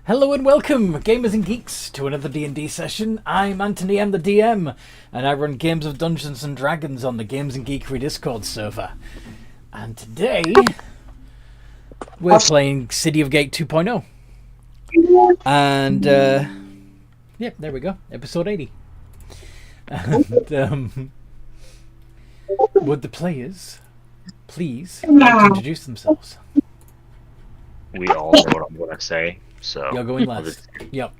Hello and welcome, gamers and geeks, to another D&D session. I'm Anthony, I'm the DM, and I run games of Dungeons and Dragons on the Games and Geekery Discord server. And today, we're playing City of Gate 2.0. And, yeah, there we go, episode 80. And, would the players please like to introduce themselves? We all know what I'm going to say, so... You're going last. Yep.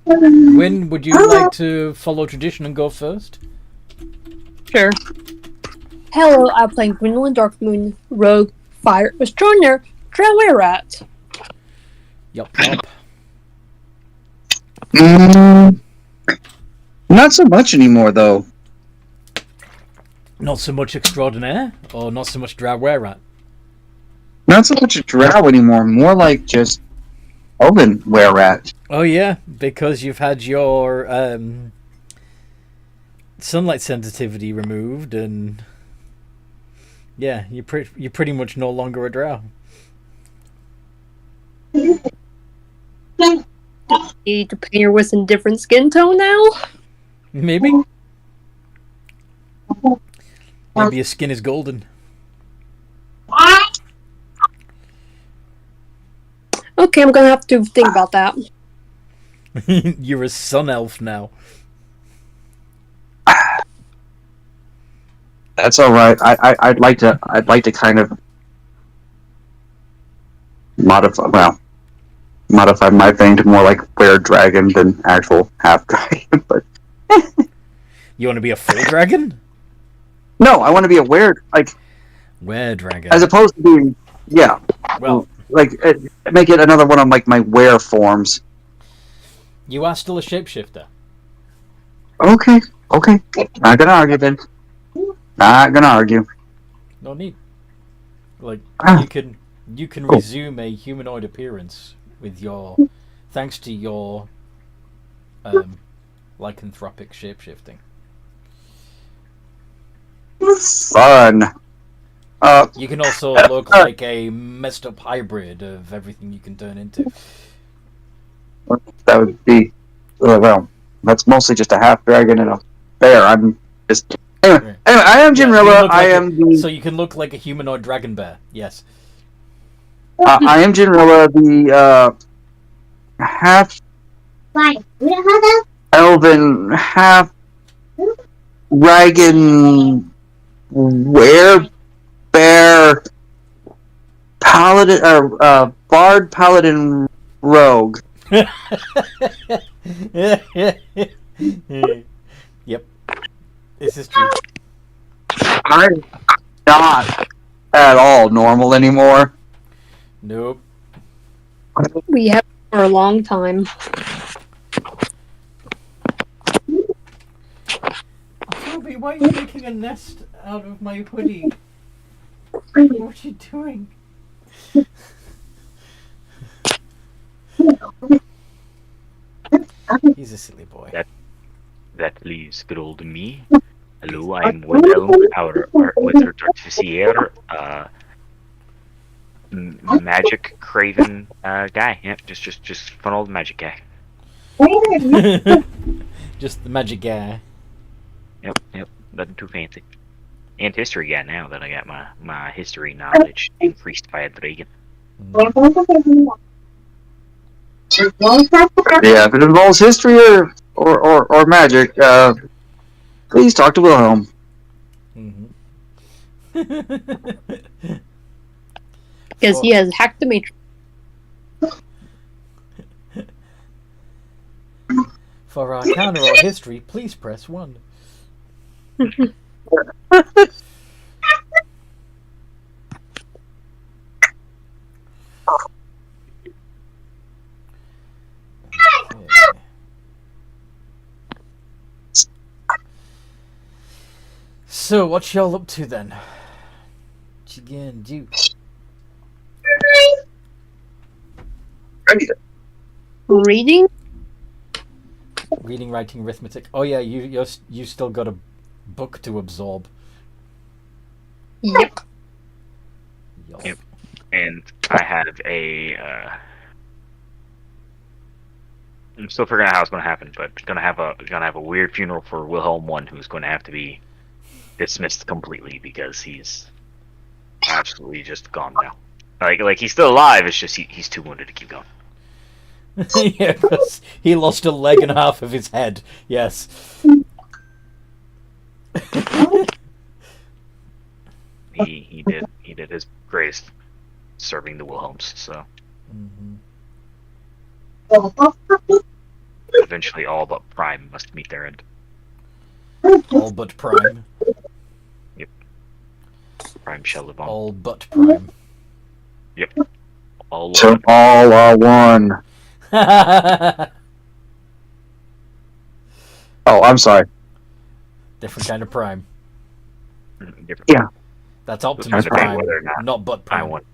Wynn, would you like to follow tradition and go first? Sure. Hello, I'm playing Gwendolyn Darkmoon, Rogue, Fire, Extraordinaire, Trailway Rat. Yep. Not so much anymore, though. Not so much extraordinaire, or not so much Drow Rat? Not so much a drow anymore, more like just Elven were-rat. Oh yeah, because you've had your sunlight sensitivity removed, and yeah, you're pretty much no longer a Drow. Need to paint her with a different skin tone now? Maybe. Maybe your skin is golden. Okay, I'm gonna have to think about that. You're a sun elf now. That's all right. I'd like to kind of modify my thing to more like were dragon than actual half dragon. But You want to be a full dragon? no, I want to be a were Were dragon. as opposed to being Well, make it another one of like my were forms. you are still a shapeshifter. Okay. Not gonna argue then. Not gonna argue. No need. Like Ah. you can Cool. resume a humanoid appearance with your thanks to your lycanthropic shapeshifting. Fun. You can also look like a messed up hybrid of everything you can turn into. That would be well. That's mostly just a half dragon and a bear. I'm just anyway. I am Yeah, so you Jinrilla. look I like am so you can look like a humanoid dragon bear. Yes. I am Jinrilla, the half elven, half dragon, bear, paladin, or bard, paladin, rogue. Yep. This is true. I'm not at all normal anymore. Nope. We have for a long time. Toby, why are you making a nest out of my hoodie? What are you doing? He's a silly boy. That leaves good old me. Hello, I'm Wilhelm, our wizard artificier, magic craven guy. Yep, just fun old magic guy. Just the magic guy. Yep, nothing too fancy. And history guy now that I got my history knowledge increased by a dragon. Yeah, if it involves history or magic, please talk to Wilhelm. Because he has hacked the Matrix. For Arcana or history, please press 1. So, what y'all up to then? What you gonna do? Reading? Reading, writing, arithmetic. Oh yeah, you still got a book to absorb. Yep. Yep. And I have a I'm still figuring out how it's going to happen, but gonna have a weird funeral for Wilhelm I, who's going to have to be dismissed completely because he's absolutely just gone now. Like he's still alive. It's just he's too wounded to keep going. Yeah, 'cause he lost a leg and half of his head. Yes. He did his greatest serving the Wilhelms. So eventually, all but Prime must meet their end. All but Prime. Yep. Prime shall live on. All but Prime. Yep. All So all are one. Oh, I'm sorry. Different kind of Prime. different. Yeah. That's Optimus Still trying to debate Prime, whether or not Butt I Prime. want.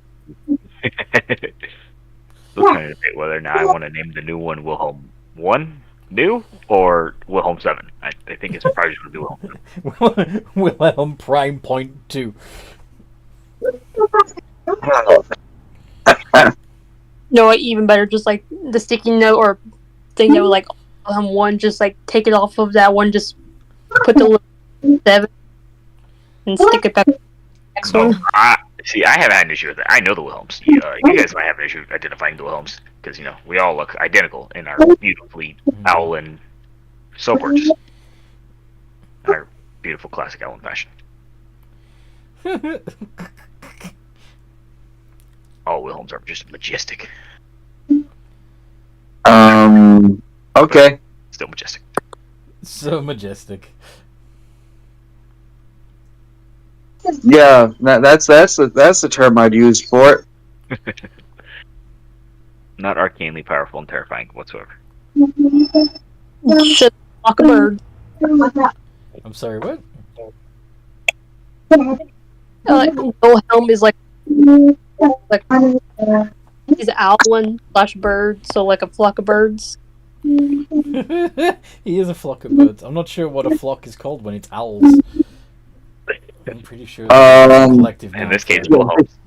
Still trying to debate whether or not I want to name the new one Wilhelm 1 new or Wilhelm 7. I think it's probably just going to be Wilhelm 7. Wilhelm Prime Point 2. No, even better, just like the sticky note or thing that would like one, just like take it off of that one, just put the little 7 and stick it back. Next one. I haven't had an issue with it. I know the Wilhelms. You guys might have an issue identifying the Wilhelms because we all look identical in our beautifully Owlin so gorgeous, our beautiful classic Owlin fashion. All Wilhelms are just majestic. Okay. Still majestic. So majestic. Yeah, that's the term I'd use for it. Not arcanely powerful and terrifying whatsoever. Just like a bird. I'm sorry, what? Wilhelm is like he's owlin / bird, so like a flock of birds. He is a flock of birds. I'm not sure what a flock is called when it's owls. I'm pretty sure it's a collective noun. In this case, for- Wilhelms.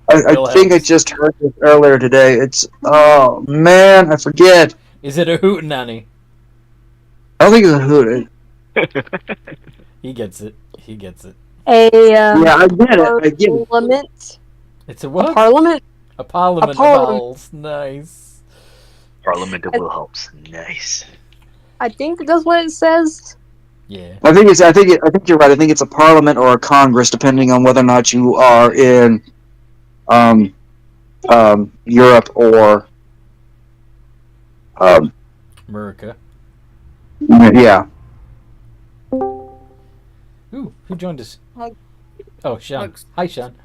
I think I just heard this earlier today. It's oh man, I forget. Is it a hootenanny? I don't think it's a hoot. He gets it. He gets it. Yeah, I get it. I get it. Parliament. It's a what? Parliament. A parliament of parliament. owls. Nice. Parliament of Wilhelms. Nice. I think that's what it says. Yeah. I think you're right. I think it's a parliament or a congress, depending on whether or not you are in Europe or America. yeah. Ooh, who joined us? Hug. Oh, Sean. Hugs. Hi, Sean.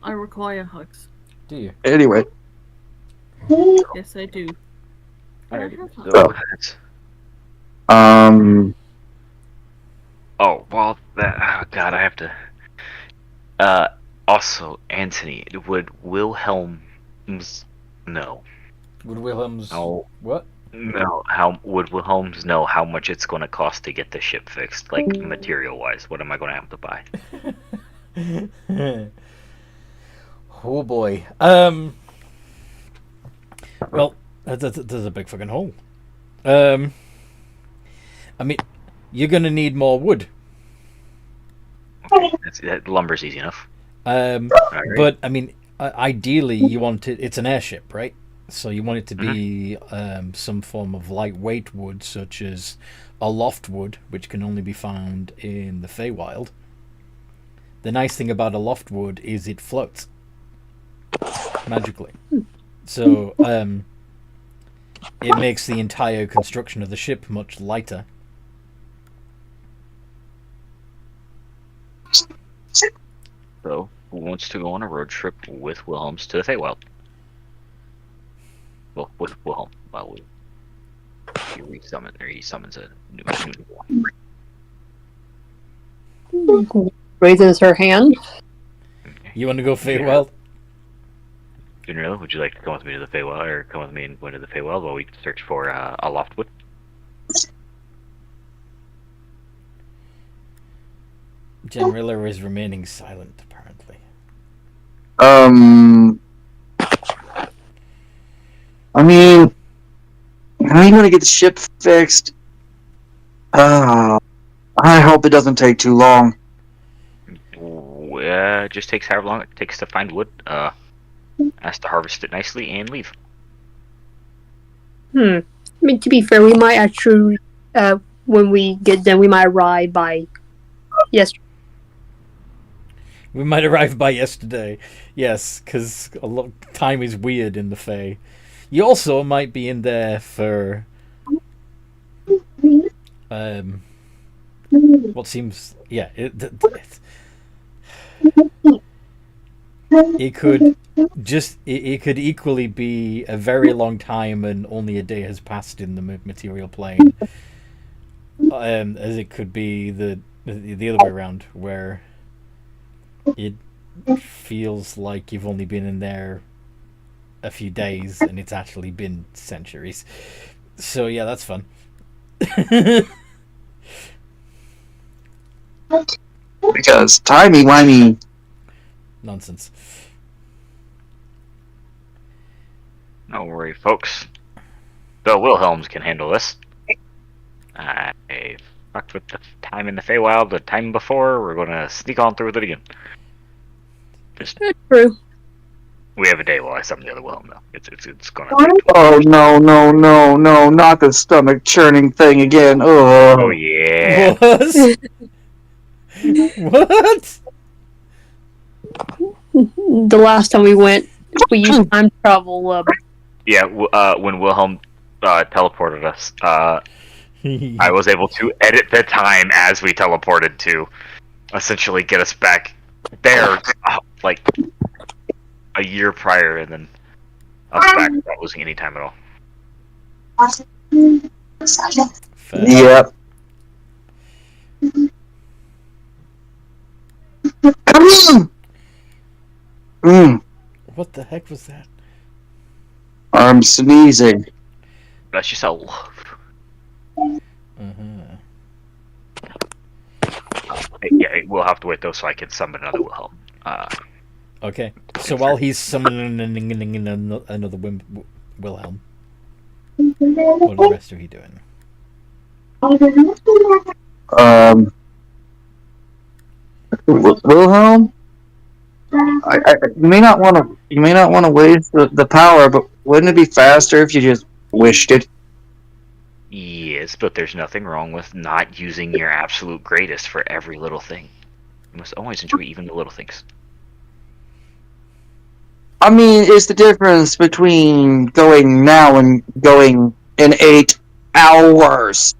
I require hugs. Do you? Anyway, Yes, I do. All I right. have hugs. So that's- Oh, well, God, I have to. Also, Anthony, would Wilhelms know? Would Wilhelm's... No. What? No. How would Wilhelms know how much it's going to cost to get the ship fixed, like material-wise? What am I going to have to buy? Oh boy. Well, there's a big fucking hole. I mean, you're gonna need more wood. That lumber's easy enough. Alright. But I mean, ideally, you want it. It's an airship, right? So you want it to be some form of lightweight wood, such as a loftwood, which can only be found in the Feywild. The nice thing about a loftwood is it floats magically. So it makes the entire construction of the ship much lighter. So, who wants to go on a road trip with Wilhelms to the Feywild? Well, with Wilhelm. Well, he summons a new one. Raises her hand. You want to go Feywild? Generally, would you like to come with me to the Feywild, or come with me and go to the Feywild while we search for a loftwood? Generilla is remaining silent, apparently. I mean, are you going to get the ship fixed? I hope it doesn't take too long. Just takes however long it takes to find wood. Has to harvest it nicely and leave. I mean, to be fair, we might actually, when we get done, we might arrive by yesterday. We might arrive by yesterday. Yes, because a lot time is weird in the Fae. You also might be in there for what seems it could it could equally be a very long time and only a day has passed in the material plane, as it could be the other way around, where it feels like you've only been in there a few days and it's actually been centuries. So yeah, that's fun. Because timey-wimey. Nonsense. No worry, folks. The Wilhelms can handle this. I fucked with the time in the Feywild the time before. We're gonna sneak on through with it again. Just True. we have a day while I summon the other Wilhelm, though. It's gonna. Oh no, not the stomach churning thing again. Oh yeah. What? What? The last time we went, we used time travel. Yeah. When Wilhelm teleported us, I was able to edit the time as we teleported to essentially get us back there, like a year prior, and then us back without losing any time at all. Fair. Yep. What the heck was that? I'm sneezing. Bless yourself. Yeah, we'll have to wait though, so I can summon another Wilhelm. Okay. So while he's summoning another Wilhelm, what the rest are you doing? Wilhelm? You may not want to waste the power, but wouldn't it be faster if you just wished it? Yes, but there's nothing wrong with not using your absolute greatest for every little thing. You must always enjoy even the little things. I mean, it's the difference between going now and going in 8 hours.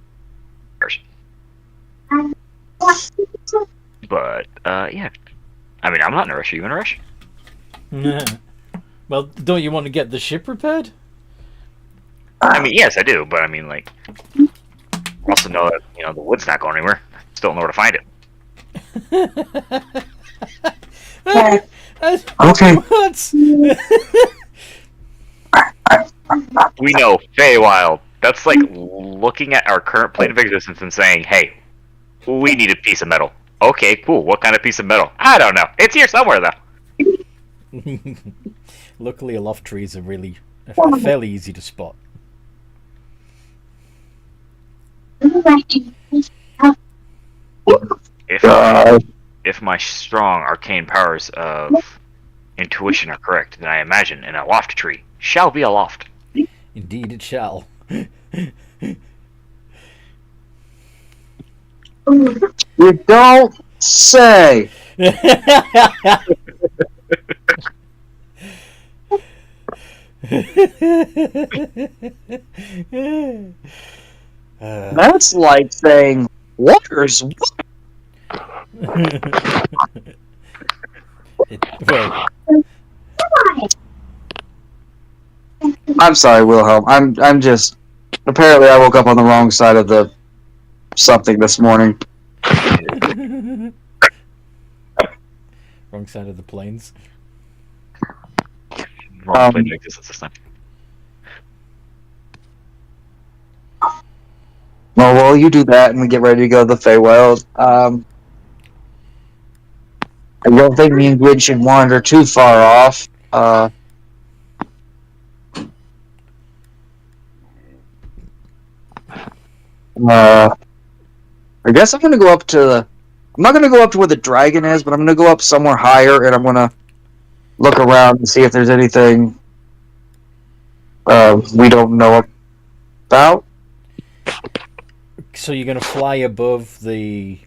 But, yeah. I mean, I'm not in a rush. Are you in a rush? Well, don't you want to get the ship repaired? I mean, yes, I do, but I mean, like, also know that, the wood's not going anywhere. Still don't know where to find it. Okay. What? We know, Feywild. That's like looking at our current plane of existence and saying, hey, we need a piece of metal. Okay, cool. What kind of piece of metal? I don't know. It's here somewhere, though. Luckily, aloft trees are really fairly easy to spot. If my strong arcane powers of intuition are correct, then I imagine an aloft tree shall be aloft. Indeed, it shall. You don't say. That's like saying waters. Well, I'm sorry, Wilhelm. I'm just. Apparently, I woke up on the wrong side of the something this morning. wrong side of the plains. Wrong plane of existence this time. Well, while you do that and we get ready to go to the Feywild, I don't think me and Gwyn should wander too far off. I guess I'm gonna go up to the. I'm not gonna go up to where the dragon is, but I'm gonna go up somewhere higher, and I'm gonna look around and see if there's anything we don't know about. So you're gonna fly above the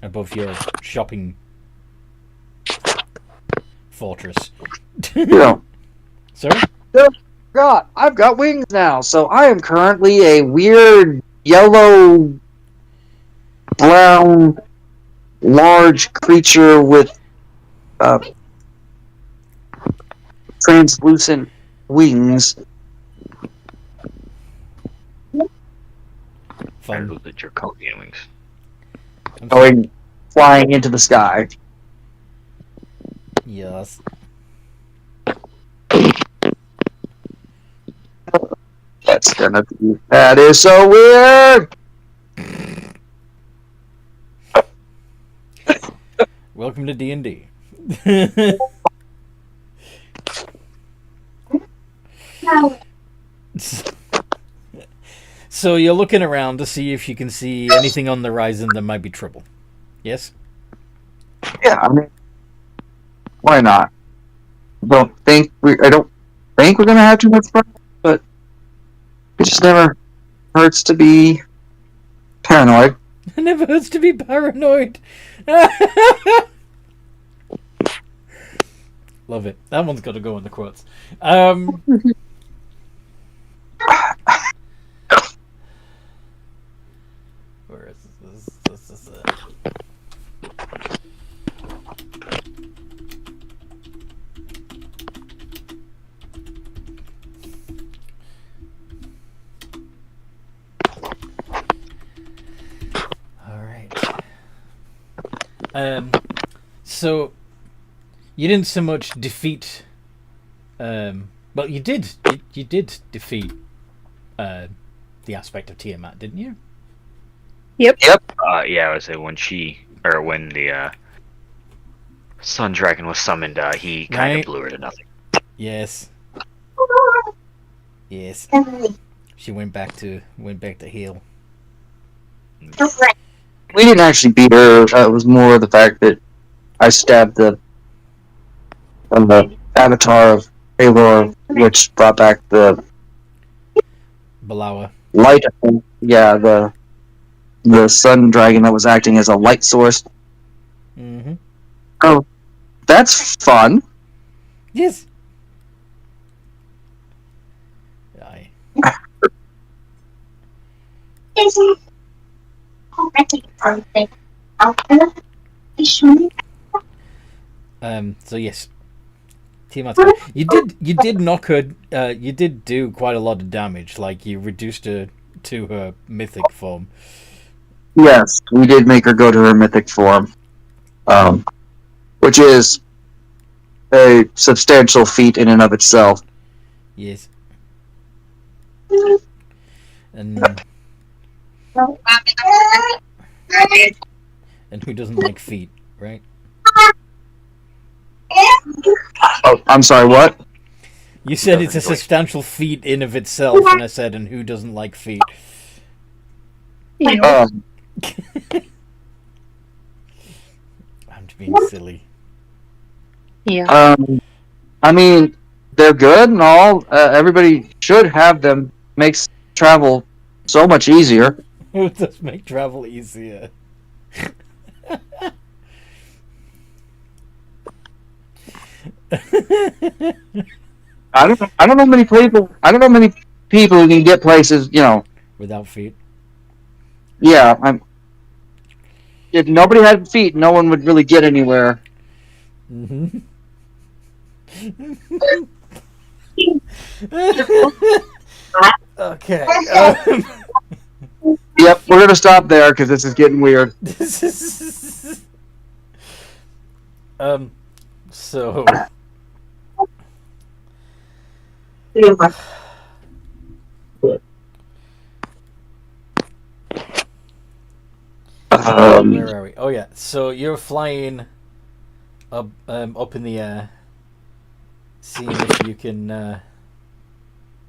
above your shopping fortress. You know, Sorry? God, I've got wings now, so I am currently a weird yellow, brown, large creature with translucent wings. And Fun. the draconian wings. I'm Going flying into the sky. Yes. That is so weird. Welcome to D&D. So you're looking around to see if you can see anything on the horizon that might be trouble. Yes? Yeah, I mean, why not? I don't think we're gonna have too much fun, but it just never hurts to be paranoid. It never hurts to be paranoid. Love it. That one's got to go in the quotes. Where is this? This is it. All right. So you didn't so much defeat. Well, you did. You did defeat the aspect of Tiamat, didn't you? Yep. Yeah, I would say when the Sun Dragon was summoned, he kind of Right. blew her to nothing. Yes. Yes. She went back to heal. We didn't actually beat her. It was more the fact that I stabbed the avatar of Aelor, which brought back the Balawa. light. Yeah, the sun dragon that was acting as a light source. Mm-hmm. Oh, that's fun. Yes. Aye. So yes, Tiamat's good. You did knock her. You did do quite a lot of damage. Like you reduced her to her mythic form. Yes, we did make her go to her mythic form, which is a substantial feat in and of itself. Yes. And who doesn't like feet, right? Oh, I'm sorry, what? You said it's a substantial feat in of itself, and I said, and who doesn't like feet? Um, I'm just being silly. Yeah. I mean, they're good and all. Everybody should have them. Makes travel so much easier. It does make travel easier. I don't know many people. I don't know many people who can get places. You know. Without feet. Yeah. If nobody had feet, no one would really get anywhere. Mm-hmm. Okay. Yep, we're gonna stop there because this is getting weird. So where are we? Oh yeah. So you're flying up in the air, seeing if you can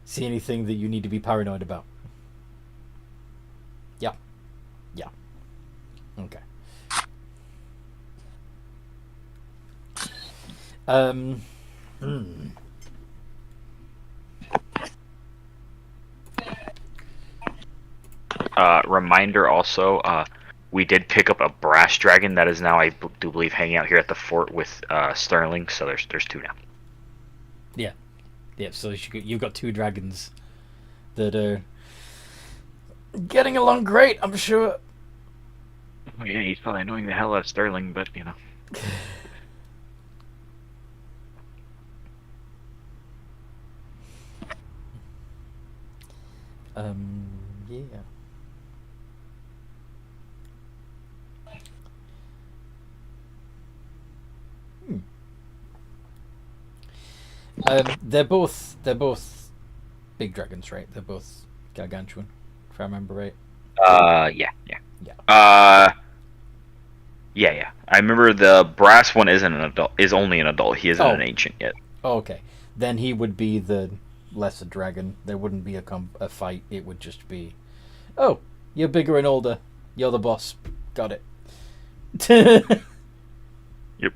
see anything that you need to be paranoid about. Okay. Hmm. Reminder also, we did pick up a brass dragon that is now, I do believe, hanging out here at the fort with Sterling. So there's two now. Yeah. Yeah, so you've got two dragons that are getting along great, I'm sure. Oh yeah, he's probably annoying the hell out of Sterling, but you know. Yeah. They're both big dragons, right? They're both gargantuan, if I remember right. Yeah. Yeah. Yeah. I remember the brass one isn't an adult. Is only an adult. He isn't Oh. an ancient yet. Oh, okay. Then he would be the lesser dragon. There wouldn't be a fight. It would just be, oh, you're bigger and older. You're the boss. Got it. Yep.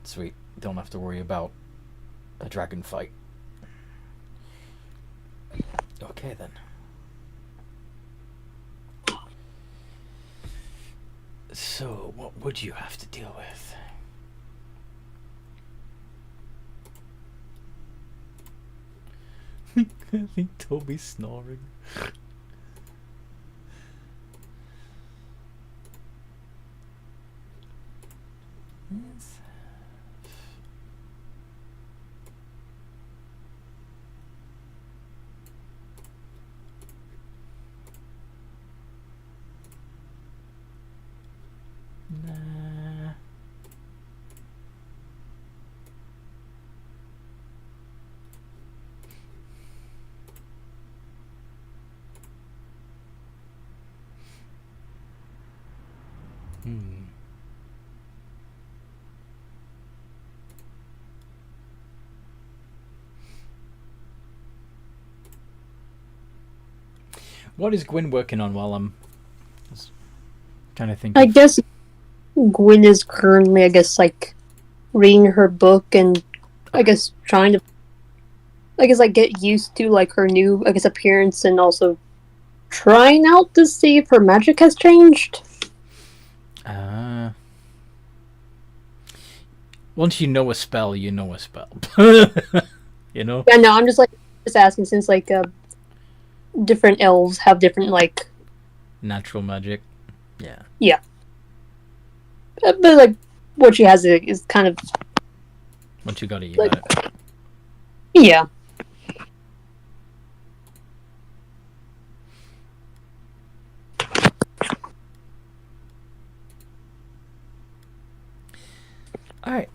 Sweet. Don't have to worry about a dragon fight. Okay then. So, what would you have to deal with? I think Toby's snoring. Yes. Nah. What is Gwyn working on while I'm trying to think? I guess Gwyn is currently, like, reading her book and, trying to, get used to, her new, appearance and also trying out to see if her magic has changed. Once you know a spell, you know a spell. You know? Yeah, no, I'm just asking since, different elves have different, Natural magic. Yeah. Yeah. But, what she has is kind of... Once you got it, you got it. Yeah. Alright.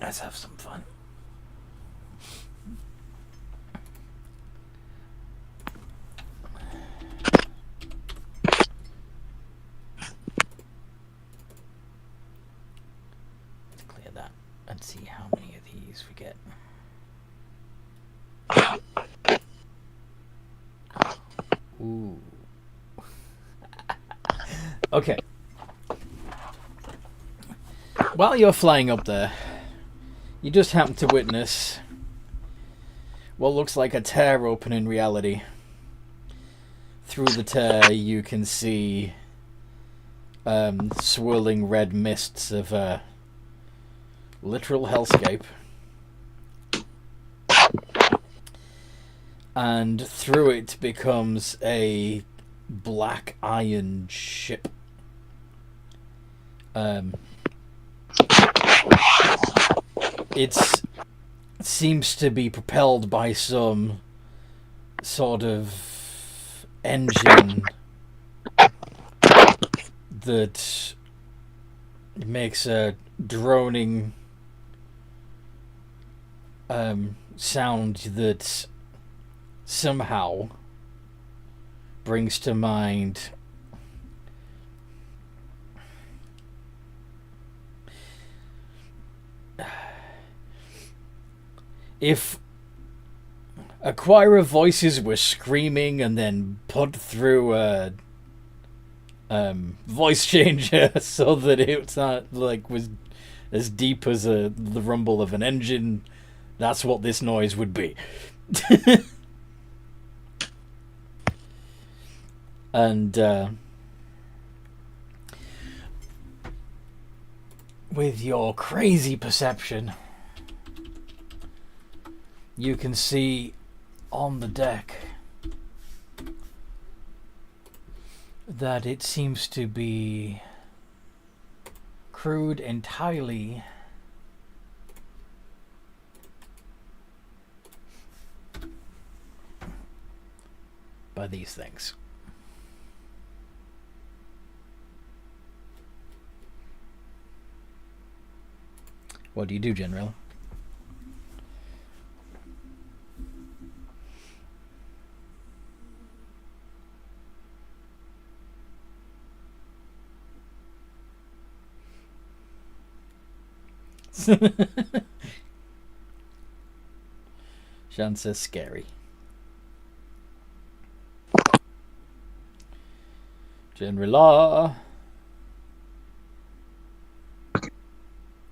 Let's have some fun. Let's clear that and see how many of these we get. Ooh. Okay. While you're flying up there, you just happen to witness what looks like a tear open in reality. Through the tear, you can see swirling red mists of literal hellscape. And through it becomes a black iron ship. It seems to be propelled by some sort of engine that makes a droning sound that somehow brings to mind if a choir of voices were screaming and then put through a voice changer so that it's not like was as deep as the rumble of an engine. That's what this noise would be. And with your crazy perception, you can see on the deck that it seems to be crewed entirely by these things. What do you do, General? Sean says scary. General Law.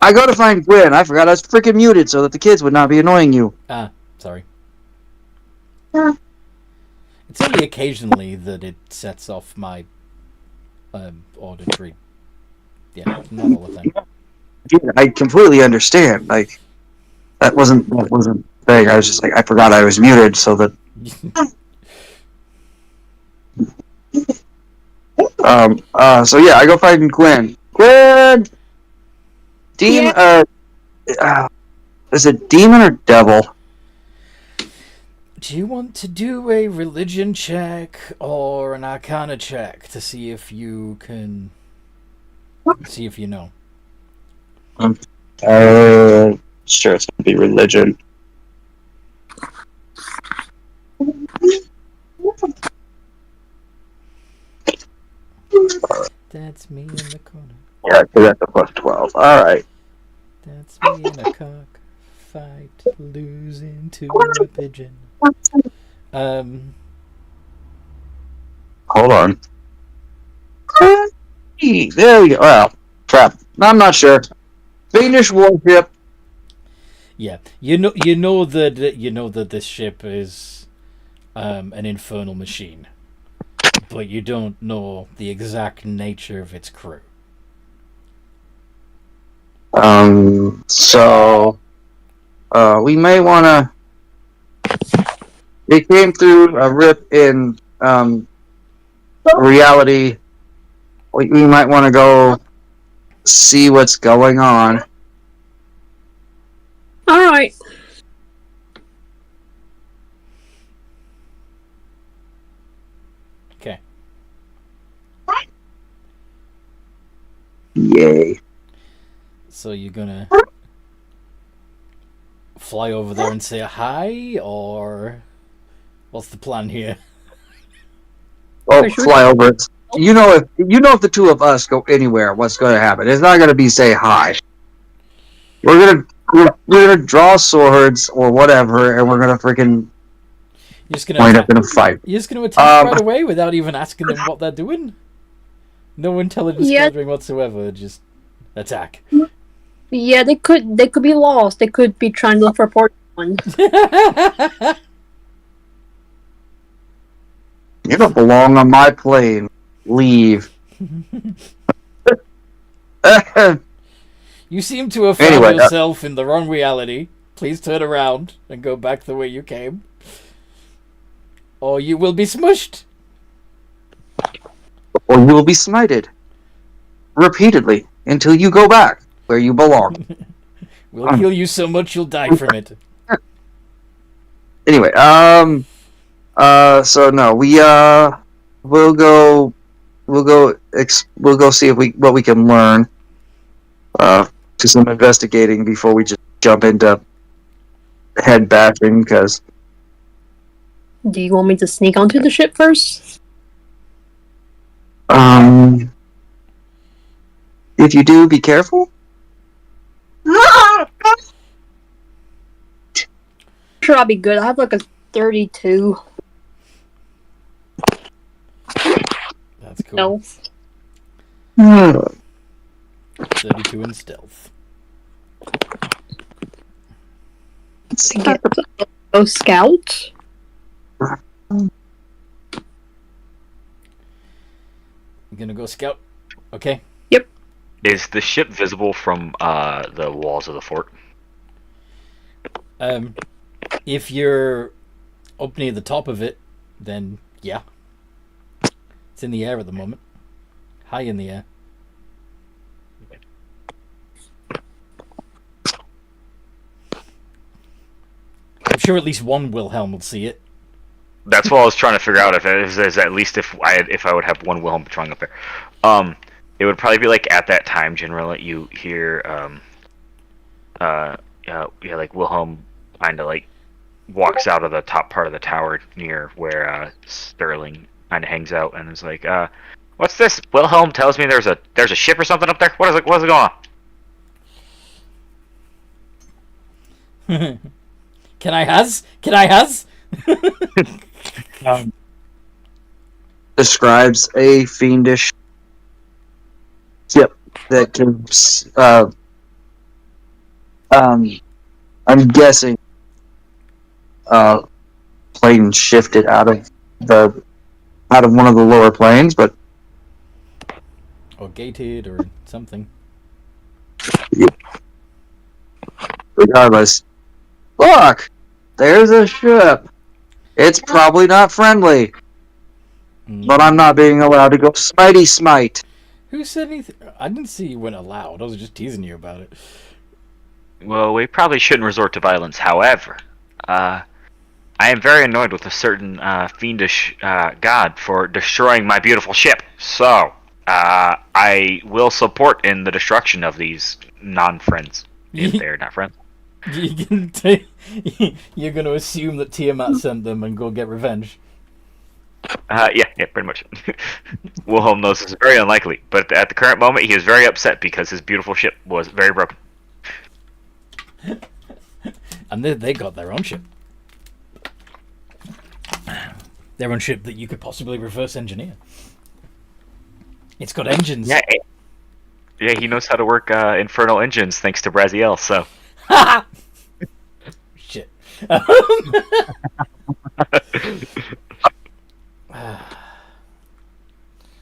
I go to find Gwen. I forgot I was freaking muted so that the kids would not be annoying you. Ah, sorry. It's only occasionally that it sets off my auditory. Yeah, not all the time. Dude, I completely understand. Like, that wasn't thing. I was just like, I forgot I was muted so that. So yeah, I go find Gwen. Gwen! Demon, is it demon or devil? Do you want to do a religion check or an arcana check to see if you can see if you know? Sure, it's gonna be religion. That's me in the corner. Yeah, so that's a plus 12. Alright. That's me in a cockfight, losing to a pigeon. Hold on. There we go. Well, crap. I'm not sure. Fiendish warship. Yeah, you know that this ship is an infernal machine, but you don't know the exact nature of its crew. So we may want to. It came through a rip in reality. We might want to go see what's going on. All right. Okay. Yay. So you're gonna fly over there and say hi, or what's the plan here? Oh, For sure. fly over it. You know if the two of us go anywhere, what's going to happen? It's not going to be say hi. We're gonna draw swords or whatever, and we're gonna freaking You're just gonna wind up in a fight. You're just gonna attack right away without even asking them what they're doing? No intelligence Yeah. gathering whatsoever, just attack. Yeah, they could be lost. They could be trying to look for a port one. You don't belong on my plane. Leave. You seem to have found Anyway, yourself in the wrong reality. Please turn around and go back the way you came. Or you will be smushed. Or you will be smited. Repeatedly. Until you go back where you belong. We'll heal you so much you'll die from it. Anyway, so no, we'll go see what we can learn. Do some investigating before we just jump into head bashing, because Do you want me to sneak onto the ship first? if you do, be careful. Sure, I'll be good. I have like a 32. That's cool. No. 32 in stealth. Oh, scout. I'm gonna go scout. Okay. Is the ship visible from the walls of the fort? If you're up near the top of it, then yeah. It's in the air at the moment. High in the air. I'm sure at least one Wilhelm will see it. That's what I was trying to figure out. If it is at least if I would have one Wilhelm patrolling up there, it would probably be like at that time. Generally, you hear like Wilhelm kind of like walks out of the top part of the tower near where Sterling kind of hangs out, and is like, "What's this?" Wilhelm tells me there's a ship or something up there. What is it? What's going on? Can I has? Describes a fiendish ship that can. I'm guessing. Plane shifted out of one of the lower planes, but Or gated or something. regardless, look, there's a ship. It's probably not friendly, but I'm not being allowed to go smitey smite. Who said anything? I didn't see you went aloud. I was just teasing you about it. Well, we probably shouldn't resort to violence. However, I am very annoyed with a certain fiendish god for destroying my beautiful ship. So, I will support in the destruction of these non-friends, if they're not friends. You're going to assume that Tiamat sent them and go get revenge. Yeah, pretty much. Wilhelm knows this is very unlikely, but at the current moment, he is very upset because his beautiful ship was very broken. And they got their own ship. Their own ship that you could possibly reverse engineer. It's got engines. Yeah, he knows how to work infernal engines thanks to Braziel, so... Shit.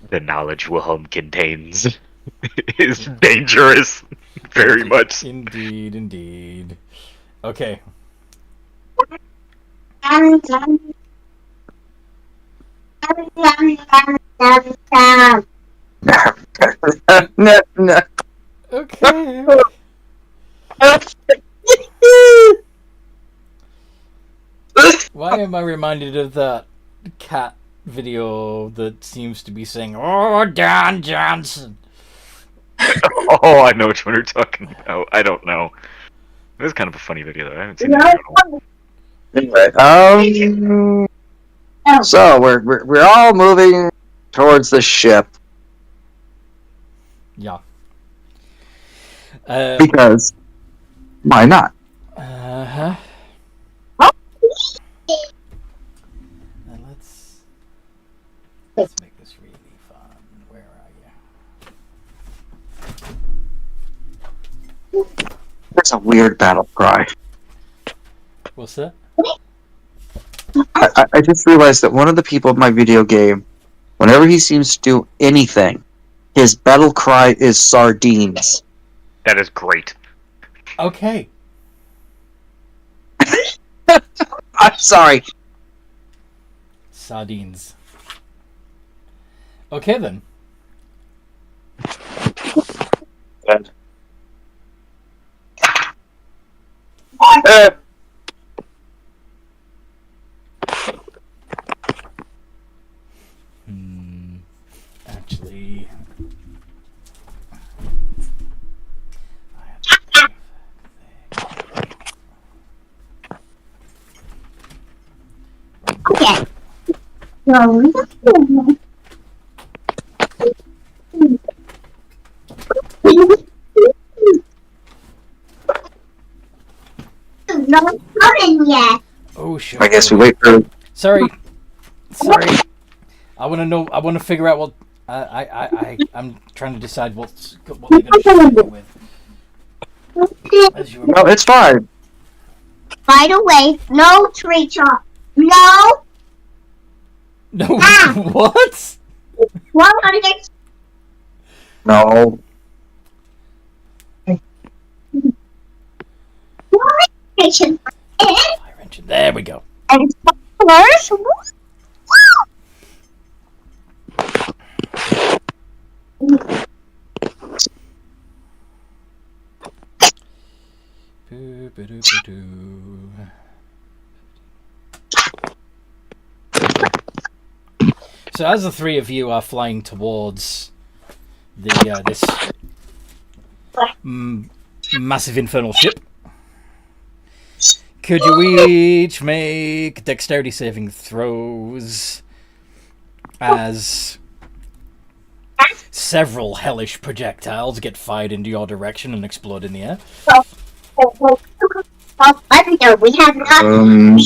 The knowledge Wilhelm contains is dangerous. Very much. Indeed. Okay. No. Okay. Why am I reminded of that cat video that seems to be saying, "Oh, Dan Johnson"? Oh, I know which one you're talking about. I don't know. It was kind of a funny video, though. I haven't seen it. Anyway, so we're all moving towards the ship Yeah. because why not? Uh-huh. Let's make this really fun. Where are you? That's a weird battle cry. What's that? I just realized that one of the people in my video game, whenever he seems to do anything, his battle cry is sardines. That is great. Okay. I'm sorry. Sardines. Okay then. Actually, Not coming yet. oh shit. I guess we wait for. Sorry. I want to know. I want to figure out I'm trying to decide what they're going to shoot me with. As you No, it's fine. By the way, no tree chop. No. No, Ah! what? 100. No. Station. Fire engine. There we go. And spoilers. Boo-ba-doo-ba-doo. So as the three of you are flying towards the this massive infernal ship, could you each make dexterity saving throws as several hellish projectiles get fired into your direction and explode in the air? I think we have not.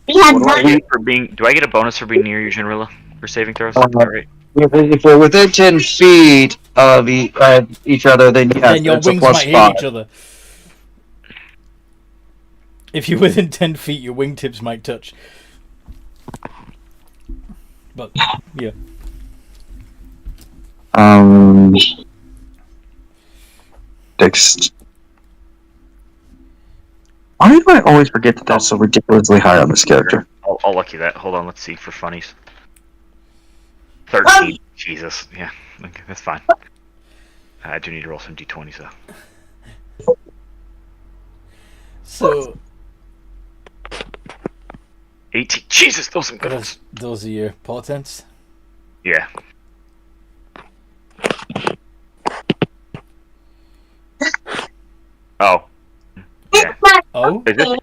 We have What do I not. get for being? Do I get a bonus for being near you, Generilla, for saving throws? All right. If we're within 10 feet of each other, then yes, Then your it's a wings plus might hit 5. each other. If you're within 10 feet, your wingtips might touch. But, yeah. Why do I always forget that that's so ridiculously high on this character? I'll lucky that. Hold on, let's see for funnies. 13. Jesus. Yeah, okay, that's fine. I do need to roll some d20s though. So, 18. Jesus, those are some good ones. those are your portents. Yeah. Oh. Yeah. Oh? Is this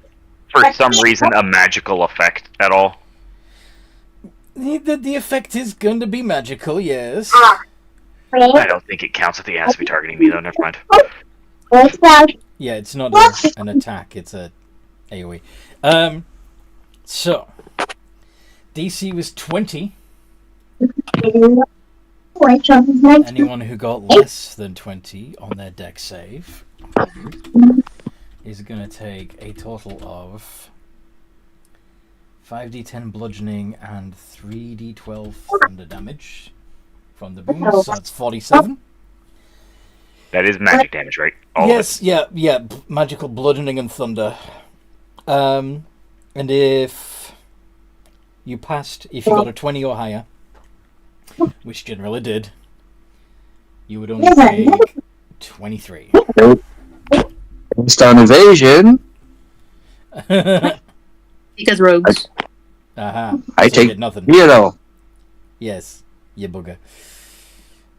for some reason a magical effect at all? The effect is going to be magical, yes. I don't think it counts if he has to be targeting me though, never mind. Yeah, it's not an attack, it's a AoE. So, DC was 20. Anyone who got less than 20 on their deck save is going to take a total of 5d10 bludgeoning and 3d12 thunder damage from the boons, so that's 47. That is magic damage, right? All Yes, yeah, magical bludgeoning and thunder. And if you got a 20 or higher, which generally did, you would only take 23. Based on evasion, Because rogues. Aha. I So you take get nothing. 0. Yes, you bugger.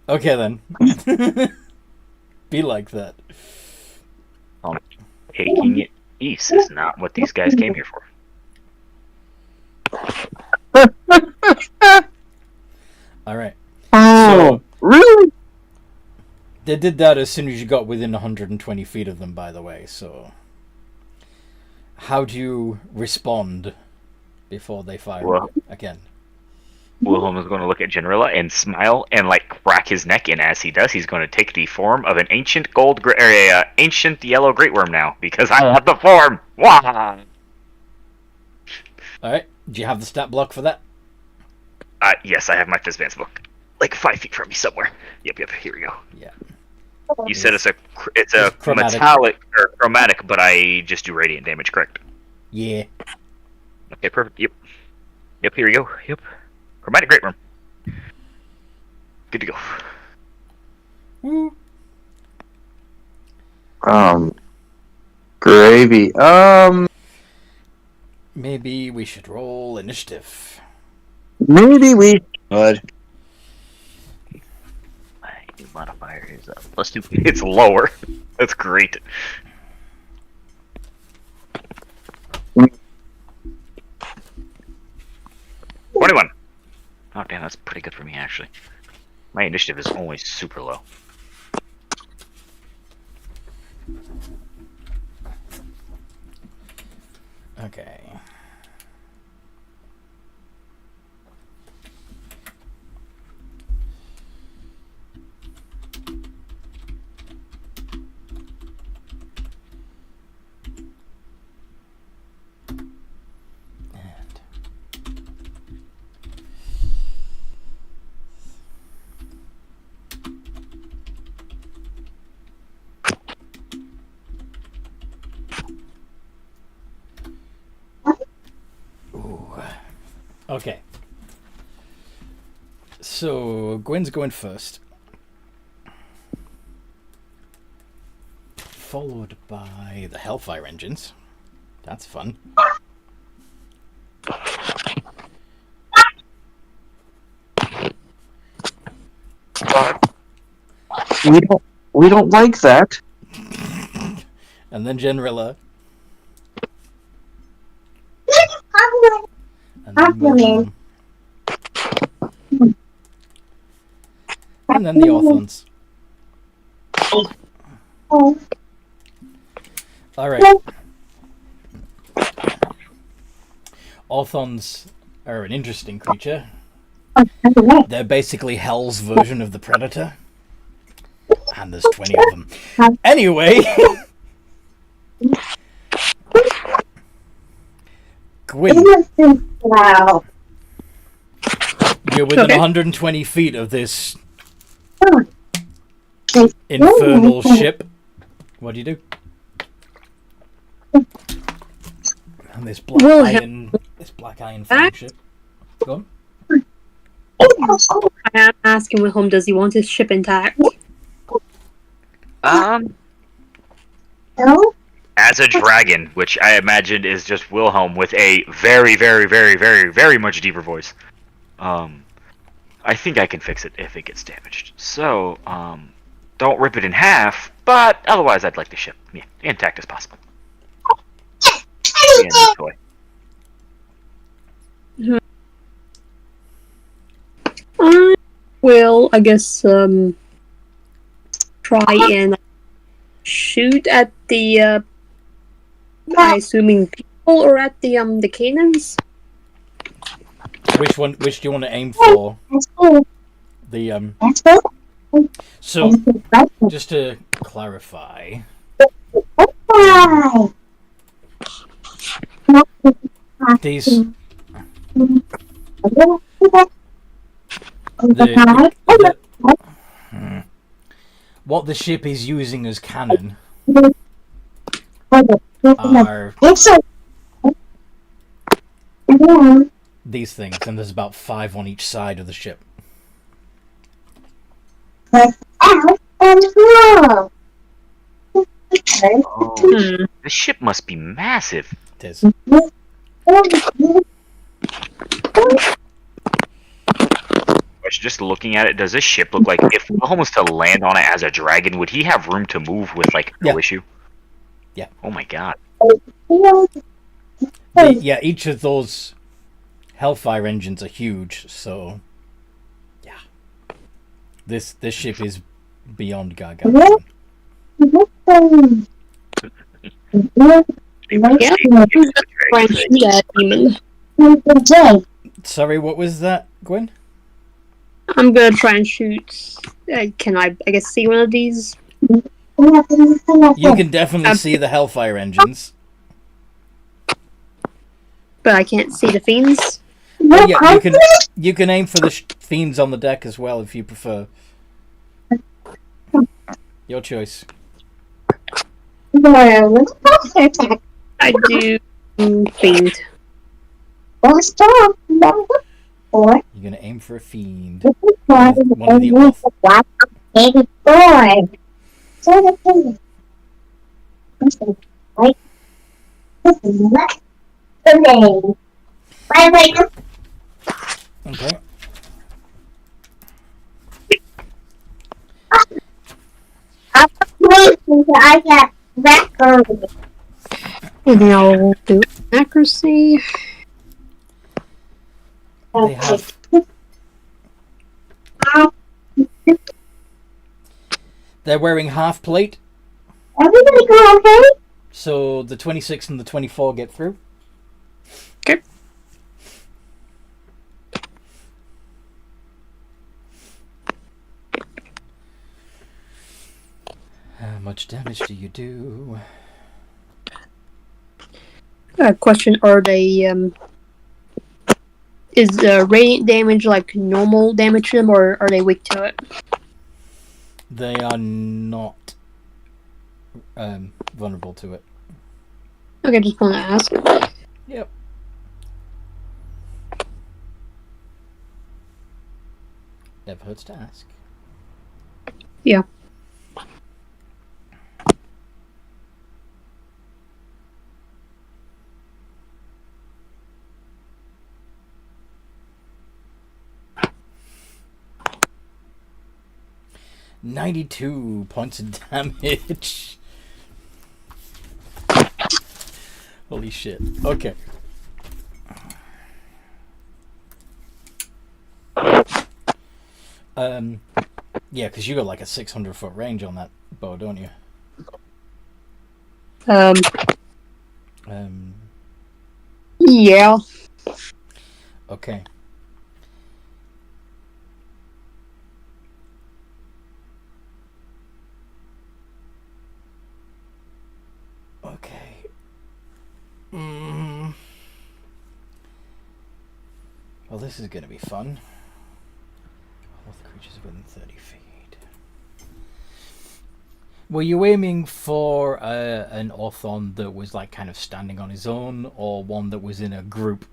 Okay then. Be like that. Taking it east is not what these guys came here for. Alright. Oh, really? They did that as soon as you got within 120 feet of them, by the way, so... How do you respond before they fire Well- again? Wilhelm is going to look at Generilla and smile and crack his neck, and as he does, he's going to take the form of an ancient ancient yellow great worm now because I have the form. Wah! Alright, do you have the stat block for that? Yes, I have my Fizzbands book, 5 feet from me somewhere. Yep. Here we go. Yeah. You said it's a chromatic. metallic or chromatic, but I just do radiant damage, correct? Yeah. Okay, perfect. Yep. Here we go. Yep. Chromatic great worm. Good to go. Woo. Gravy. Maybe we should roll initiative. Maybe we should. My modifier is +2. It's lower. That's great. Mm. 21. Oh damn, that's pretty good for me actually. My initiative is only super low. Okay. Okay. So, Gwen's going first. Followed by the Hellfire engines. That's fun. We don't like that. And then Generilla. And then Wilhelm. And then the Orthons. Alright. Orthons are an interesting creature. They're basically Hell's version of the Predator. And there's 20 of them. Anyway. Gwyn, Wow. you're within Okay. 120 feet of this infernal ship. What do you do? And this black iron flagship. Go on. I am asking Wilhelm, does he want his ship intact? No? As a dragon, which I imagine is just Wilhelm with a very, very, very, very, very much deeper voice. I think I can fix it if it gets damaged. So, don't rip it in half, but otherwise I'd like the ship intact as possible. Yeah, new toy. I will, I guess, try and shoot at the, I assuming people or at the cannons. Which do you want to aim for? That's cool. The That's cool. So just to clarify, Why? these what the ship is using as cannon are these things, and there's about 5 on each side of the ship. Oh, this ship must be massive. It is. Just looking at it, does this ship look like if Wilhelm was to land on it as a dragon, would he have room to move with like no Yeah. issue? Yeah. Oh my god. Yeah, each of those Hellfire engines are huge, so yeah. This ship is beyond gargantuan. Yeah. Try and shoot that demon. Sorry, what was that, Gwen? I'm gonna try and shoot. Can I guess, see one of these? You can definitely see the Hellfire engines. But I can't see the fiends. Oh, yeah, you can aim for the fiends on the deck as well if you prefer. Your choice. I do fiend. You're gonna aim for a fiend. One of the Orth. Baby boy. Okay. I got record. And I'll do accuracy. They have. They're wearing half plate, Everybody go okay? so the 26 and the 24 get through. Okay. How much damage do you do? Question: are they is radiant damage like normal damage to them, or are they weak to it? They are not vulnerable to it. Okay, just want to ask. Yep. Never hurts to ask. Yeah. $92 points of damage. Holy shit. Okay. Yeah, because you got like a 600-foot range on that bow, don't you? Yeah. Okay. Okay. Well, this is going to be fun. All the creatures within 30 feet. Were you aiming for an Orthon that was like kind of standing on his own, or one that was in a group?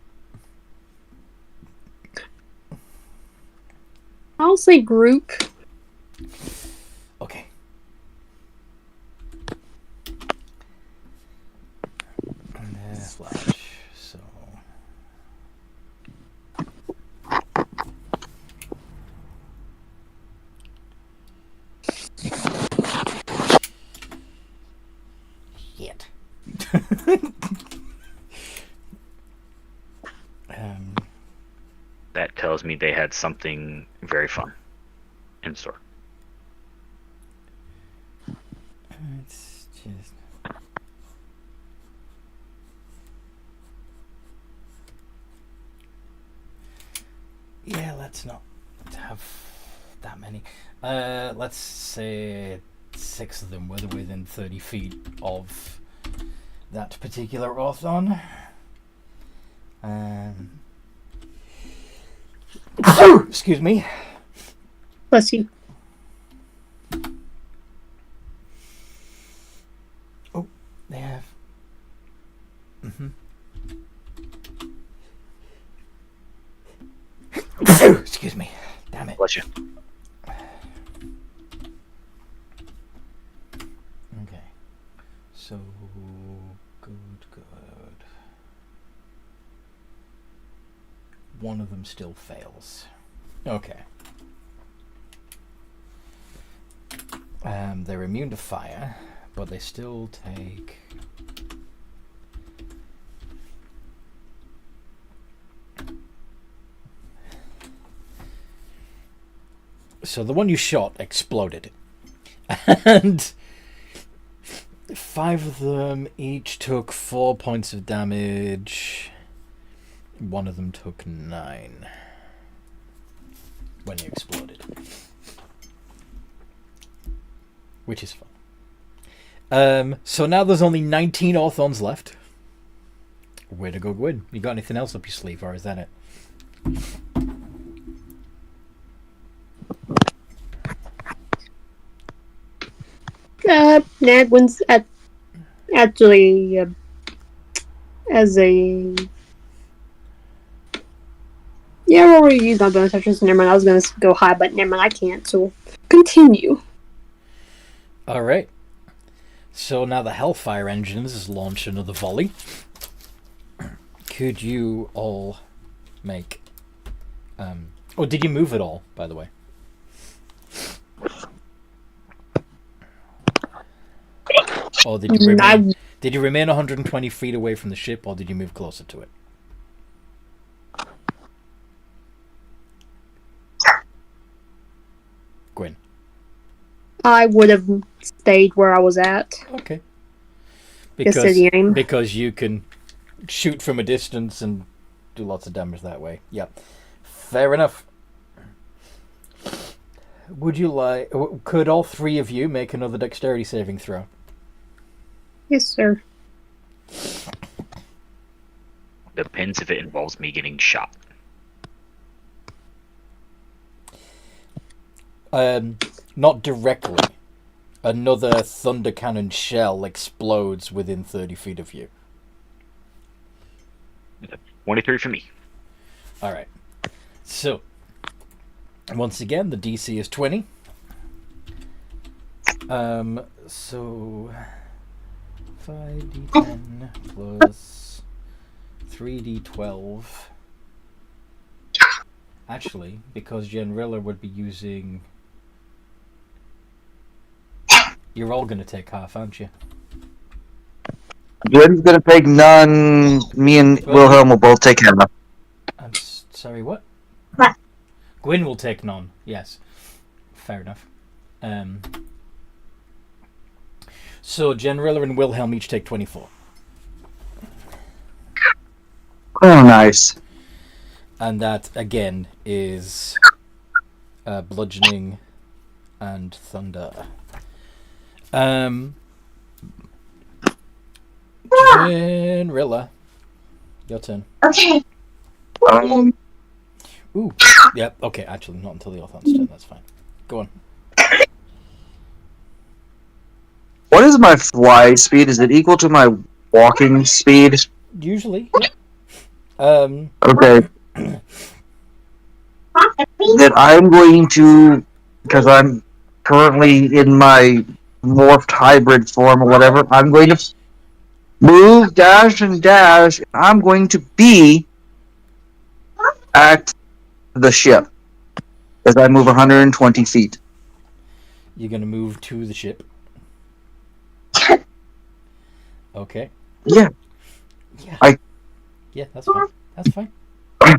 I'll say group. Okay. And there's large, so... Shit. That tells me they had something very fun in store. It's just... Yeah, let's not have that many. Let's say 6 of them were within 30 feet of that particular Orthon. Excuse me. Bless you. Oh, they have. Excuse me. Damn it. Bless you. Okay. So, good. One of them still fails. Okay. They're immune to fire, but they still take... So the one you shot exploded. And 5 of them each took 4 points of damage. One of them took 9 when he exploded. Which is fun. So now there's only 19 Orthons left. Way to go, Gwyn. You got anything else up your sleeve, or is that it? Nagwin's actually as a... Yeah, I already used my bonus actions. Never mind, I was going to go high, but never mind, I can't, so continue. Alright. So now the Hellfire engines launch another volley. Could you all make... Oh, did you move at all, by the way? Or did you remain 120 feet away from the ship, or did you move closer to it? Gwyn. I would have stayed where I was at. Okay. Because you can shoot from a distance and do lots of damage that way. Yep. Fair enough. Would you like... Could all 3 of you make another dexterity saving throw? Yes, sir. Depends if it involves me getting shot. Not directly. Another thunder cannon shell explodes within 30 feet of you. 23 for me. Alright. So, Once again, the DC is 20. So 5d10 plus 3d12. Actually, because Jenrilla would be using... You're all going to take half, aren't you? Gwen's gonna take none. Me and Wilhelm will both take half. I'm sorry, what? What? Gwyn will take none, yes. Fair enough. So Jenrilla and Wilhelm each take 24. Oh, nice. And that, again, is bludgeoning and thunder. Jenrilla, your turn. Okay. Ooh, yep, okay, actually, not until the Orthon's turn, that's fine. Go on. What is my fly speed? Is it equal to my walking speed? Usually, yeah. Okay. Then I'm going to, because I'm currently in my morphed hybrid form or whatever, I'm going to move, dash, and dash. I'm going to be at the ship as I move 120 feet. You're going to move to the ship. Okay. Yeah. Yeah, that's fine. That's fine. I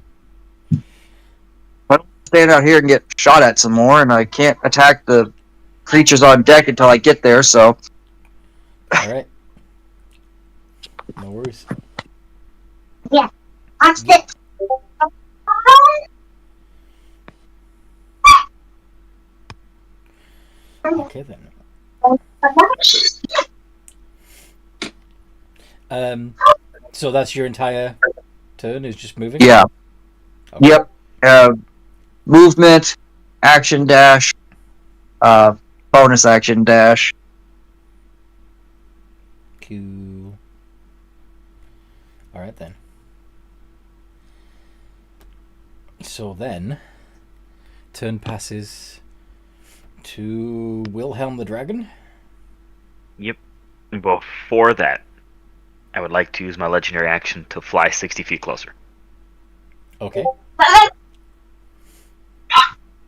don't stand out here and get shot at some more, and I can't attack the creatures on deck until I get there, so... Alright. No worries. Watch it. Okay then. So that's your entire turn, is just moving? Yeah. Okay. Yep. Movement, action dash, bonus action dash. Cool. Alright then. So then, turn passes to Wilhelm the Dragon. Yep. Before that, I would like to use my legendary action to fly 60 feet closer. Okay.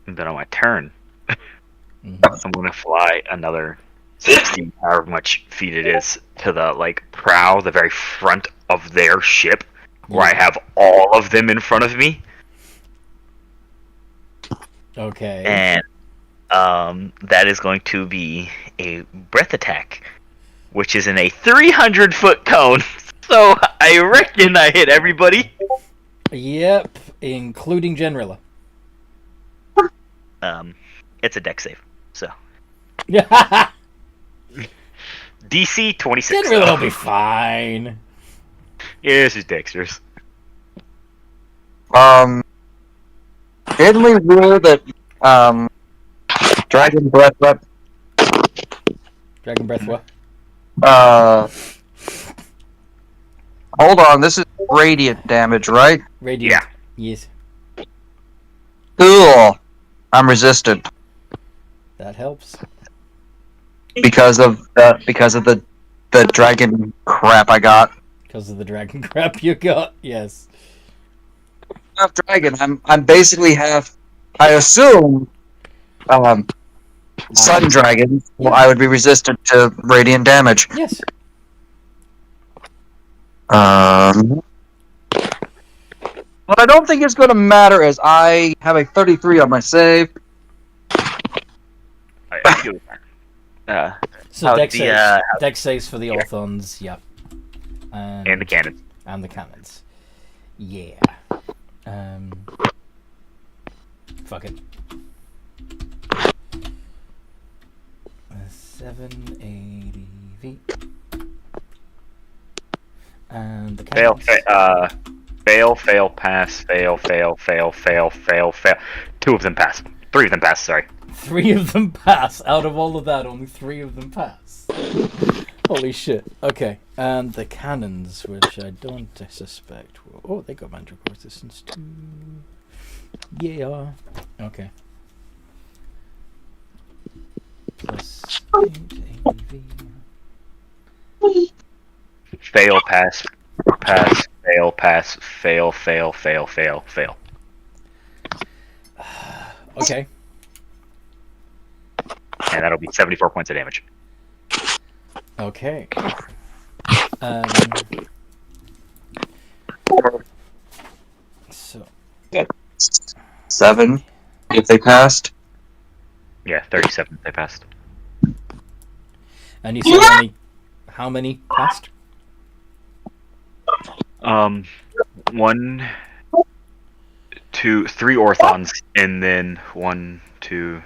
And then on my turn, Mhm. I'm going to fly another 60, however much feet it is, to the prow, the very front of their ship, where I have all of them in front of me. Okay. And that is going to be a breath attack, which is in a 300-foot cone. So I reckon I hit everybody. Yep, including Jenrilla. It's a dex save. So Yeah. DC 26. Jenrilla will be fine. Yeah, this is dexterous. Didn't we rule that, Dragon Breath Weapon, Dragon Breath what? hold on, this is radiant damage, right? Radiant. Yeah. Yes. Cool. I'm resistant That helps. because of the dragon crap I got. Because of the dragon crap you got, yes. Half dragon. I'm basically half. I assume, sun dragon. Well, I would be resistant to radiant damage. Yes. But I don't think it's going to matter as I have a 33 on my save. I feel that. So How's dex the, saves. Dex saves for the Orthons, yep. And the cannon. And the cannons. Yeah. Fuck it. 780 feet. And the Fail, cannons. fail, pass, fail. 2 of them pass. 3 of them pass, sorry. 3 of them pass. Out of all of that, only 3 of them pass. Holy shit. Okay. And the cannons, which I don't suspect will... Oh, they got magic resistance too. Yeah. Okay. plus 8 ABV. Fail, pass, pass, fail, pass, fail, fail, fail, fail, fail. Okay. And that'll be 74 points of damage. Okay. So 7 if they passed. Yeah, 37 they passed. and you said only how many passed? 1, 2, 3 orthons, and then 1, 2,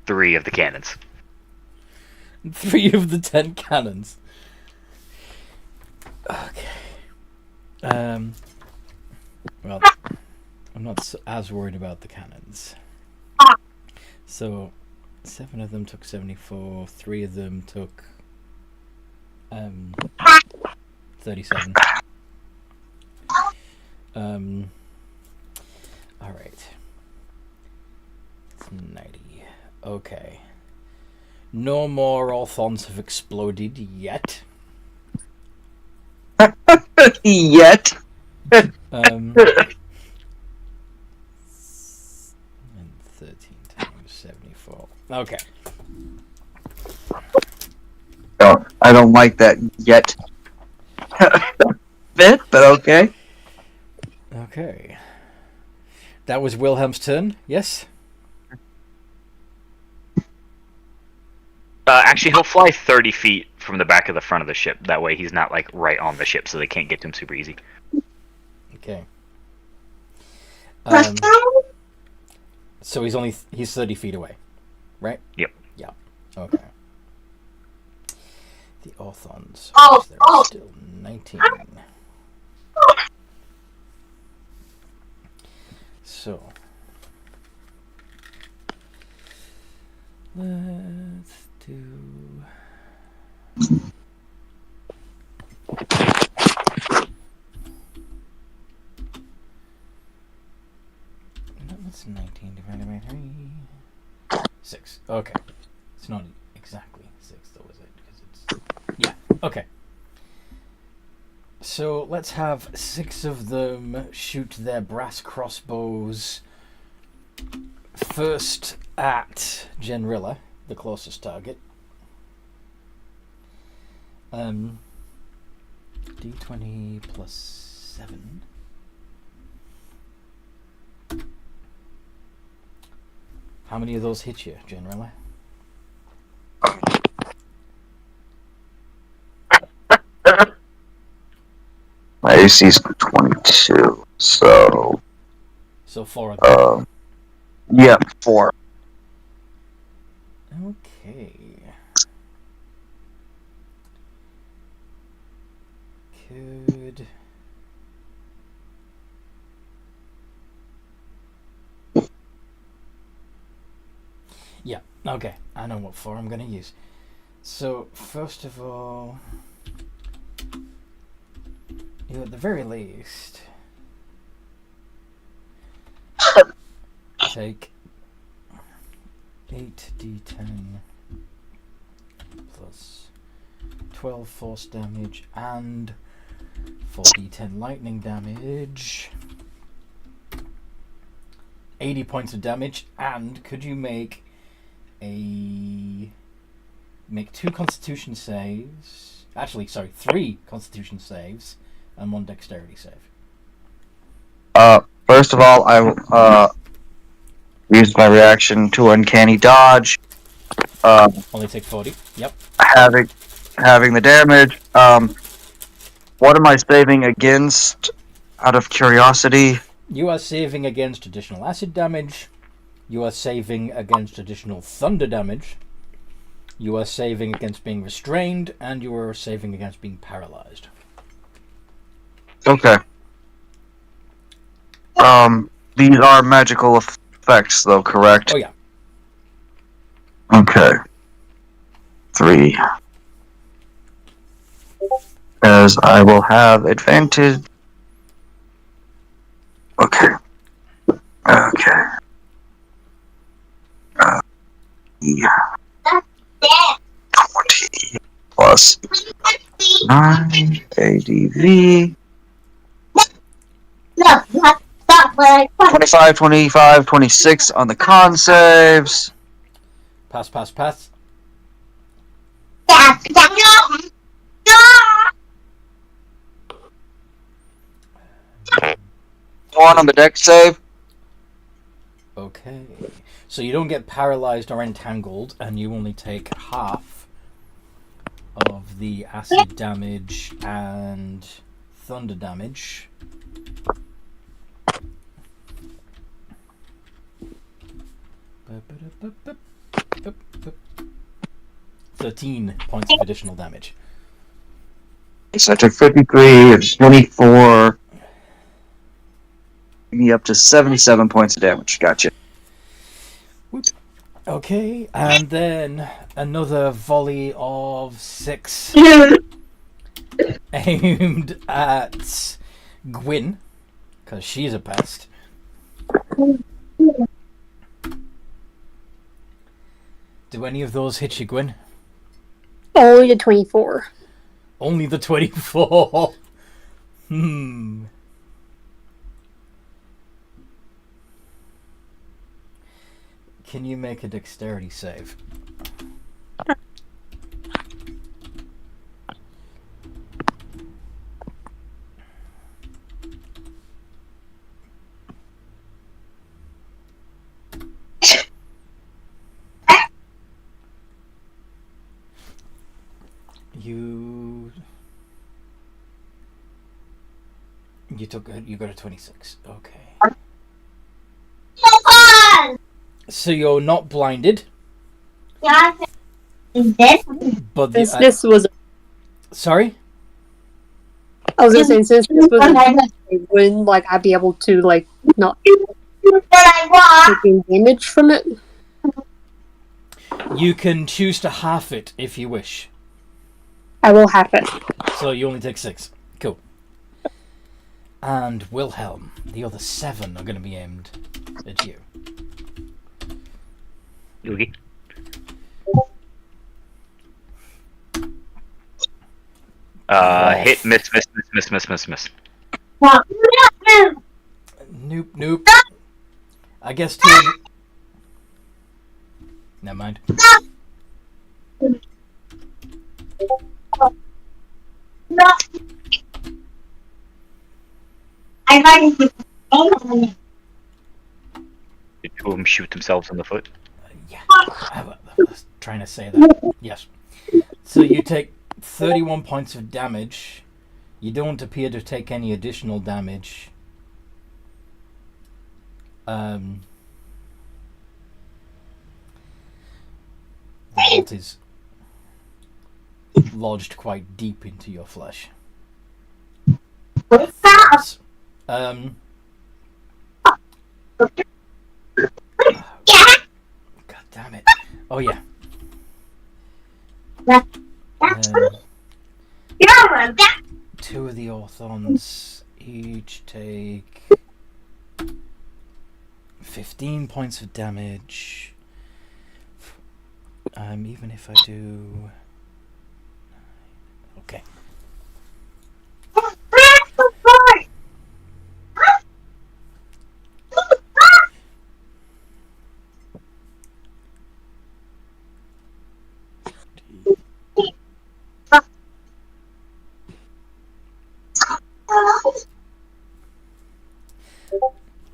3 of the cannons. 3 of the 10 cannons. Okay. Well, I'm not as worried about the cannons. So, 7 of them took 74. 3 of them took 37. All right. It's 90. Okay. No more orthons have exploded yet. Yet. And 13 times 74. Okay. Oh, I don't like that yet bit, but okay. Okay. That was Wilhelm's turn, yes? Actually, he'll fly 30 feet from the back of the front of the ship. That way he's not, like, right on the ship, so they can't get to him super easy. Okay. So he's 30 feet away, right? Yep. Yeah. Okay. The orthons. Oh, There oh. are still 19. So let's do. What's 19 divided by 3? 6. Okay. It's not exactly 6 though, is it? Because it's... Yeah. Okay. So let's have 6 of them shoot their brass crossbows first at Genrilla, the closest target. D20 plus 7. How many of those hit you, Genrilla? My AC's 22, so So 4 of them. yeah, 4. Okay. Could... Yeah, okay. I know what 4 I'm going to use. So, first of all, you at the very least take 8d10 plus 12 force damage and 4d10 lightning damage. 80 points of damage, and could you make 2 constitution saves? Actually, sorry, 3 constitution saves and 1 dexterity save. First of all, I used my reaction to uncanny dodge. Only take 40. Yep. Having the damage. What am I saving against? Out of curiosity. You are saving against additional acid damage. You are saving against additional thunder damage. You are saving against being restrained, and you are saving against being paralyzed. Okay. These are magical effects, though, correct? Oh yeah. Okay. 3. As I will have advantage. Okay. Okay. Yeah. plus 9 ADV. No, you have to stop where I put 25, 25, 26 on the con saves. Pass, pass, pass. that. No! 1 on the deck save. Okay. So you don't get paralyzed or entangled, and you only take half of the acid damage and thunder damage. Bup. 13 points of additional damage. So I took 53 and 24. Me up to 77 points of damage. Gotcha. Okay, and then another volley of 6 aimed at Gwyn, because she's a pest. Do any of those hit you, Gwyn? Only the 24. Only the 24. Hmm. Can you make a dexterity save? You got a 26. Okay. So you're not blinded, Is this? but Since this was, sorry? I was gonna say, since this was a win, like, I'd be able to, like, not taking damage from it. You can choose to half it if you wish. I will have it. So you only take 6. Cool. And Wilhelm, the other 7 are going to be aimed at you. Yugi. Hit, miss. Nope. I guess 2. Never mind. No. I might have Did 2 of them shoot themselves in the foot? Yeah, I was trying to say that. Yes. So you take 31 points of damage. You don't appear to take any additional damage. The bolt is lodged quite deep into your flesh. God damn it. Oh yeah. 2 of the Orthons each take 15 points of damage. Even if I do... Okay.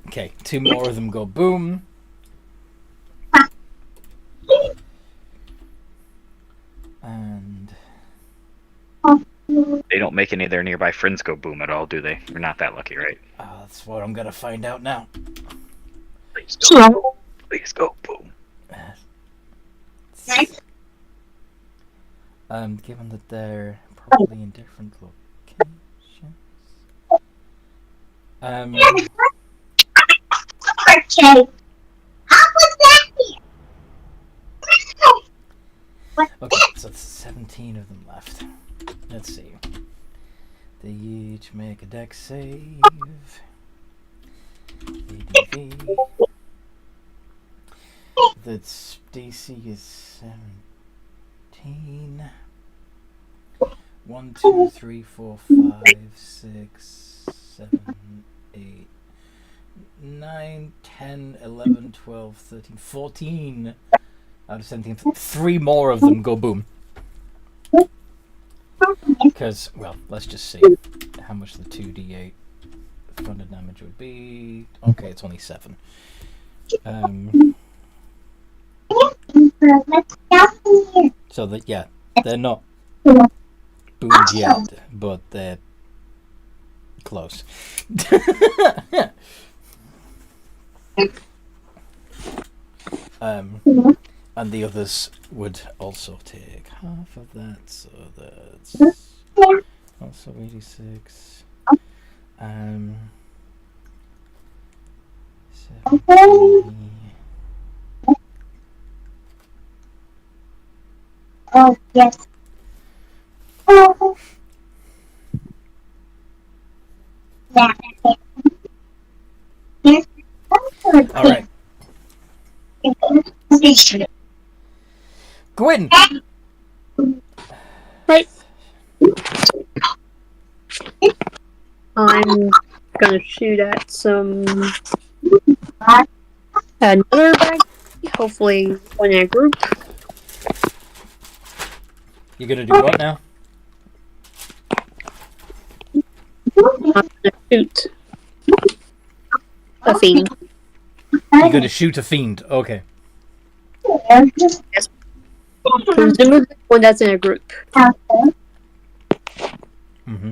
Okay, 2 more of them go boom. And They don't make any of their nearby friends go boom at all, do they? We're not that lucky, right? that's what I'm gonna find out now. Please go. Please go boom. Given that they're probably in different locations. Okay, so it's 17 of them left. Let's see. They each make a dex save. ADV. That's DC is 17. 1, 2, 3, 4, 5, 6, 7, 8, 9, 10, 11, 12, 13, 14 out of 17. 3 more of them go boom. Because, well, let's just see how much the 2d8 thunder damage would be. Okay, it's only 7. So that, yeah, they're not boomed yet, but they're close. And the others would also take half of that, so that's also 86. 70. Oh, yes. Oh. Yeah. Yes. All right, go in. Right. I'm gonna shoot at another bag. Hopefully, one in a group. You're gonna do what now? I'm gonna shoot a fiend. You're gonna shoot a fiend. Okay. Yes. Presumably one that's in a group. Mm-hmm.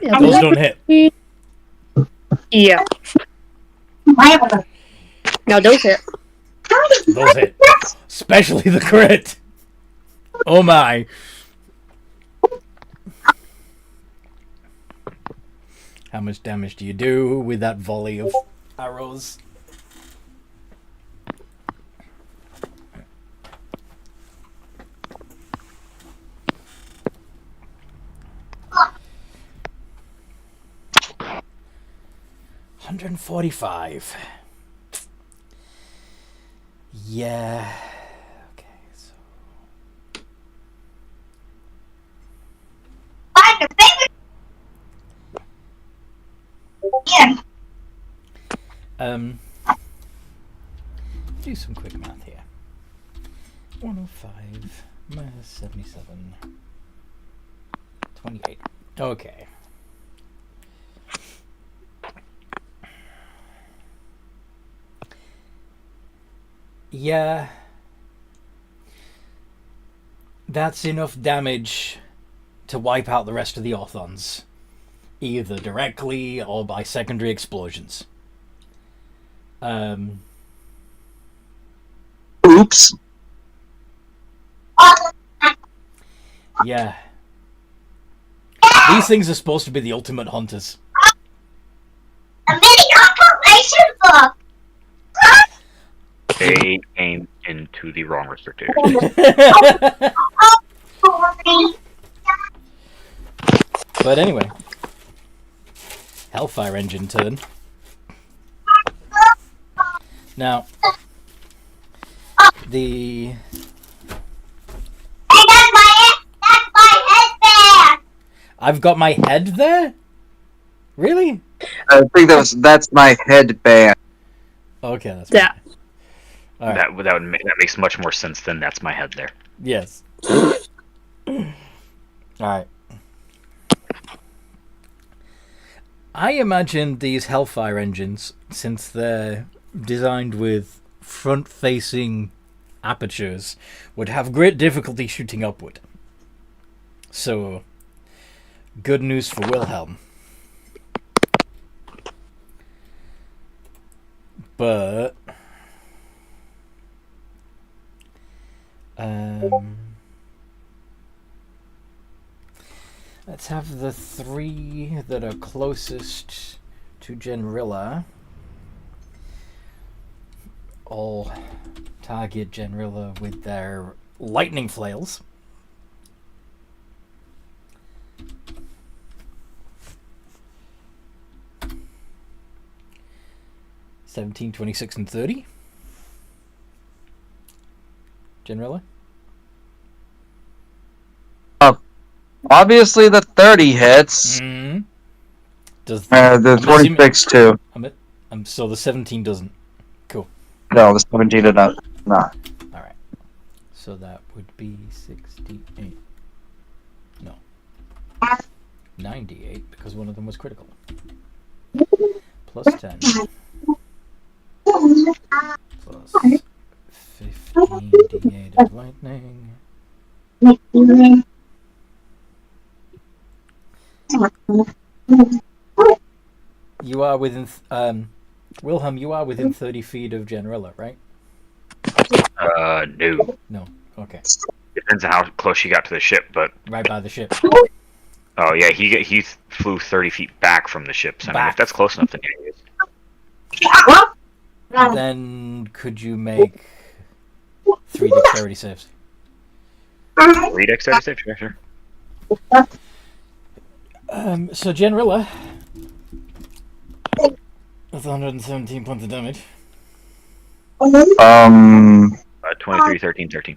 Yeah, Those don't hit. Yeah. No, those hit. Those hit. Especially the crit. Oh my. How much damage do you do with that volley of arrows? $145. Yeah. Okay, so do some quick math here. 105 minus 77. 28. Okay. Yeah. That's enough damage to wipe out the rest of the Orthons. Either directly or by secondary explosions. Oops. Yeah. These things are supposed to be the ultimate hunters. A mini compilation book. They came into the wrong restrictor. But anyway. Hellfire engine turn. Now, the... Hey, that's my headband. I've got my head there? Really? I think that's my headband. Okay, that's Yeah. All right. That makes much more sense than that's my head there. Yes. Alright. I imagine these Hellfire engines, since they're designed with front-facing apertures, would have great difficulty shooting upward. So, good news for Wilhelm. But... let's have the 3 that are closest to Genrilla all target Genrilla with their lightning flails. (17, 26, and 30). Generally? Obviously, the 30 hits. Mm-hmm. Does The I'm assuming- 26 too. so the 17 doesn't. No, the 17 did not. Alright. So that would be 68. No. 98, because one of them was critical. Plus 10. Plus 15 d8 of lightning. You are within... Wilhelm, you are within 30 feet of Generilla, right? No. No. Okay. Depends on how close she got to the ship, but Right by the ship. oh yeah, he flew 30 feet back from the ship. So I mean, Back. if that's close enough, then yeah, he is. Then could you make 3 dexterity saves? 3 dexterity save, sure. So Generilla, with 117 points of damage. 23, 13, 13.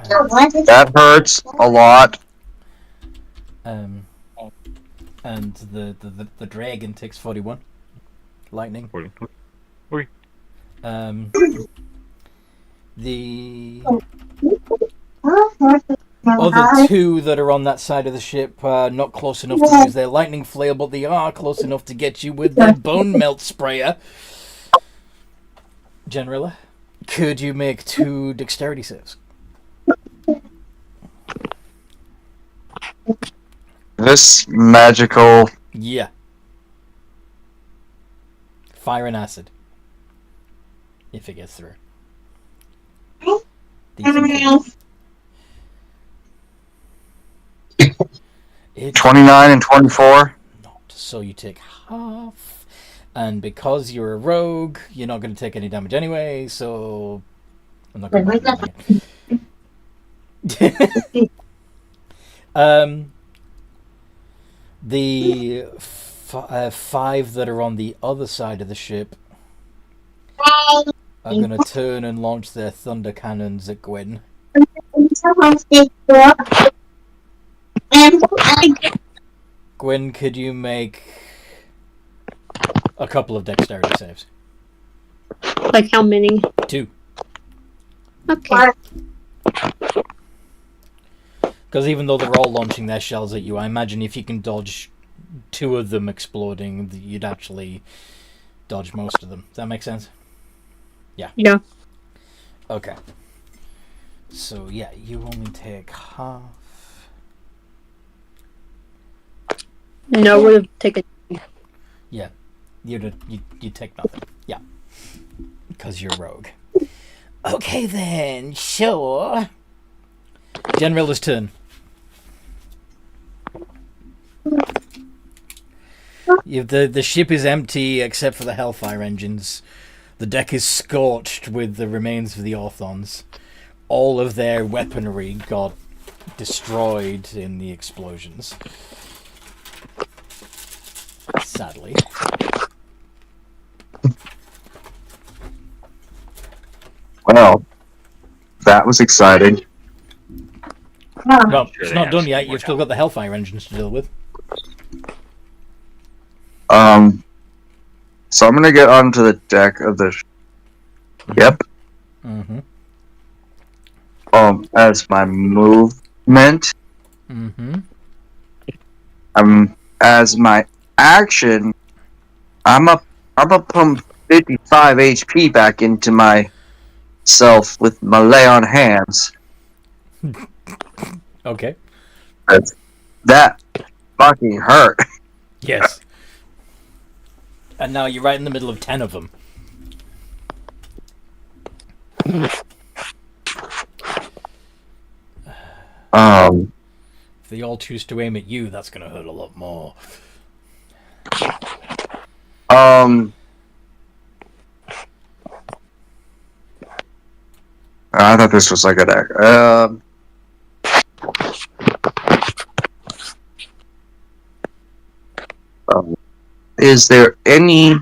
That hurts a lot. And the dragon takes 41 lightning. The other two that are on that side of the ship are not close enough to use their lightning flail, but they are close enough to get you with their bone melt sprayer. Generilla, could you make 2 dexterity saves? This magical. Yeah. Fire and acid. If it gets through. Decent. 29 and 24. Not. So you take half. And because you're a rogue, you're not going to take any damage anyway, so I'm not going to bother you again. The 5 that are on the other side of the ship are going to turn and launch their thunder cannons at Gwen. Gwen, could you make a couple of dexterity saves? Like how many? 2. Okay. Because even though they're all launching their shells at you, I imagine if you can dodge 2 of them exploding, you'd actually dodge most of them. Does that make sense? Yeah. Yeah. Okay. So yeah, you only take half. No, would have taken. Yeah, you take nothing. Yeah, because you're rogue. Okay then, sure. Generilla's turn. The ship is empty except for the Hellfire engines. The deck is scorched with the remains of the Orthons. All of their weaponry got destroyed in the explosions. Sadly. Well, that was exciting. Well, Sure it's they not have done some yet. more You've still got the Hellfire engines to deal with. So I'm gonna get onto the deck of the. Yep. Mm-hmm. As my movement. Mm-hmm. As my action, I'm up pump 55 HP back into myself with my lay on hands. Okay. That fucking hurt. Yes. And now you're right in the middle of 10 of them. If they all choose to aim at you, that's going to hurt a lot more. I thought this was like a deck. Is there any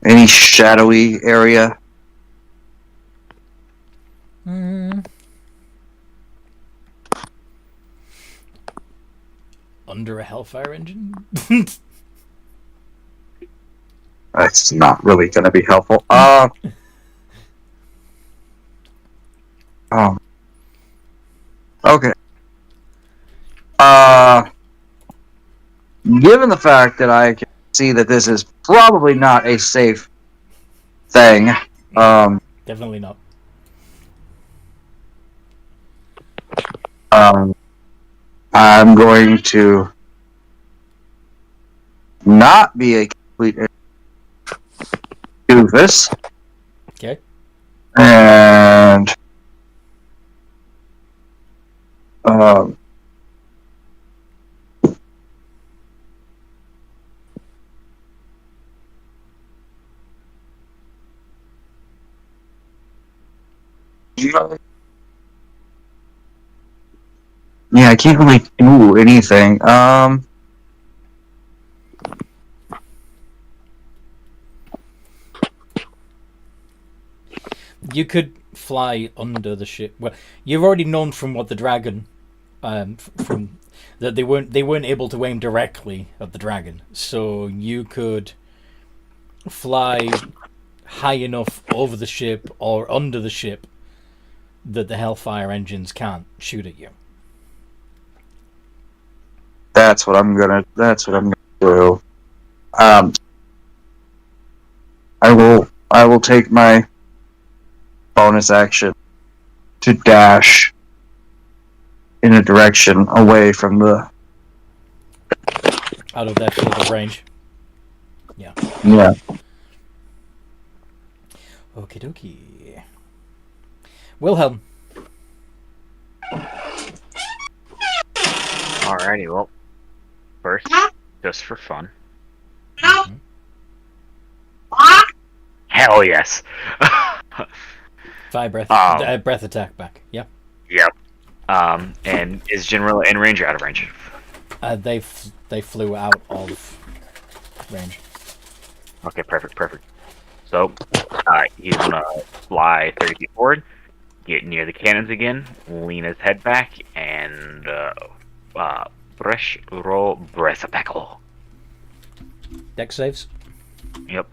any shadowy area? Under a Hellfire engine? That's not really going to be helpful. Okay. Given the fact that I can see that this is probably not a safe thing, Definitely not. I'm going to not be a complete doofus. Okay. And yeah, I can't really do anything. You could fly under the ship. Well, you've already known from what the dragon, from that they weren't able to aim directly at the dragon, so you could fly high enough over the ship or under the ship that the Hellfire engines can't shoot at you. That's what I'm gonna do. I will take my bonus action to dash in a direction away from the. Out of their field of range. Yeah. Yeah. Okie dokie. Wilhelm. Alrighty, well, first, just for fun. Hell yes. Fire breath. Breath attack back. Yeah. Yep. And is General in range or out of range? They flew out of range. Okay, perfect. So, he's gonna fly 30 feet forward, get near the cannons again, lean his head back, and roll breath attack. Dex saves. Yep.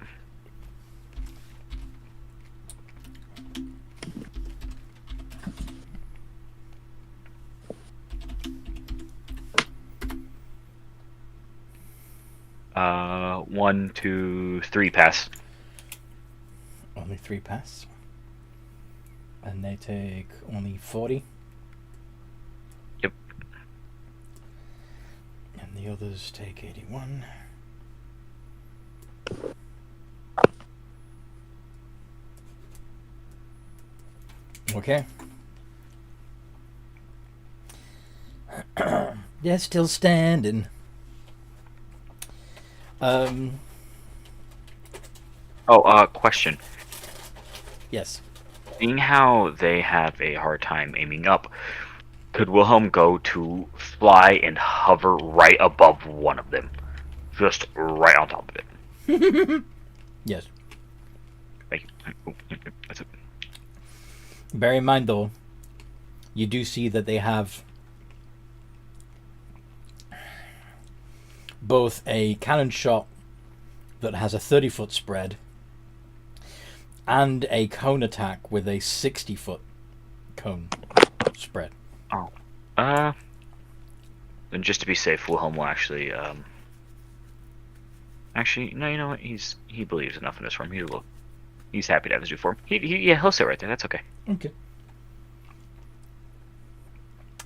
One, 2, 3 pass. Only 3 pass. And they take only 40. Yep. And the others take 81. Okay. They're still standing. Question. Yes. Seeing how they have a hard time aiming up, could Wilhelm go to fly and hover right above one of them? Just right on top of it. Yes. Thank you. That's it. Bear in mind, though, you do see that they have both a cannon shot that has a 30-foot spread and a cone attack with a 60-foot cone spread. Oh. Then just to be safe, Wilhelm will actually, Actually, no, you know what? He believes enough in this form. He's happy to have his new form. He'll sit right there. That's okay. Okay.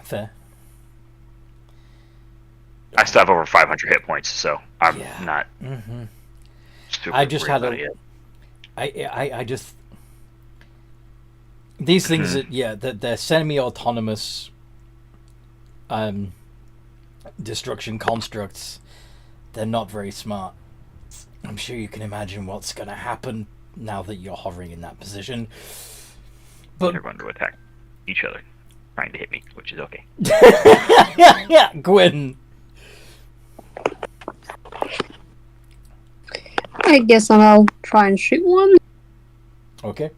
Fair. I still have over 500 hit points, so I'm not super I just worried had about a... it yet. I just... These things that they're semi-autonomous destruction constructs, they're not very smart. I'm sure you can imagine what's going to happen now that you're hovering in that position. But They're going to attack each other, trying to hit me, which is okay. Gwyn. I guess I'll try and shoot one. Okay.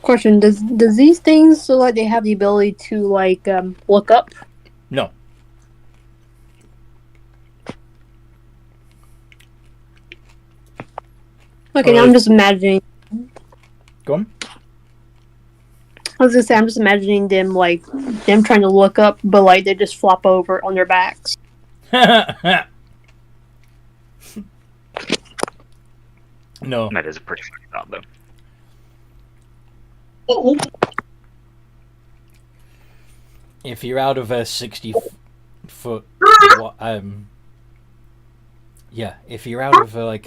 Question: Does these things look like they have the ability to look up? No. Okay, now I'm just imagining. Go on. I was gonna say I'm just imagining them trying to look up, but they just flop over on their backs. No. That is a pretty funny thought, though. If you're out of a 60-foot, yeah, if you're out of a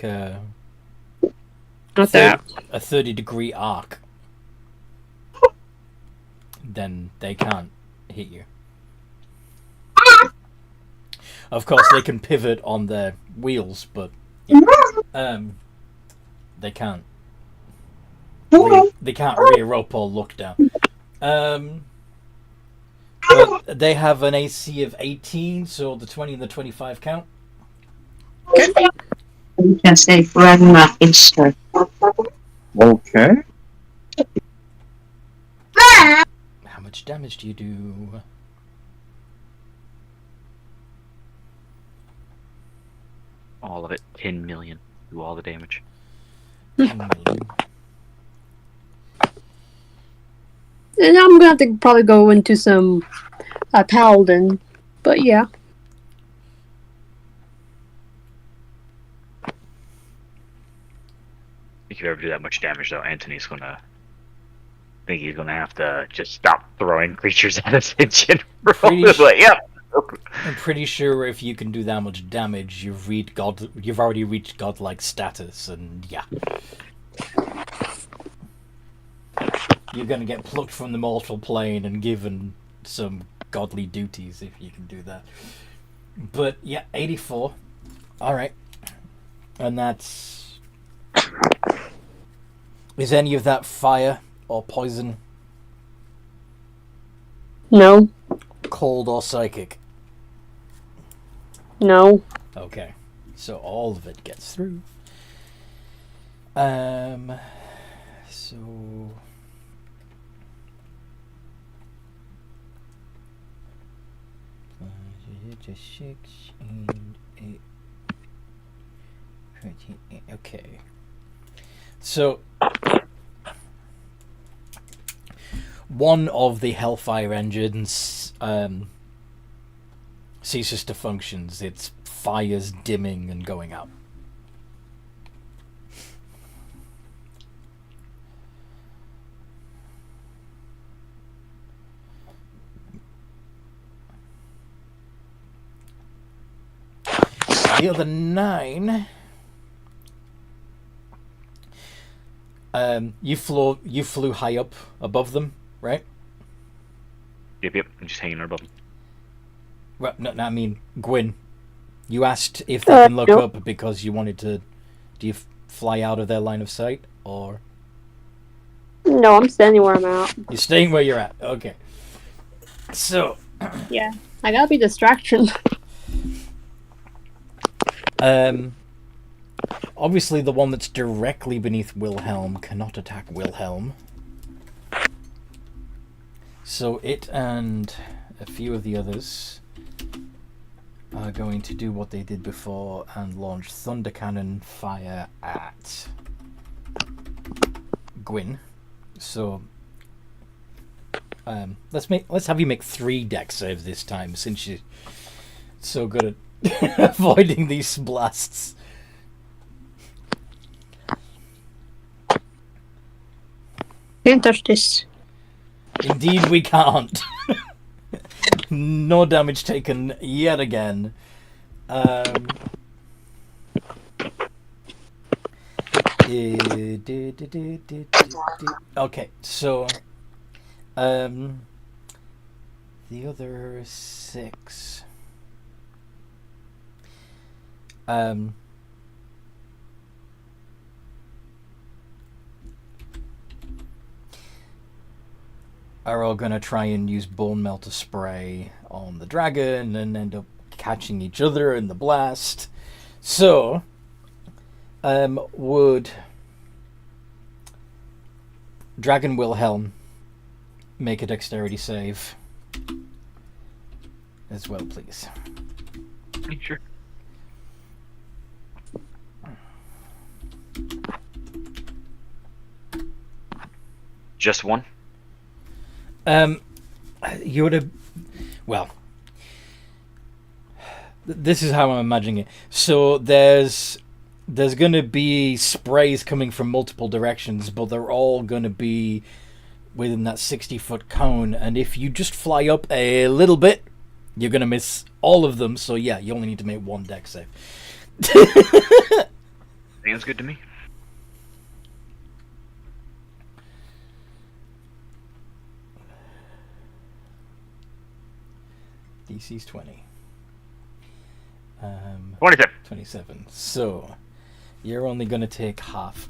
30-degree arc, then they can't hit you. Of course, they can pivot on their wheels, but they can't. They can't rear up or look down. But they have an AC of 18, so the 20 and the 25 count. You can say grandma insert. Okay. How much damage do you do? All of it. 10 million. Do all the damage. 10 million. And I'm gonna have to probably go into some paladin, but yeah. If you ever do that much damage, though, Anthony's gonna think he's gonna have to just stop throwing creatures at us in general. Yep. I'm pretty sure if you can do that much damage, you've already reached godlike status, and yeah. You're gonna get plucked from the mortal plane and given some godly duties if you can do that. But yeah, 84. Alright. And that's... Is any of that fire or poison? No. Cold or psychic? No. Okay. So all of it gets through. So... Just 6 and 8. 28. Okay. So... one of the Hellfire engines ceases to function. Its fire's dimming and going out. The other 9... you flew high up above them, right? Yep. I'm just hanging above them. Right, no, I mean, Gwyn. You asked if they can look nope. up because you wanted to... Do you fly out of their line of sight, or... No, I'm standing where I'm at. You're staying where you're at. Okay. So... Yeah. I gotta be distraction. Obviously the one that's directly beneath Wilhelm cannot attack Wilhelm. So it and a few of the others are going to do what they did before and launch Thunder Cannon fire at Gwyn. So let's have you make 3 dex saves this time, since you're so good at avoiding these blasts. Can't touch this. Indeed we can't. No damage taken yet again. Okay, so the other 6 are all gonna try and use Bone Melter Spray on the dragon and end up catching each other in the blast. So, would Dragon Wilhelm make a dexterity save as well, please? Sure. Just one? You would have... Well, this is how I'm imagining it. So there's going to be sprays coming from multiple directions, but they're all going to be within that 60-foot cone. And if you just fly up a little bit, you're going to miss all of them. So yeah, you only need to make one dex save. Sounds good to me. DC's 20. 27. 27. So, you're only going to take half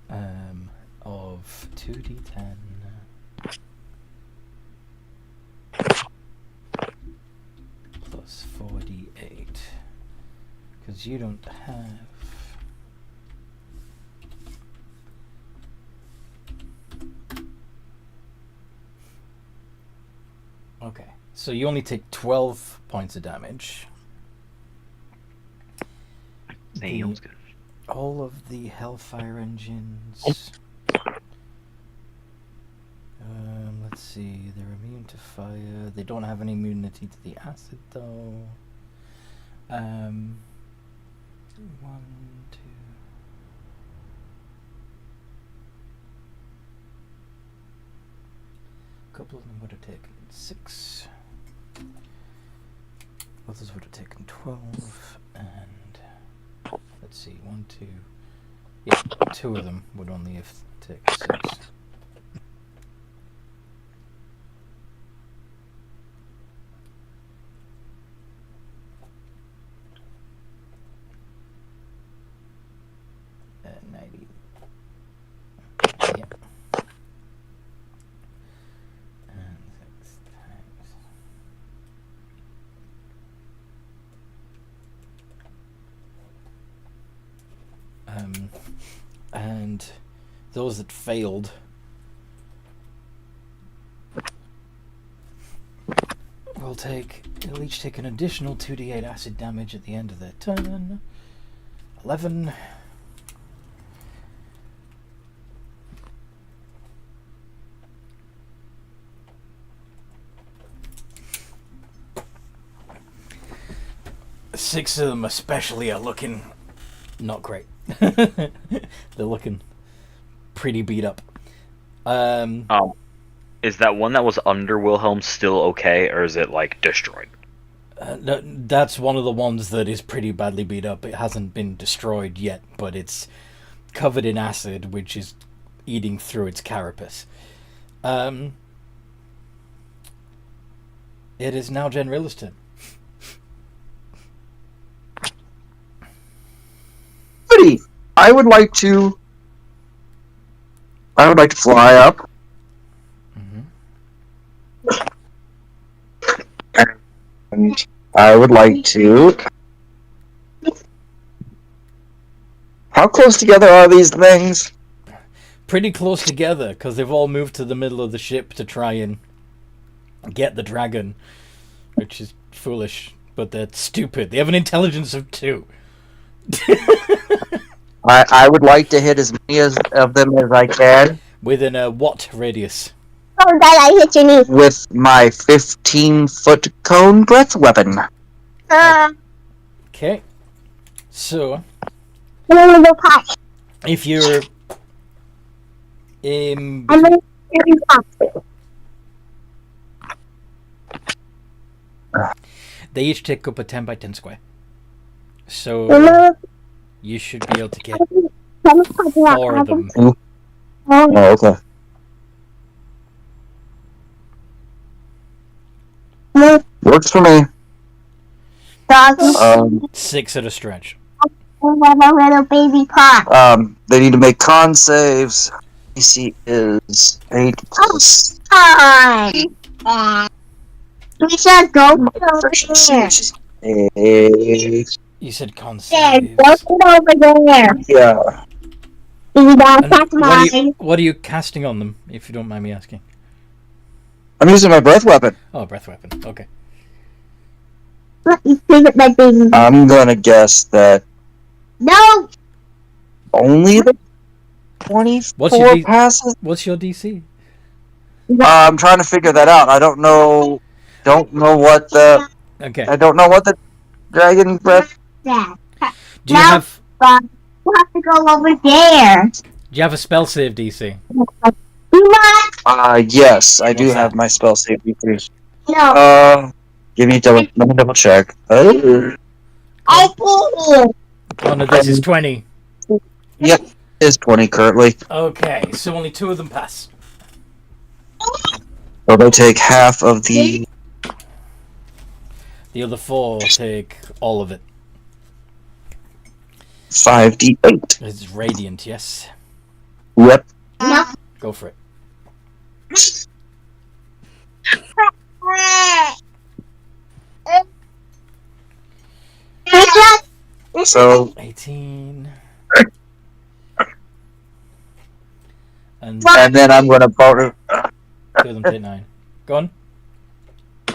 of 2d10 plus 4d8. Because you don't have... Okay, so you only take 12 points of damage. Sounds good. All of the Hellfire engines... let's see, they're immune to fire. They don't have any immunity to the acid, though. 1, 2... A couple of them would have taken 6. Others would have taken 12. And let's see, 1, 2. Yeah, 2 of them would only have taken 6. And those that failed will they'll each take an additional 2d8 acid damage at the end of their turn. 11. Six of them especially are looking not great. They're looking pretty beat up. Is that one that was under Wilhelm still okay, or is it like destroyed? No, that's one of the ones that is pretty badly beat up. It hasn't been destroyed yet, but it's covered in acid, which is eating through its carapace. It is now Genrilla's turn. I would like to fly up. And I would like to... How close together are these things? Pretty close together, because they've all moved to the middle of the ship to try and get the dragon, which is foolish, but they're stupid. They have an intelligence of 2. I would like to hit as many of them as I can. Within a what radius? Oh, Dad, I hit your knee. With my 15-foot cone breath weapon. Okay. So, if you're in... They each take up a 10 by 10 square. So, you should be able to get 4 of them. Oh, okay. Works for me. 6 at a stretch. Little baby pot. They need to make con saves. AC is 8 plus. Trisha, go over there. Hey. You said con There, saves. go over there. Yeah. You don't And touch mine. what are you casting on them, if you don't mind me asking? I'm using my breath weapon. Oh, breath weapon. Okay. Let me take it, my baby. I'm gonna guess that No! only the 24 passes. What's your DC? I'm trying to figure that out. I don't know. Don't know what the. Okay. I don't know what the dragon breath. There. Do you Now, have you have to go over there. Do you have a spell save DC? You want? Yes, I do What's have that? my spell save decrease. No. Let me double check. I can't. Oh no, this is 20. Yep, it is 20 currently. Okay, so only 2 of them pass. So they take half of the. The other 4 take all of it. 5d8. It's radiant, yes. Yep. No. Go for it. So 18. And then I'm gonna bonus. 2 of them take 9. Go on.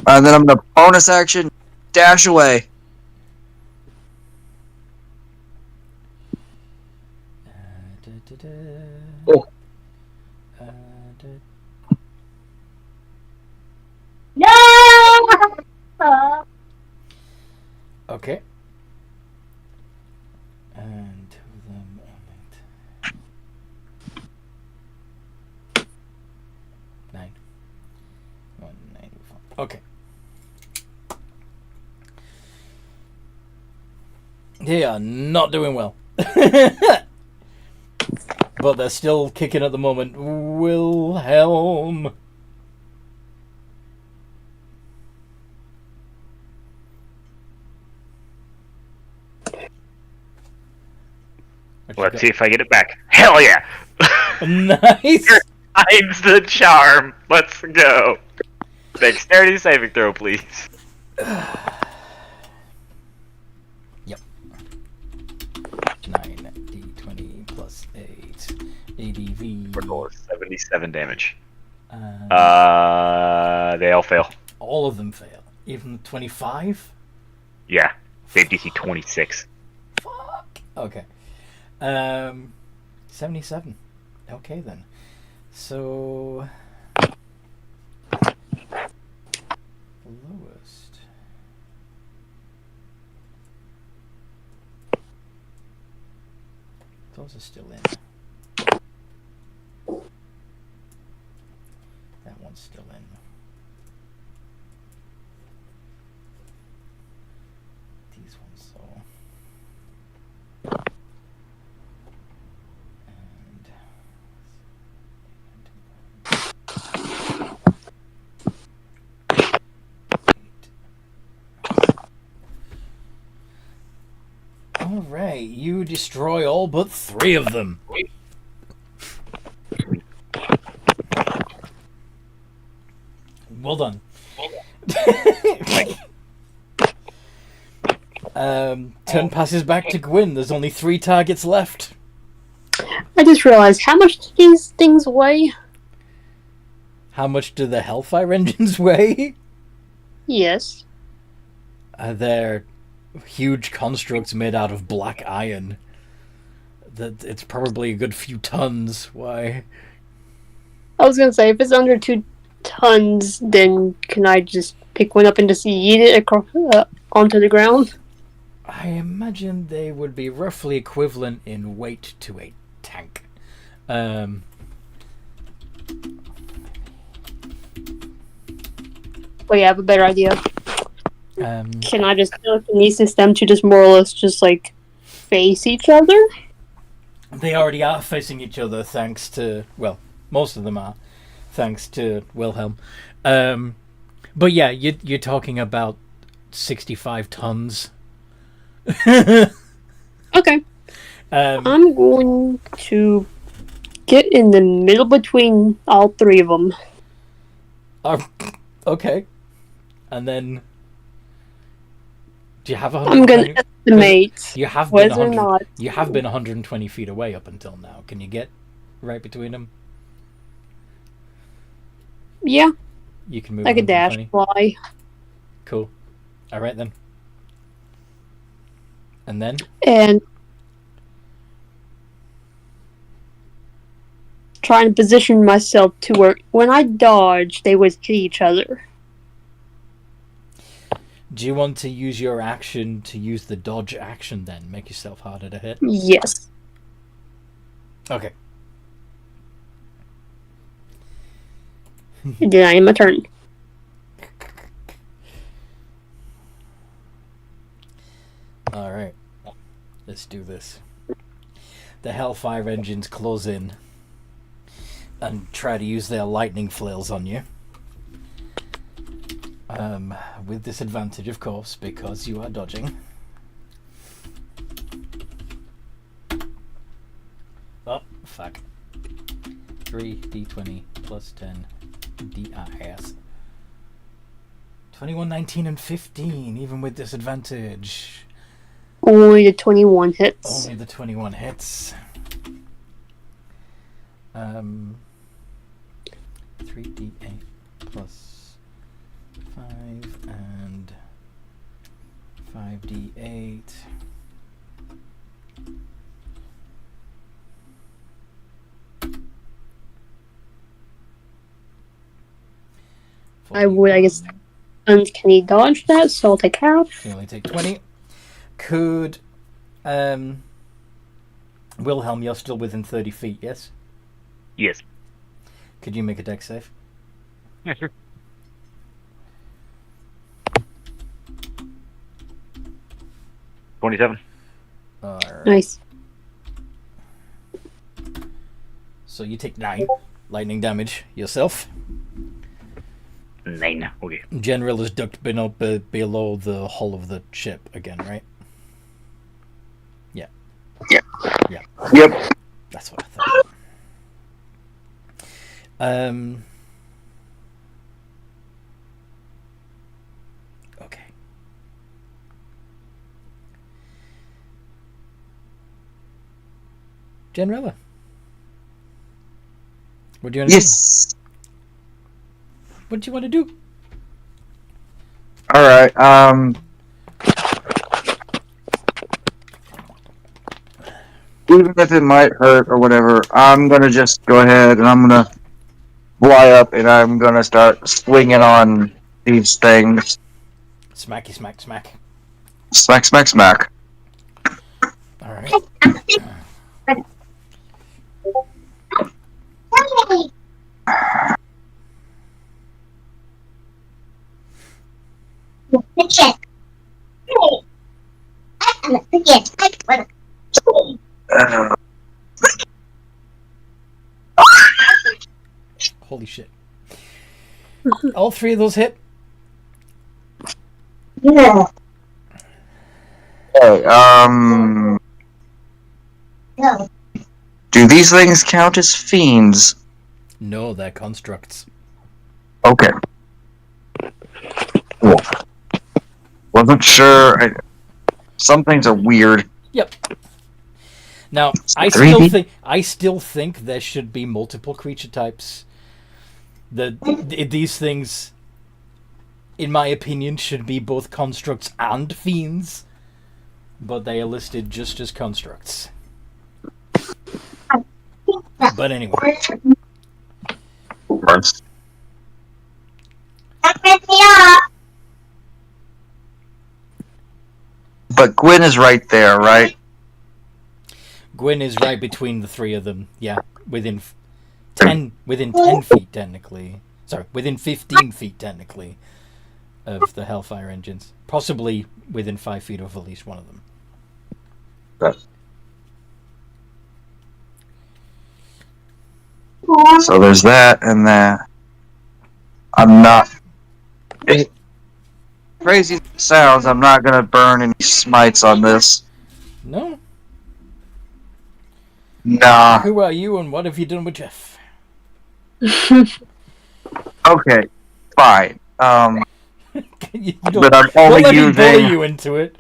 And then I'm gonna bonus action dash away. Oh. No! Okay. And 2 of them. 9. 195. Okay. They are not doing well. But they're still kicking at the moment. Wilhelm. Let's see if I get it back. Hell yeah! Nice. Hides the charm. Let's go. Dexterity saving throw, please. Yep. 9 d20 plus 8 ADV. For 77 damage. And They all fail. all of them fail. Even 25? Yeah. Save DC 26. Fuck. Okay. 77. Okay then. So the lowest. Those are still in. That one's still in. These ones though. Alright, you destroy all but 3 of them. Well done. Turn passes back to Gwyn. There's only 3 targets left. I just realized how much do these things weigh? How much do the Hellfire engines weigh? Yes. They're huge constructs made out of black iron. That it's probably a good few tons. Why? I was gonna say, if it's under 2 tons, then can I just pick one up and just yeet it across onto the ground? I imagine they would be roughly equivalent in weight to a tank. Oh yeah, I have a better idea. Um, Can I just telekinesis them to just more or less just like face each other? They already are facing each other thanks to, well, most of them are, thanks to Wilhelm. But yeah, you're talking about 65 tons. Okay. I'm going to get in the middle between all 3 of them. Okay. and then do you have I'm gonna 120? estimate You have been whether or 100. not. You have been 120 feet away up until now. Can you get right between them? Yeah, You can move like a dash 120. fly. Cool. All right then. And then And trying to position myself to where when I dodge, they would hit each other. do you want to use your action to use the dodge action then? Make yourself harder to hit? Yes. Okay. Then I end my turn. All right. Let's do this. The Hellfire engines close in and try to use their lightning flails on you. With disadvantage, of course, because you are dodging. Oh, fuck. 3d20 plus 10 DIS. 21, 19, and 15, even with disadvantage. Only the 21 hits. Only the 21 hits. 3d8 plus 5 and 5d8. I would, I guess, uncanny dodge that, so I'll take half. You only take 20. Could Wilhelm, you're still within 30 feet, yes? Yes. Could you make a dex save? Yeah, sure. $27. Alright. Nice. So you take 9 lightning damage yourself. 9. Okay. General is ducked below the hull of the ship again, right? Yeah. Yep. Yeah. Yep. That's what I thought. Okay. Generella. What do you want to Yes. do? What do you want to do? All right. Even if it might hurt or whatever, I'm gonna just go ahead and I'm gonna fly up and I'm gonna start swinging on these things. Smacky, smack, smack. Smack, smack, smack. All right. Check. Forget. Holy shit. All 3 of those hit. Yeah. Okay, Go. do these things count as fiends? No, they're constructs. Okay. Cool. Wasn't sure. Some things are weird. Yep. Now, I 3D? still think there should be multiple creature types. These things, in my opinion, should be both constructs and fiends, but they are listed just as constructs. But anyway, But Gwen is right there, right? Gwyn is right between the 3 of them. Yeah, within 10 feet technically. Sorry, within 15 feet technically of the Hellfire engines. Possibly within 5 feet of at least one of them. So there's that and that. I'm not. Crazy sounds. I'm not gonna burn any smites on this. No? Nah. Who are you and what have you done with Jeff? Okay. Fine. You But I'm don't only let me bully using. you into it.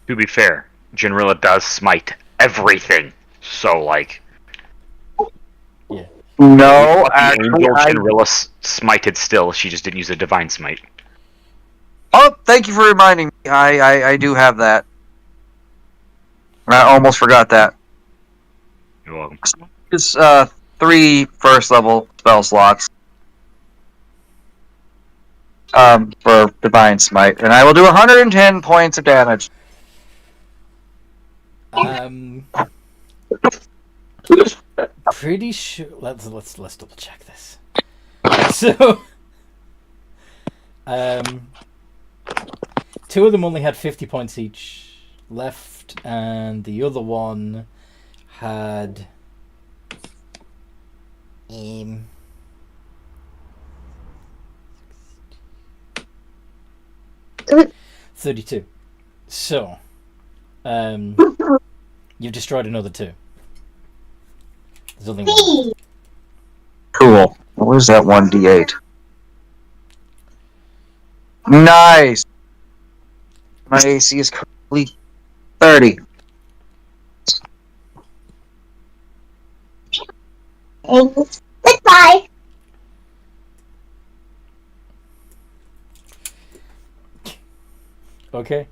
To be fair, Jinrilla does smite everything. So, like, Yeah. No, what the actually, angel I. Jinrilla smited still. She just didn't use a divine smite. Oh, thank you for reminding me. I do have that. I almost forgot that. You're welcome. It's 3 first level spell slots. For Divine Smite, and I will do 110 points of damage. Pretty sure. Let's double check this. So, 2 of them only had 50 points each left, and the other one had 32. So, you've destroyed another 2. There's only one. Cool. Where's that 1d8? Nice! My AC is currently 30. Goodbye. Okay.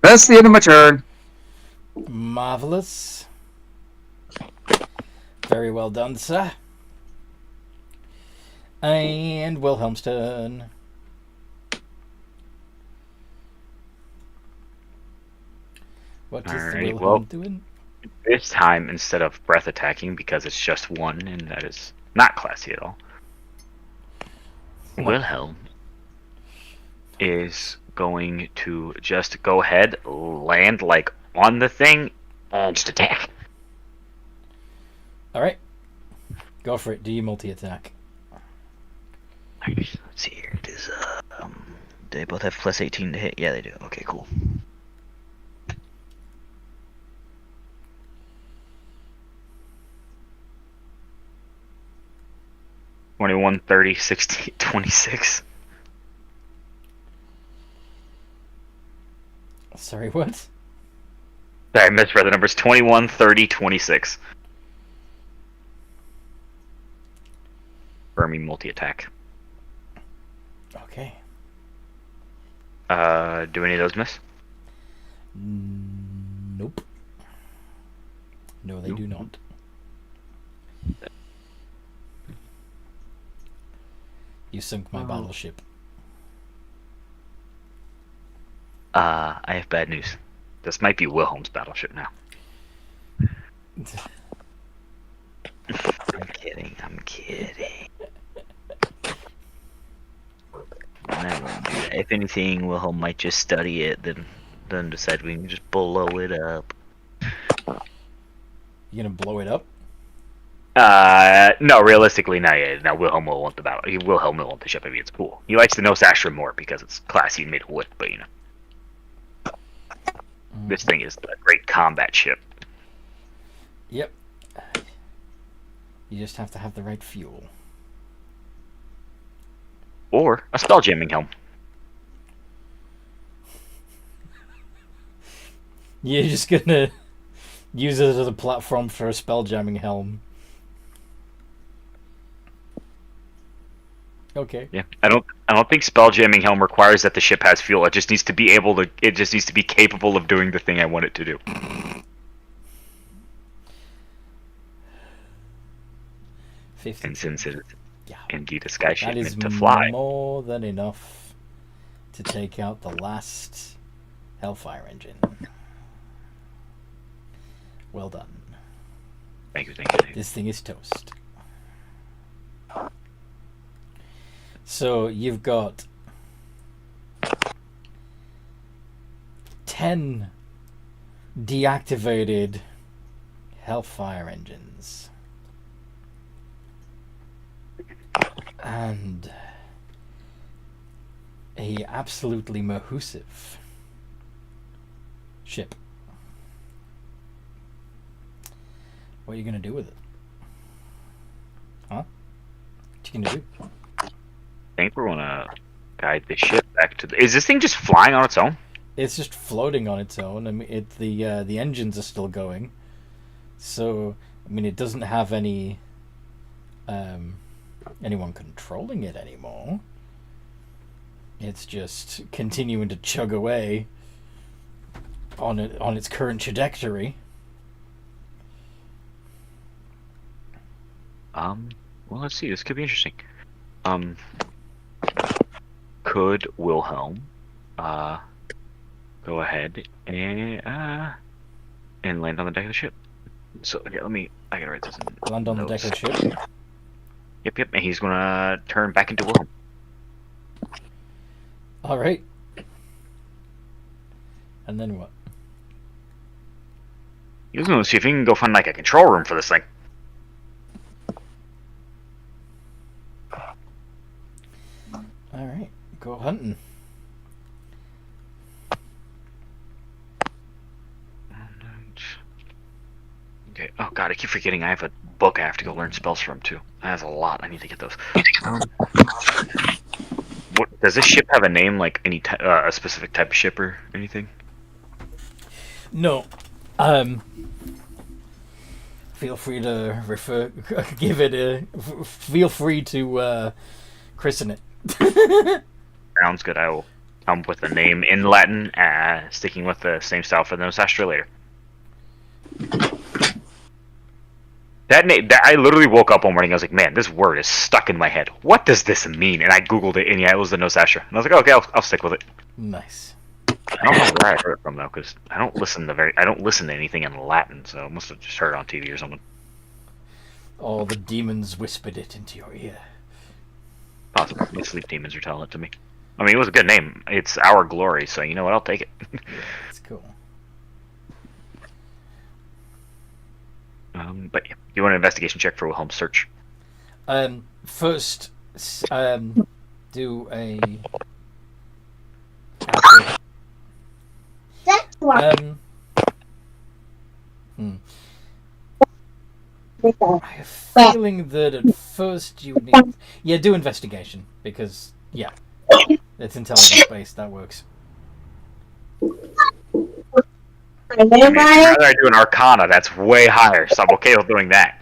That's the end of my turn. Marvelous. Very well done, sir. And Wilhelm's turn. What is the Alright, Wilhelm well, doing? this time, instead of breath attacking, because it's just 1, and that is not classy at all, Wilhelm is going to just go ahead, land, like, on the thing, and just attack. Alright. Go for it. Do your multi-attack. Let's see here. It is, do they both have plus 18 to hit? Yeah, they do. Okay, cool. 21, 30, 16, 26. Sorry, what? Sorry, I misread the numbers. 21, 30, 26. Burmy multi-attack. Okay. Do any of those miss? Nope. No, they do not. You sunk my battleship. I have bad news. This might be Wilhelm's battleship now. I'm kidding. I'm not gonna do that. If anything, Wilhelm might just study it, then decide we can just blow it up. You gonna blow it up? No, realistically, not yet. Now, Wilhelm will want the battle. Wilhelm will want the ship. I mean, it's cool. He likes the Nos Astra more because it's classy and made of wood, but, you know. This thing is a great combat ship. Yep. You just have to have the right fuel. Or a spell jamming helm. You're just gonna use it as a platform for a spell jamming helm. Okay. Yeah, I don't think spell jamming helm requires that the ship has fuel. It just needs to be able to. It just needs to be capable of doing the thing I want it to do. 50. And since it is Yeah. indeed a sky ship That is meant to fly, more than enough to take out the last Hellfire engine. Well done. thank you. This thing is toast. So you've got 10 deactivated Hellfire engines. And a absolutely mahoosive ship. What are you gonna do with it? Huh? What you gonna do? I think we're gonna guide the ship back to the... Is this thing just flying on its own? It's just floating on its own. I mean, the engines are still going. So, I mean, it doesn't have any anyone controlling it anymore. It's just continuing to chug away on its current trajectory. Well, let's see. This could be interesting. Could Wilhelm go ahead and land on the deck of the ship? So, okay, I gotta write this in. Land on the deck of the ship. Yep, and he's gonna turn back into Wilhelm. Alright. And then what? He's gonna see if he can go find, like, a control room for this thing. Alright, go hunting. Okay. Oh god, I keep forgetting I have a book I have to go learn spells from too. That's a lot. I need to get those. What does this ship have a name, like any a specific type of ship or anything? No. Feel free to give it a. Feel free to christen it. Sounds good. I will come with the name in Latin, sticking with the same style for the Nostastra later. That name, I literally woke up one morning. I was like, "Man, this word is stuck in my head. What does this mean?" And I googled it, and yeah, it was the Nostastra. And I was like, "Okay, I'll stick with it." Nice. I don't know where I heard it from though, because I don't listen to anything in Latin, so I must have just heard it on TV or something. Oh, the demons whispered it into your ear. Possibly, the sleep demons are telling it to me. I mean, it was a good name. It's Our Glory, so you know what? I'll take it. It's cool. But yeah, you want an investigation check for Wilhelm's search? First, do a. Actually, That's what I have a feeling that at first you need. Yeah, do investigation because it's intelligence based. That works. I mean, if I do an Arcana, that's way higher, so I'm okay with doing that.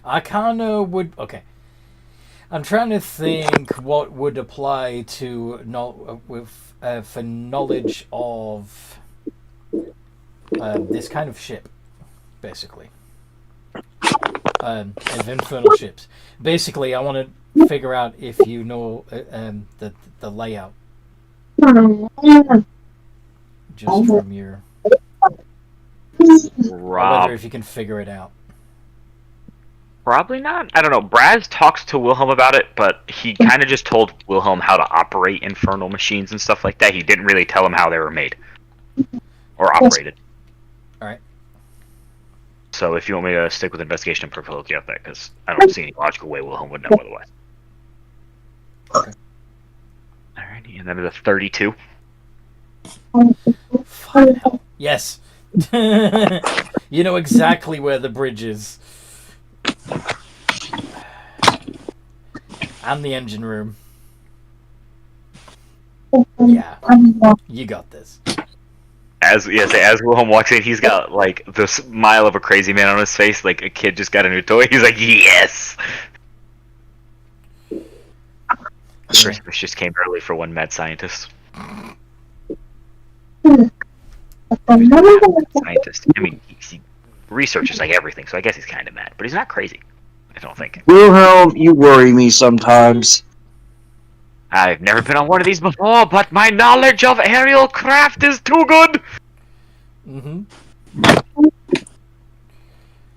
Arcana would okay. I'm trying to think what would apply to for knowledge of this kind of ship, basically. Of infernal ships. Basically, I want to figure out if you know the layout just from your. Whether if you can figure it out. Probably not. I don't know. Braz talks to Wilhelm about it, but he kind of just told Wilhelm how to operate infernal machines and stuff like that. He didn't really tell him how they were made or operated. All right. So if you want me to stick with investigation, I'm perfectly okay with that because I don't see any logical way Wilhelm would know otherwise. Okay. Alrighty, and then the 32. Yes. You know exactly where the bridge is. And the engine room. Yeah. You got this. As Wilhelm walks in, he's got like the smile of a crazy man on his face, like a kid just got a new toy. He's like, "Yes!" Christmas just came early for one mad scientist. Scientist. I mean, he researches like everything, so I guess he's kind of mad, but he's not crazy. I don't think. Wilhelm, you worry me sometimes. I've never been on one of these before, but my knowledge of aerial craft is too good. Mm-hmm.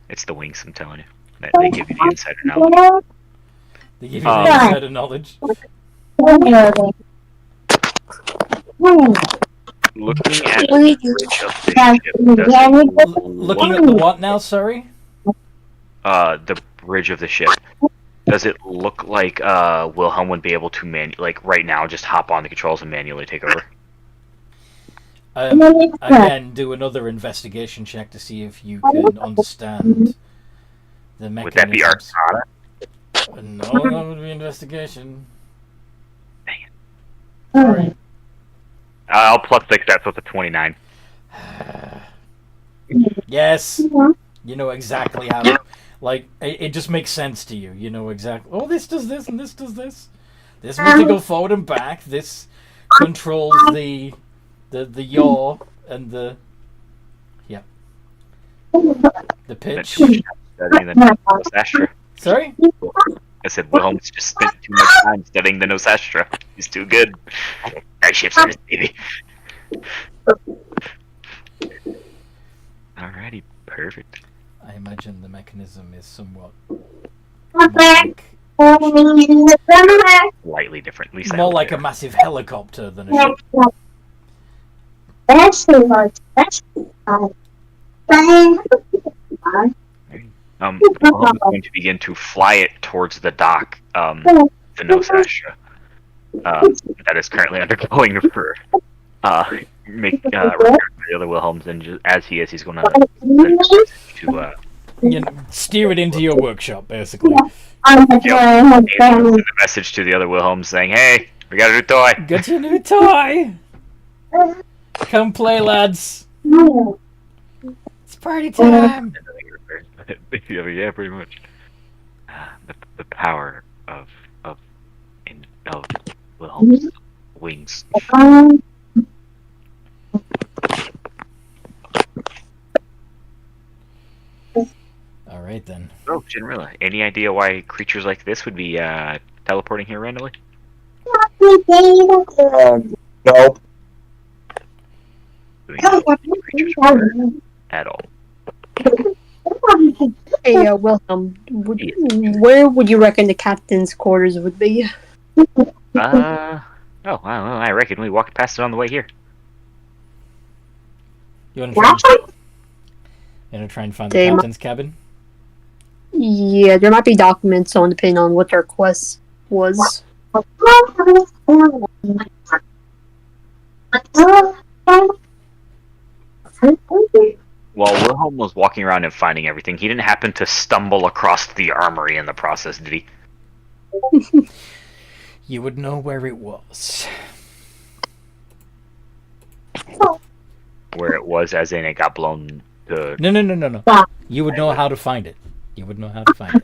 It's the wings, I'm telling you. They give you the insider knowledge. They give you the insider knowledge. Looking at the bridge of the ship, Looking at the what now? Sorry. the bridge of the ship. Does it look like Wilhelm would be able to right now just hop on the controls and manually take over? Again, do another investigation check to see if you can understand the mechanisms. Would that be Arcana? No, that would be investigation. Dang it. Sorry. I'll plus 6 that, so it's a 29. Yes. You know exactly how. Like, it just makes sense to you. You know exactly. Oh, this does this, and this does this. This means to go forward and back. This controls the yaw and the the pitch. Studying the Nosastra. Sorry. I said Wilhelm's just spent too much time studying the Nosastra. He's too good. Airships on his baby. Alrighty, perfect. I imagine the mechanism is somewhat Slightly different. At least I more hope like they a are. massive helicopter than a ship. Wilhelm is going to begin to fly it towards the dock, the Nosastra, that is currently undergoing for make repairs for the other Wilhelms, and just, as he is, he's going to You know, steer it into your workshop, basically. send a message to the other Wilhelms saying, "Hey, we got a new toy." Got your new toy! Come play, lads! It's party time! Yeah, pretty much. The power of Wilhelm's wings. Alright then. Oh, Generilla, any idea why creatures like this would be teleporting here randomly? Nope. Do we know what these creatures were at all? Hey, Wilhelm, where would you reckon the captain's quarters would be? Oh, I don't know. I reckon we walked past it on the way here. You wanna try and find the They captain's cabin? Yeah, there might be documents on depending on what their quest was. While Wilhelm was walking around and finding everything, he didn't happen to stumble across the armory in the process, did he? You would know where it was. Where it was, as in it got blown to... No. You would know how to find it. You would know how to find it.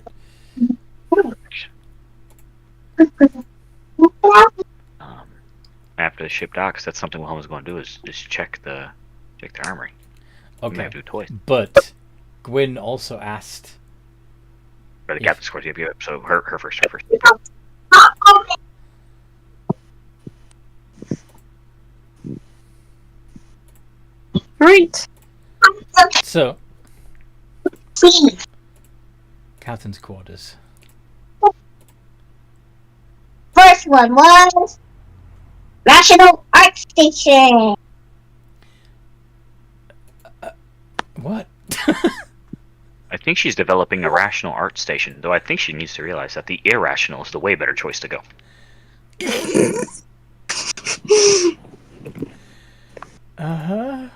After the ship docks, that's something Wilhelm is going to do, is just check the armory. We may Okay. have new toys. But Gwyn also asked. Or the Yeah. captain's course, yep. So her first. Right. So, captain's quarters. First one was National Art Station. What? I think she's developing a rational art station, though I think she needs to realize that the irrational is the way better choice to go. Uh-huh.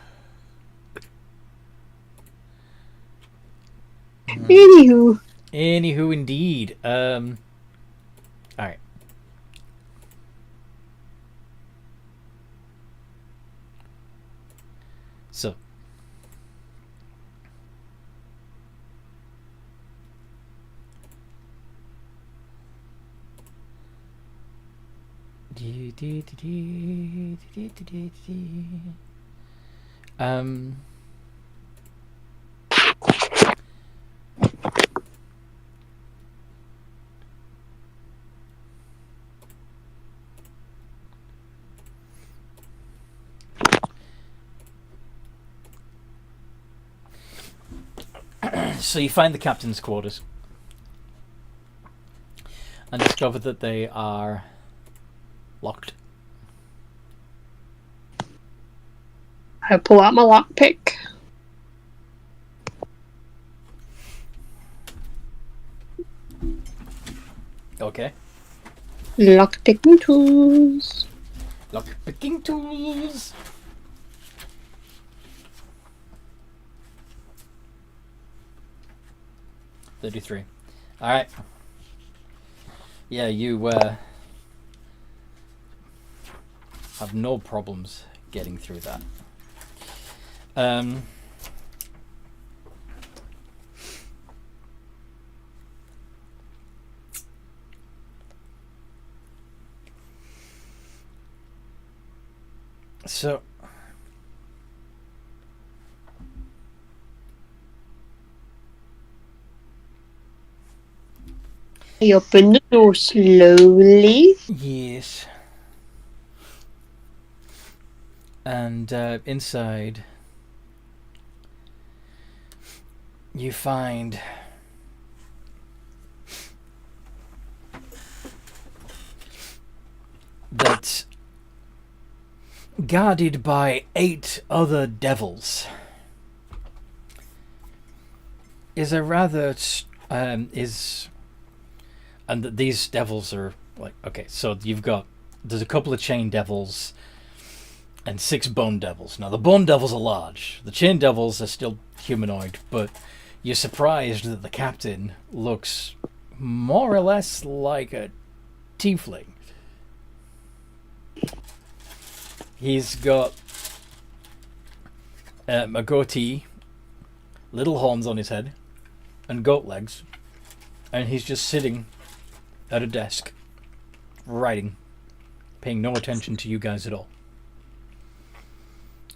Anywho. Anywho, indeed. Alright. So. So you find the captain's quarters and discover that they are locked. I pull out my lockpick. Okay. Lockpicking tools. Lock picking tools. 33. Alright. Yeah, you have no problems getting through that. So I open the door slowly. yes. And inside you find that guarded by 8 other devils is a rather and that these devils are like, okay, so there's a couple of chain devils and 6 bone devils. Now the bone devils are large, the chain devils are still humanoid, but you're surprised that the captain looks more or less like a tiefling. He's got a goatee, little horns on his head, and goat legs, and he's just sitting at a desk, writing, paying no attention to you guys at all.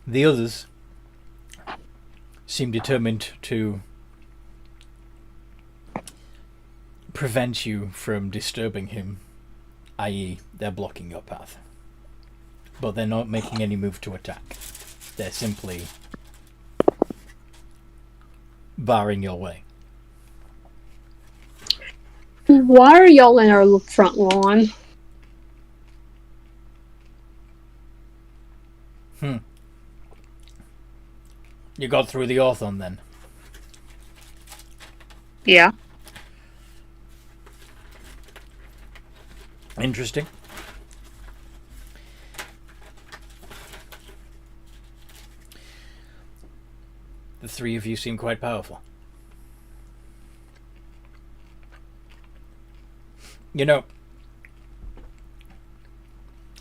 The others seem determined to prevent you from disturbing him, i.e. they're blocking your path. But they're not making any move to attack. They're simply barring your way. Why are y'all in our front lawn? You got through the Orthon then? Yeah. Interesting. The 3 of you seem quite powerful. You know,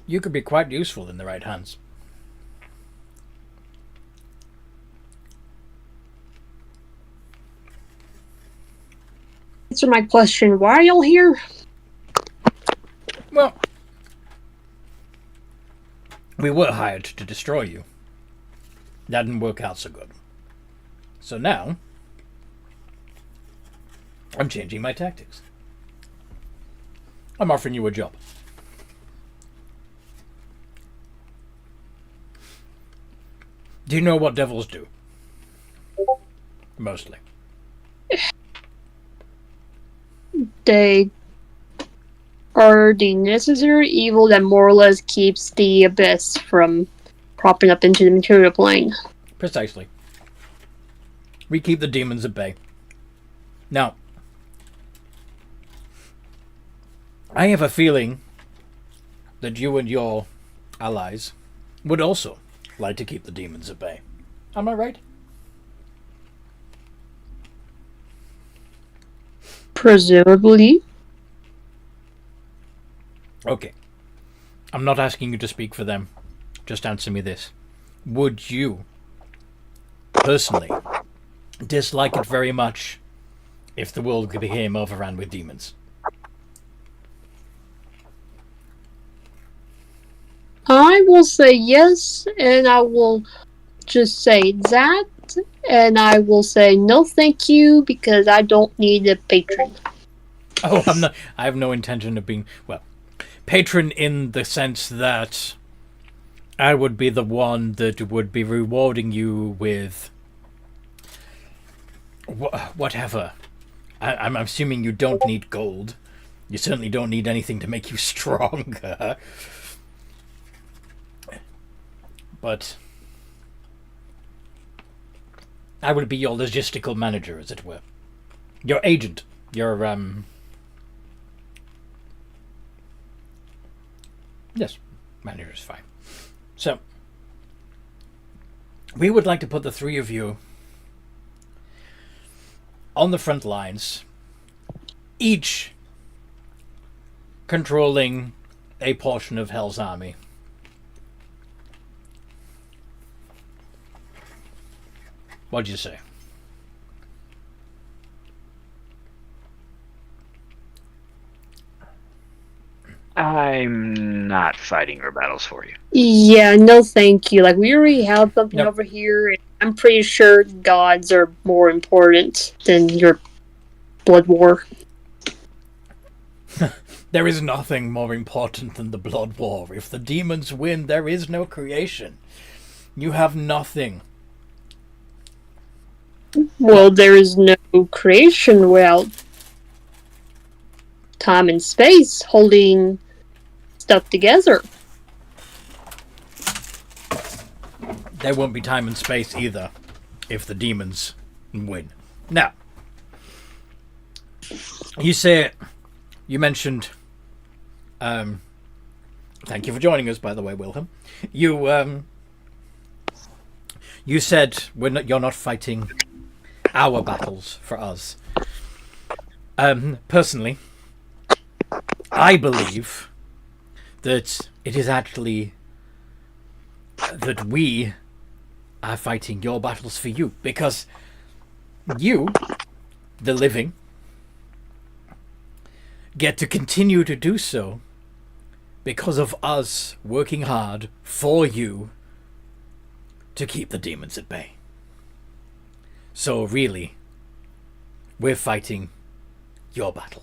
you could be quite useful in the right hands. Answer my question. Why are y'all here? Well, we were hired to destroy you. That didn't work out so good. So now, I'm changing my tactics. I'm offering you a job. Do you know what devils do? Mostly. They are the necessary evil that more or less keeps the abyss from propping up into the material plane. Precisely. We keep the demons at bay. Now, I have a feeling that you and your allies would also like to keep the demons at bay. Am I right? Presumably. Okay. I'm not asking you to speak for them. Just answer me this. Would you, personally, dislike it very much if the world became overrun with demons? I will say yes, and I will just say that, and I will say no thank you, because I don't need a patron. Oh, I have no intention of being, well, patron in the sense that I would be the one that would be rewarding you with whatever. I'm assuming you don't need gold. You certainly don't need anything to make you stronger. But I would be your logistical manager, as it were. Your agent. Your, Yes, manager is fine. So, we would like to put the 3 of you on the front lines each controlling a portion of Hell's army. What'd you say? I'm not fighting your battles for you. Yeah, no thank you. Like, we already have something Yep. over here, and I'm pretty sure gods are more important than your blood war. There is nothing more important than the blood war. If the demons win, there is no creation. You have nothing. Well, there is no creation without time and space holding stuff together. There won't be time and space either if the demons win. Now, you mentioned, thank you for joining us, by the way, Wilhelm. You said you're not fighting our battles for us. Personally, I believe that it is actually that we are fighting your battles for you, because you, the living, get to continue to do so because of us working hard for you to keep the demons at bay. So really, we're fighting your battle.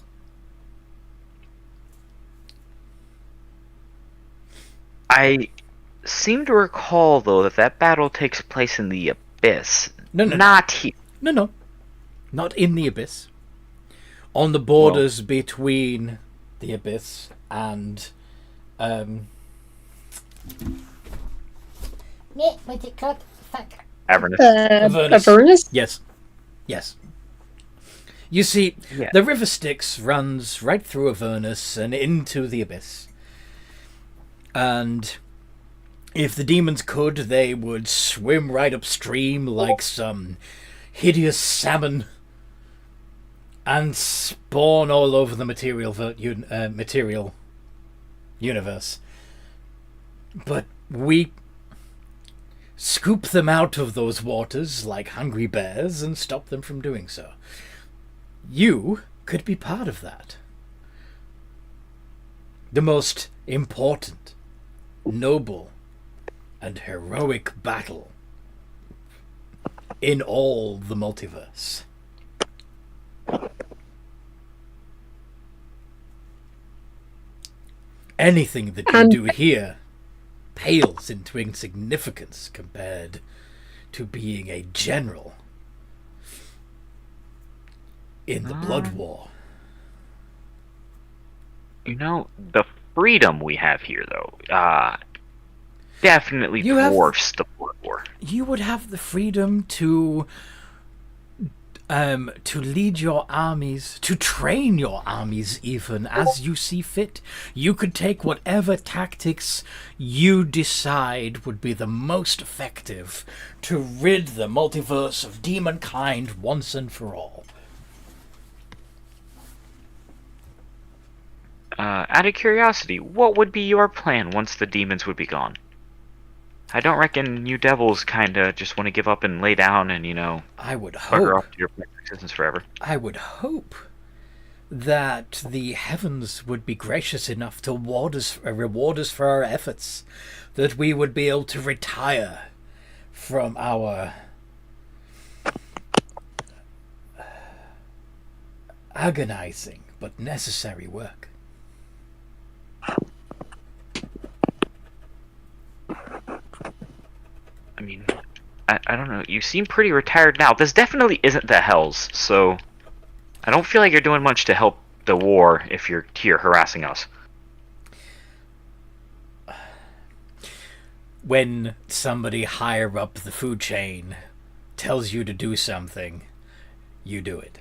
I seem to recall, though, that battle takes place in the Abyss. No. Not here. No. Not in the Abyss. On the borders between the Abyss and... What's it called? Fuck. Avernus. Avernus. Avernus? Yes. You see, Yeah. the River Styx runs right through Avernus and into the Abyss. And if the demons could, they would swim right upstream like some hideous salmon and spawn all over the material universe. But we scoop them out of those waters like hungry bears and stop them from doing so. You could be part of that. The most important, noble, and heroic battle in all the multiverse. Anything that you do here pales into insignificance compared to being a general in the Blood War. You know, the freedom we have here, though, definitely You have- dwarfs the Blood War. You would have the freedom to lead your armies, to train your armies even as you see fit. You could take whatever tactics you decide would be the most effective to rid the multiverse of demonkind once and for all. Out of curiosity, what would be your plan once the demons would be gone? I don't reckon you devils kinda just want to give up and lay down and, I would bugger hope off to your existence forever. that the heavens would be gracious enough to reward us for our efforts, that we would be able to retire from our agonizing but necessary work. I mean, I don't know. You seem pretty retired now. This definitely isn't the Hells, so I don't feel like you're doing much to help the war if you're here harassing us. When somebody higher up the food chain tells you to do something, you do it.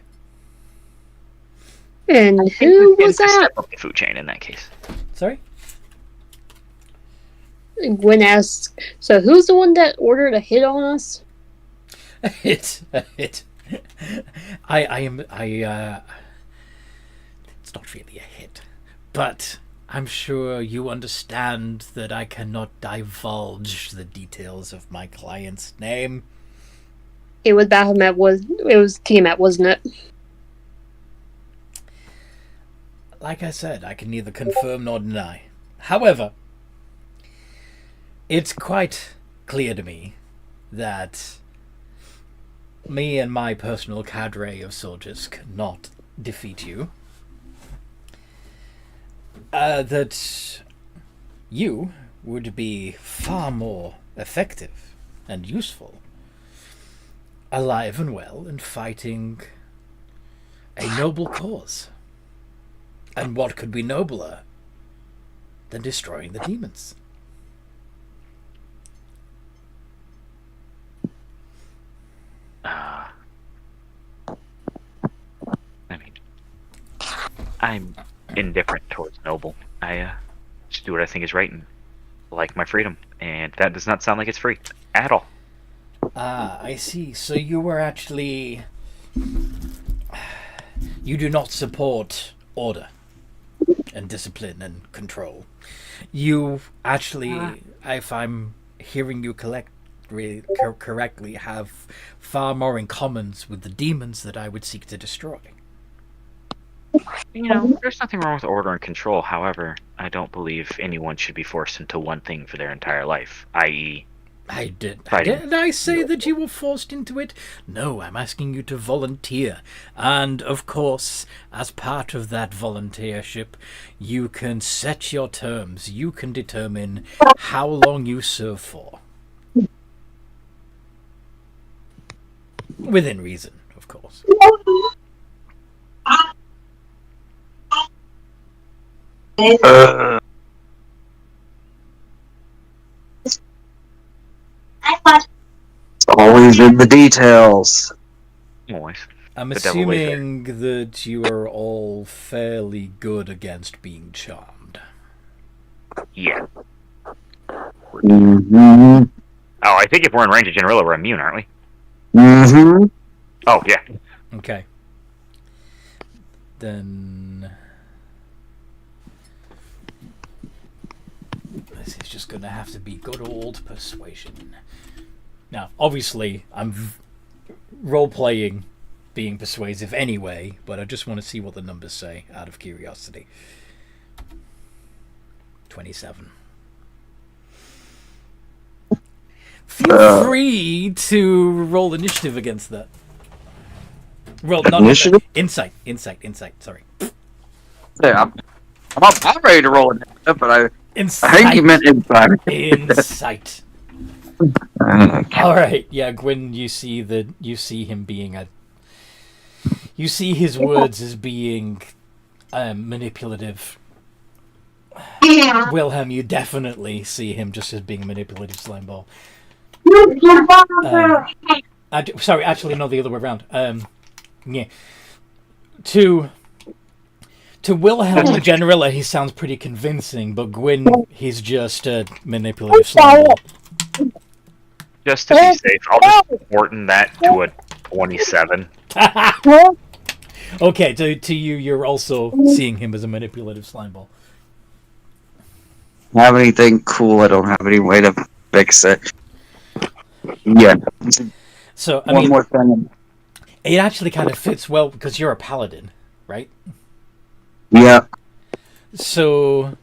And I think who we was can that? step up the food chain in that case. Sorry? Gwen asked, so who's the one that ordered a hit on us? It's not really a hit. But I'm sure you understand that I cannot divulge the details of my client's name. It was Baphomet. It was Tiamat, wasn't it? Like I said, I can neither confirm nor deny. However, it's quite clear to me that me and my personal cadre of soldiers cannot defeat you. That you would be far more effective and useful, alive and well, and fighting a noble cause. And what could be nobler than destroying the demons? I mean, I'm indifferent towards noble. I just do what I think is right and like my freedom, and that does not sound like it's free at all. Ah, I see. So you were actually... You do not support order and discipline and control. You actually, if I'm hearing you correctly, have far more in commons with the demons that I would seek to destroy. You know, there's nothing wrong with order and control. However, I don't believe anyone should be forced into one thing for their entire life, i.e., Did fighting. I say that you were forced into it? No, I'm asking you to volunteer. And, of course, as part of that volunteership, you can set your terms. You can determine how long you serve for. Within reason, of course. It's always in the details. Always. I'm The devil laid there. assuming that you are all fairly good against being charmed. Yeah. Mm-hmm. Oh, I think if we're in range of Generilla, we're immune, aren't we? Mm-hmm. Oh, yeah. Okay. Then... This is just going to have to be good old persuasion. Now, obviously, I'm role-playing being persuasive anyway, but I just want to see what the numbers say, out of curiosity. 27. Feel free to roll initiative against that. Roll, not Initiative? Insight, sorry. Yeah, I'm ready to roll it, but I Insight. think you meant inside. Insight. All right, yeah, Gwyn, you see him being you see his words as being manipulative. Wilhelm, you definitely see him just as being a manipulative slime ball. Sorry, actually, no, the other way around. Yeah. To Wilhelm the Generilla, he sounds pretty convincing, but Gwyn, he's just a manipulative slime ball. Just to be safe, I'll just shorten that to a 27. Okay, to you, you're also seeing him as a manipulative slime ball. Have anything cool? I don't have any way to fix it. Yeah. So, I One mean, more thing. it actually kind of fits well because you're a paladin, right? Yeah. So,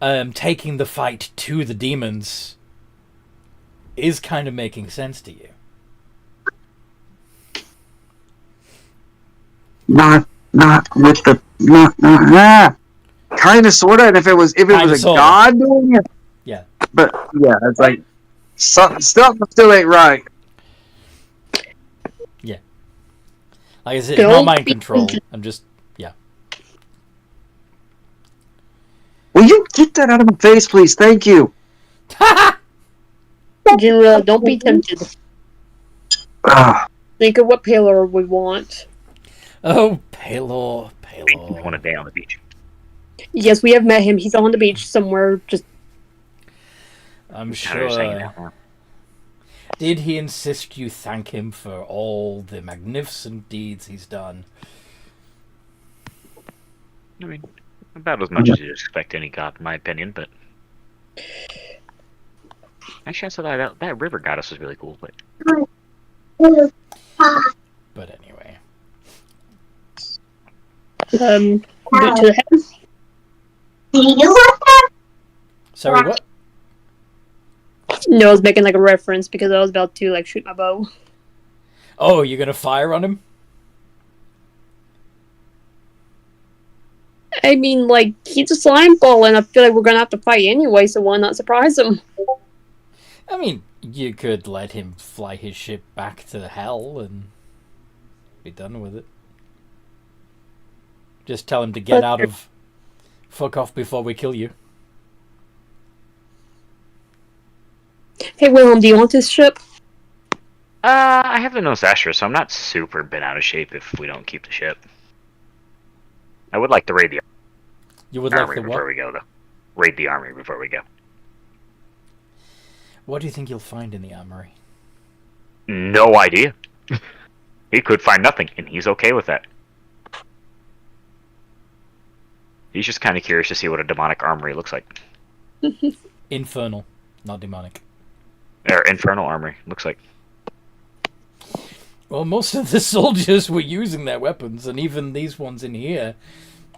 taking the fight to the demons is kind of making sense to you. Not with the kind of sorta. And if it was a sorta. god doing it, Yeah. but yeah, it's like something still ain't right. Like I said, it's not mind control. I'm just, yeah. Will you get that out of my face, please? Thank you. General, don't be tempted. Ah, Think of what Palor would want. Oh, Palor. We want a day on the beach. Yes, we have met him. He's on the beach somewhere. Just I'm Tyler's hanging sure. out now. Did he insist you thank him for all the magnificent deeds he's done? I mean, about as much as you'd expect any god, in my opinion. But actually, I saw that river goddess was really cool. But But anyway. Boot to the head. Do you want that? Sorry, what? No, I was making like a reference because I was about to like shoot my bow. Oh, you're gonna fire on him? I mean, like, he's a slime ball, and I feel like we're gonna have to fight anyway, so why not surprise him? I mean, you could let him fly his ship back to hell and be done with it. Just tell him to get out of... Fuck off before we kill you. Hey, Willem, do you want this ship? I have the nose Astra, so I'm not super bent out of shape if we don't keep the ship. I would like to raid the You would like army the before what? we go, though. Raid the army before we go. What do you think you'll find in the armory? No idea. He could find nothing, and he's okay with that. He's just kind of curious to see what a demonic armory looks like. Infernal, not demonic. Or infernal armory looks like. Well, most of the soldiers were using their weapons, and even these ones in here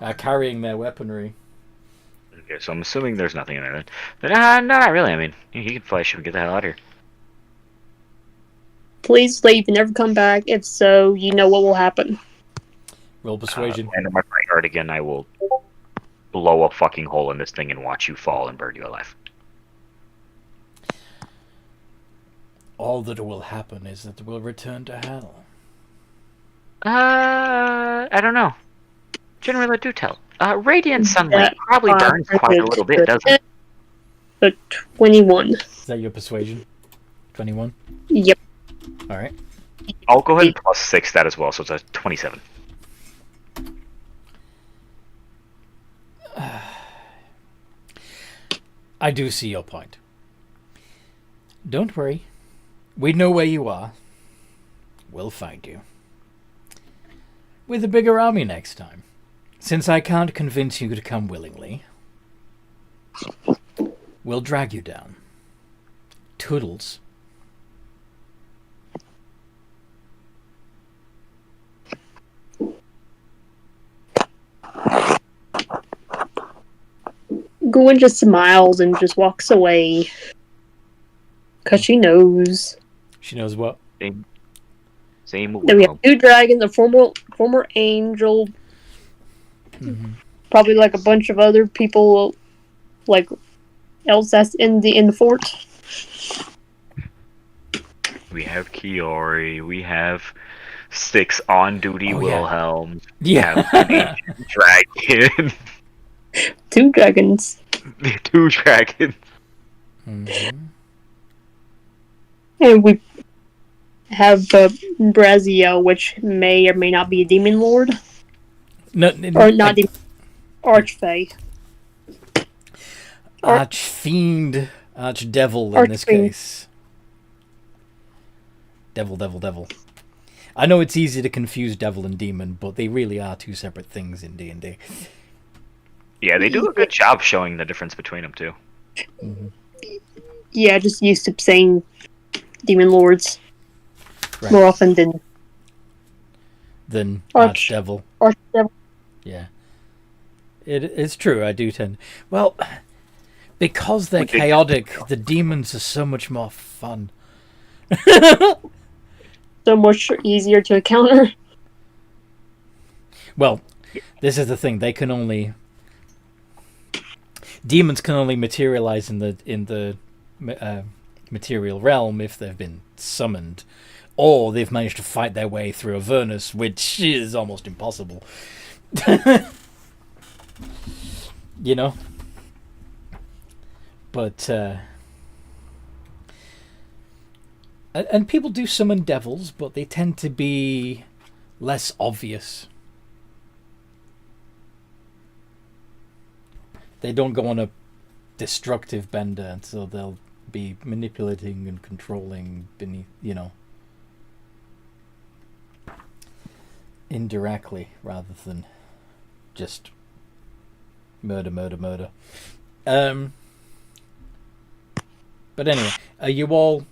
are carrying their weaponry. Okay, so I'm assuming there's nothing in there then. No, not really. I mean, he can fly ship and get the hell out of here. Please leave and never come back. If so, you know what will happen. Roll persuasion. And in my front yard again, I will blow a fucking hole in this thing and watch you fall and burn you alive. All that will happen is that we'll return to hell. I don't know. Generally, do tell. Radiant sunlight Yeah, probably burns quite a little bit, doesn't it? So 21. Is that your persuasion? 21? Yep. Alright. I'll go ahead and plus 6 that as well, so it's a 27. I do see your point. Don't worry. We know where you are. We'll find you. With a bigger army next time. Since I can't convince you to come willingly, we'll drag you down. Toodles. Gwen just smiles and just walks away. Because she knows She knows what? Same that we have 2 dragons, a former angel, probably like a bunch of other people like else that's in the fort. We have Kiori, we have 6 on-duty Oh, yeah. Wilhelms, Yeah. we have an ancient dragon, 2 dragons. 2 dragons. And we have Braziel, which may or may not be a demon lord. No, Or not demon, Archfey. Archfiend, Archdevil in this Archfiend. case. Devil. I know it's easy to confuse devil and demon, but they really are 2 separate things in D&D. Yeah, they do a good job showing the difference between them, too. Yeah, just used to saying demon lords Right. more often than Archdevil. Archdevil. Yeah. It's true, I do tend... Well, because they're chaotic, the demons are so much more fun. So much easier to encounter. Well, this is the thing. Demons can only materialize in the material realm if they've been summoned, or they've managed to fight their way through Avernus, which is almost impossible. You know? But, and people do summon devils, but they tend to be less obvious. They don't go on a destructive bender, so they'll be manipulating and controlling beneath, indirectly rather than just Murder. But anyway, are you all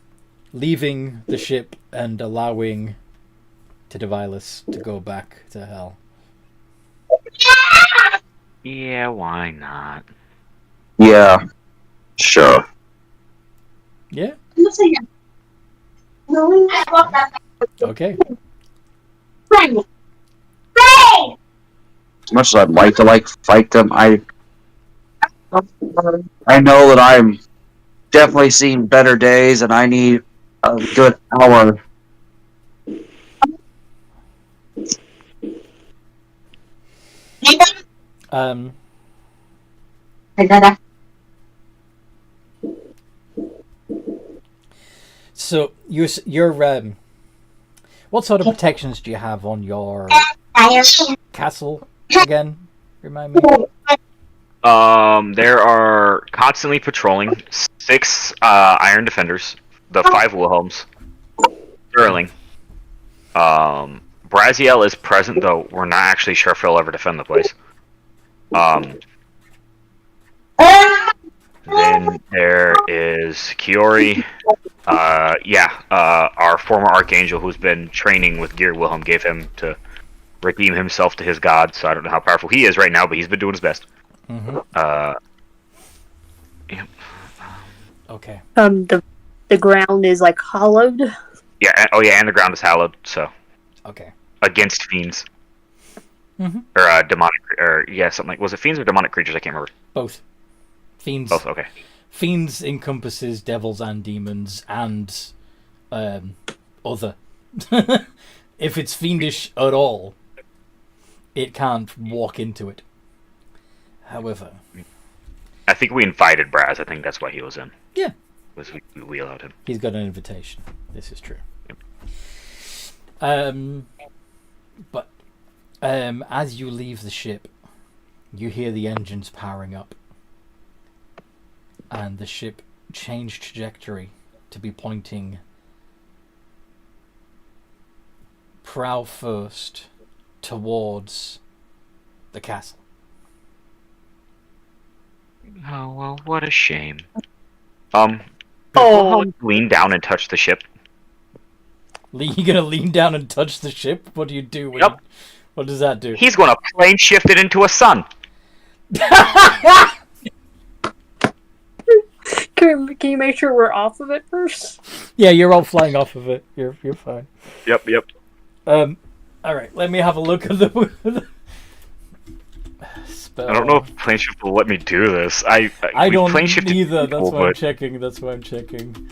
leaving the ship and allowing Tidivylus to go back to hell? Yeah, why not? Yeah, sure. Yeah? Okay. As much as I'd like to fight them, I know that I'm definitely seen better days, and I need a good hour. Um, so you're what sort of protections do you have on your castle again? Remind me. There are constantly patrolling 6 iron defenders, the 5 Wilhelms, Sterling. Braziel is present, though we're not actually sure if he'll ever defend the place. Then there is Kiori. Our former Archangel, who's been training with Gear Wilhelm, gave him to redeem himself to his god, so I don't know how powerful he is right now, but he's been doing his best. Mm-hmm. Yep. Okay. The ground is like hollowed. Yeah, and the ground is hallowed, so. Okay. Against fiends. Mm-hmm. Or demonic, something like, was it fiends or demonic creatures? I can't remember. Both. Fiends. Both, okay. Fiends encompasses devils and demons and other. If it's fiendish at all, it can't walk into it. However, I think we invited Braz. I think that's why he was in. Yeah. Was we allowed him. He's got an invitation. This is true. Yep. But as you leave the ship, you hear the engines powering up. And the ship changed trajectory to be pointing prow first towards the castle. Oh, well, what a shame. Wilhelm lean down and touch the ship. You gonna lean down and touch the ship? What do you do? Yep. What does that do? He's gonna plane shift it into a sun. Can you make sure we're off of it first? Yeah, you're all flying off of it. You're fine. Yep. All right. Let me have a look at the spell. I don't know if plane shift will let me do this. I don't plane shifted either. That's people, why I'm but- checking.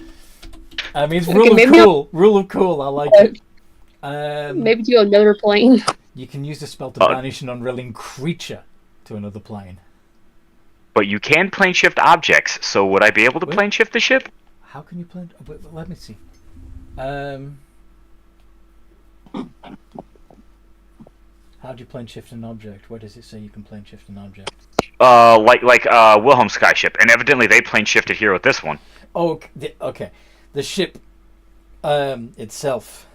I mean, it's Okay, rule of maybe cool. Rule of cool. I like it. Maybe do another plane. You can use the spell to banish an unwilling creature to another plane. But you can plane shift objects, so would I be able to Wait. plane shift the ship? How can you plane? Oh, wait, let me see. How do you plane shift an object? Where does it say you can plane shift an object? Like Wilhelm Skyship, and evidently they plane shifted here with this one. Oh, okay. The ship itself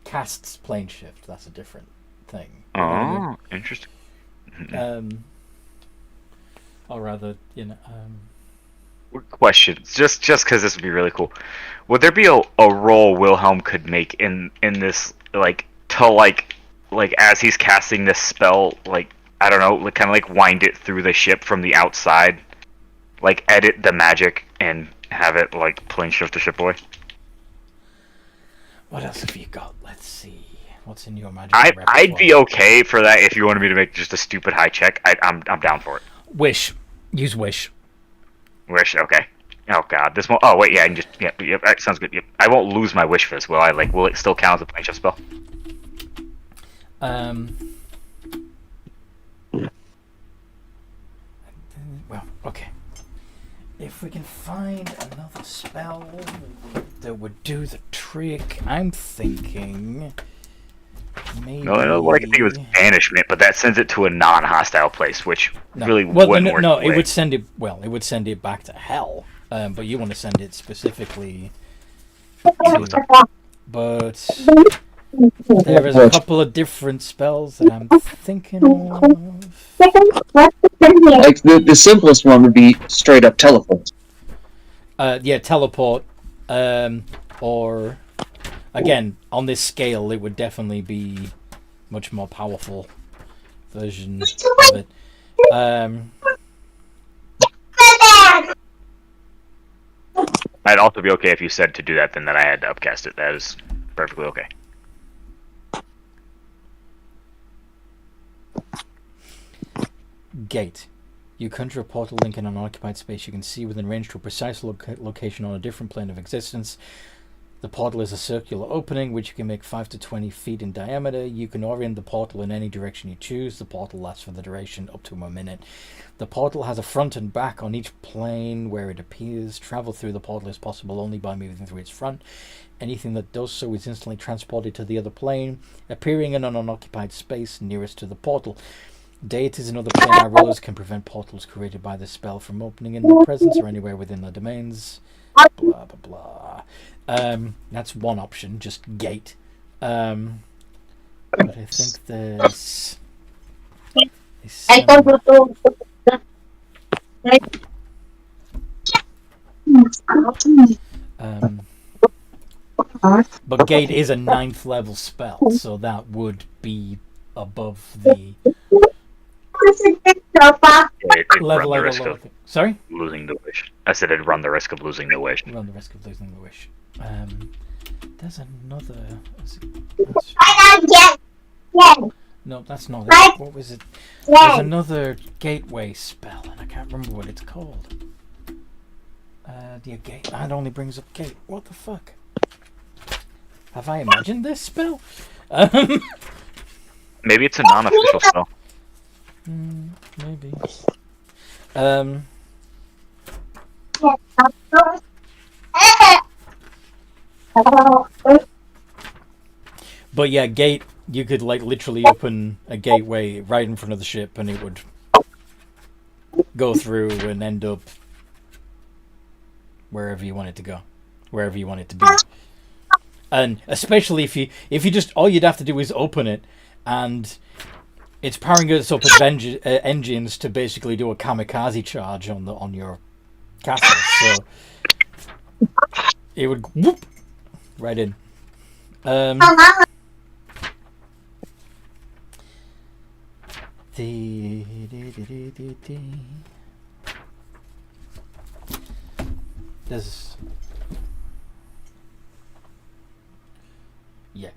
casts plane shift. That's a different thing. Oh, interesting. Or rather, Question, just because this would be really cool. Would there be a role Wilhelm could make in this, like, to as he's casting this spell, like, I don't know, like, kind of like wind it through the ship from the outside, like edit the magic and have it like plane shift the ship away? What else have you got? Let's see. What's in your magic? I'd be okay for that if you wanted me to make just a stupid high check. I'm down for it. Wish. Use wish. Wish, okay. Oh god, this one. Oh wait, yeah, I can just yep, that sounds good. Yep. I won't lose my wish for this, will I? Like, will it still count as a plane shift spell? Well, okay. If we can find another spell that would do the trick, I'm thinking maybe. No, what I can think of is banishment, but that sends it to a non-hostile place, which really wouldn't work. No, it would send it. Well, it would send it back to hell. But you want to send it specifically. But There is a couple of different spells that I'm thinking of. Like the simplest one would be straight up teleport. Yeah, teleport. Or again, on this scale, it would definitely be much more powerful version of it. I'd also be okay if you said to do that, then that I had to upcast it. That is perfectly okay. Gate. You conjure a portal link in an unoccupied space you can see within range to a precise location on a different plane of existence. The portal is a circular opening which you can make 5 to 20 feet in diameter. You can orient the portal in any direction you choose. The portal lasts for the duration up to 1 minute. The portal has a front and back on each plane where it appears. Travel through the portal is possible only by moving through its front. Anything that does so is instantly transported to the other plane, appearing in an unoccupied space nearest to the portal. Deities and other planar rulers can prevent portals created by this spell from opening in their presence or anywhere within their domains. Blah, blah, blah. That's one option, just gate. But I think there's... but gate is a 9th level spell, so that would be above the level I don't know. Sorry? Losing the wish. I said it'd run the risk of losing the wish. Run the risk of losing the wish. There's another. No, that's not it. What was it? There's another gateway spell, and I can't remember what it's called. The gate. That only brings up gate. What the fuck? Have I imagined this spell? Maybe it's a non-official spell. Maybe. But yeah, gate. You could like literally open a gateway right in front of the ship, and it would go through and end up wherever you want it to go, wherever you want it to be. And especially if you just all you'd have to do is open it, and it's powering us up with engines to basically do a kamikaze charge on your castle. So it would whoop right in. There's yeah.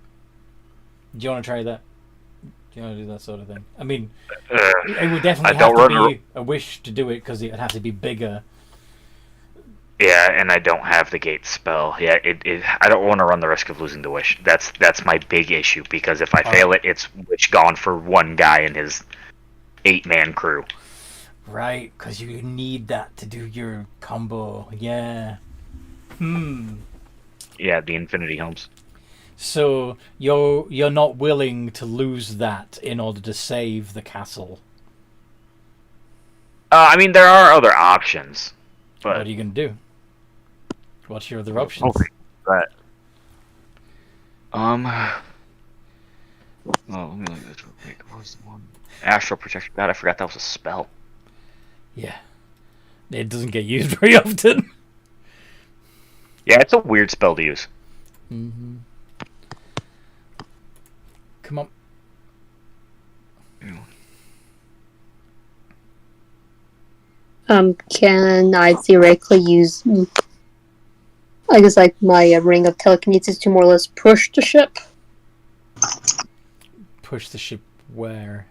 Do you want to try that? Do you want to do that sort of thing? I mean, it would definitely have to be a wish to do it because it'd have to be bigger. Yeah, and I don't have the gate spell. Yeah, I don't want to run the risk of losing the wish. That's my big issue, because if I fail it, it's wish gone for one guy and his 8-man crew. Right, because you need that to do your combo. Yeah. Yeah, the Infinity Homes. So you're not willing to lose that in order to save the castle. I mean, there are other options, but what are you gonna do? What's your other options? Okay, right. Well, let me look at this real quick. What was the one? Astral Protection. God, I forgot that was a spell. Yeah. It doesn't get used very often. Yeah, it's a weird spell to use. Mm-hmm. Come on. Can I theoretically use, I guess, like my ring of telekinesis to more or less push the ship? Push the ship where?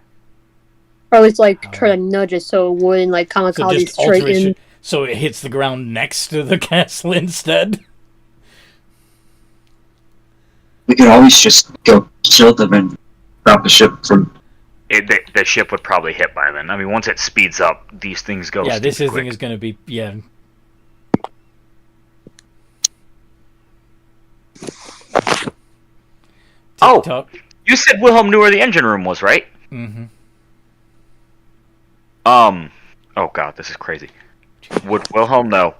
Or at least like try to nudge it so it wouldn't like kamikaze straight in. So it hits the ground next to the castle instead? We could always just go kill them and drop the ship from... The ship would probably hit by then. I mean, once it speeds up, these things go. Yeah, this quick. thing is going to be Oh, you said Wilhelm knew where the engine room was, right? Mm-hmm. Oh god, this is crazy. Would Wilhelm know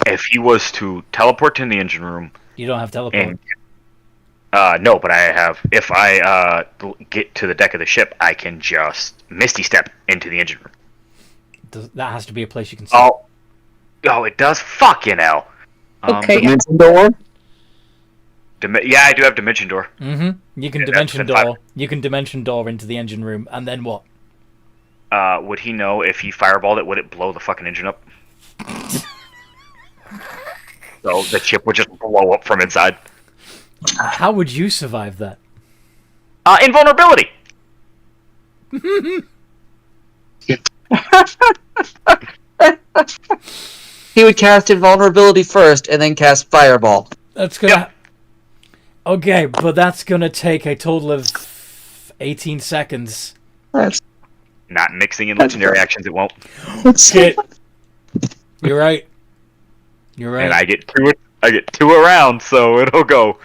if he was to teleport in the engine room? You don't have teleport. No, but I have. If I get to the deck of the ship, I can just Misty Step into the engine room. That has to be a place you can see. Oh, it does. Fucking hell. Okay. Dimension door? Yeah, I do have Dimension Door. Mm-hmm. You can Yeah, dimension that's door. You can dimension door into the engine room, and then what? Would he know if he fireballed it? Would it blow the fucking engine up? So the ship would just blow up from inside. How would you survive that? Invulnerability. He would cast invulnerability first and then cast fireball. That's gonna. Okay, but that's gonna take a total of 18 seconds. That's Not mixing in legendary actions. It won't. Shit. You're right. You're right. And I get two around, so it'll go.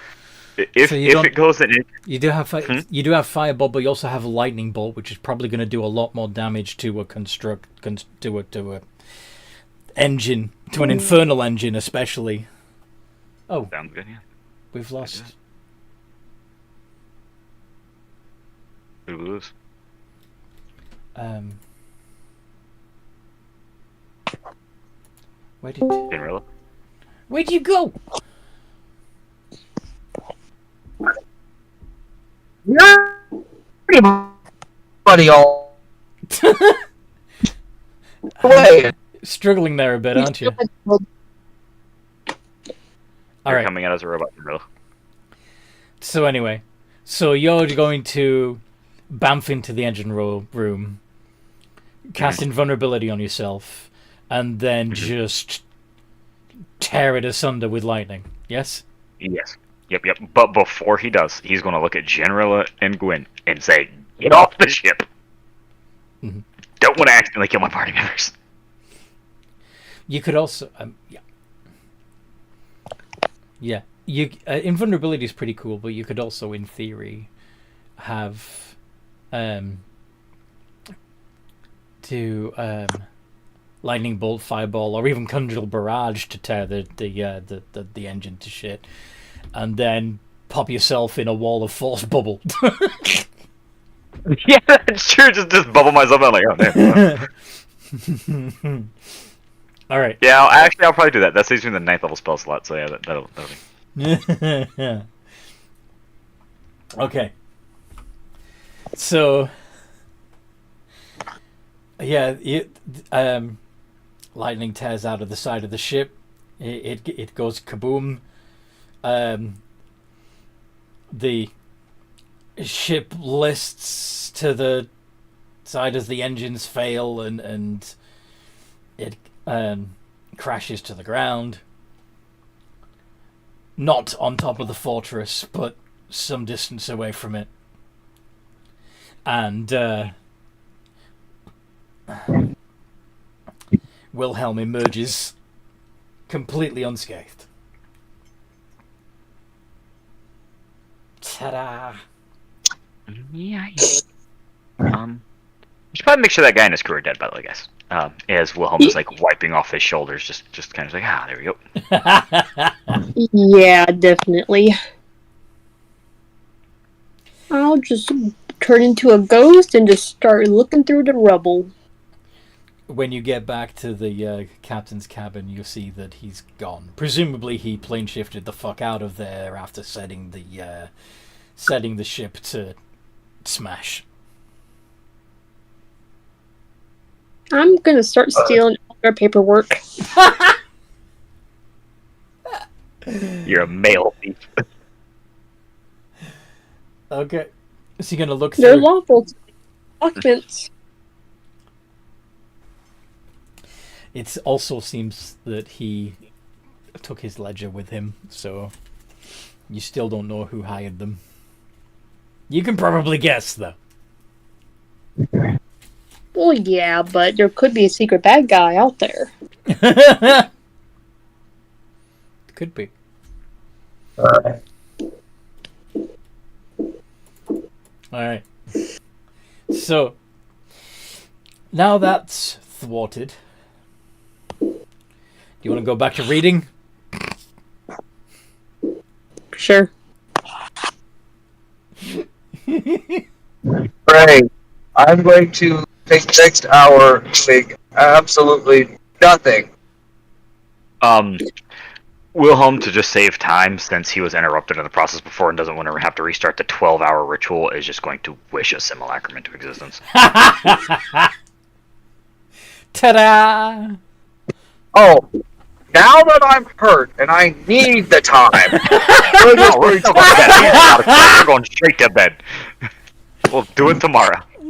If So you it goes in, You do have you do have fireball, but you also have a lightning bolt, which is probably going to do a lot more damage to a engine, to an infernal engine, especially. Oh, sounds good. Yeah. we've lost. Who lose? Where'd you go? Buddy, all way. Struggling there a bit, aren't you? All You're right. coming out as a robot, Cinderella. So anyway, so you're going to bamf into the engine room, cast invulnerability on yourself, and then just tear it asunder with lightning. Yes? Yes. Yep. But before he does, he's going to look at Generala and Gwyn and say, "Get off the ship." Mhm. Don't want to accidentally kill my party members. You could also, yeah. You invulnerability is pretty cool, but you could also, in theory, have lightning bolt, fireball, or even conjugal barrage to tear the engine to shit, and then pop yourself in a wall of force bubble. Yeah, that's true. Just bubble myself out like, oh damn. All right. Yeah, I'll probably do that. That saves me the 9th level spell slot. So yeah, that'll be. Okay. So, yeah, lightning tears out of the side of the ship. It goes kaboom. The ship lists to the side as the engines fail, and it crashes to the ground. Not on top of the fortress, but some distance away from it. And Wilhelm emerges completely unscathed. Ta-da! Yeah. We should probably make sure that guy and his crew are dead, by the way, guys. As Wilhelm is like wiping off his shoulders, just kind of like, there we go. Yeah, definitely. I'll just turn into a ghost and just start looking through the rubble. When you get back to the captain's cabin, you'll see that he's gone. Presumably, he plane shifted the fuck out of there after setting the ship to smash. I'm gonna start stealing all their paperwork. You're a male thief. Okay. Is he gonna look They're through? lawful documents. It also seems that he took his ledger with him, so you still don't know who hired them. You can probably guess, though. Well, yeah, but there could be a secret bad guy out there. Could be. Alright. So, now that's thwarted. Do you want to go back to reading? Sure. Great. I'm going to take the next hour doing absolutely nothing. Wilhelm, to just save time, since he was interrupted in the process before and doesn't want to have to restart the 12-hour ritual, is just going to wish a simulacrum into existence. Ta-da! Oh, now that I'm hurt and I need the time, we're just We're going going to- to bed. We're going straight to bed. We'll do it tomorrow. And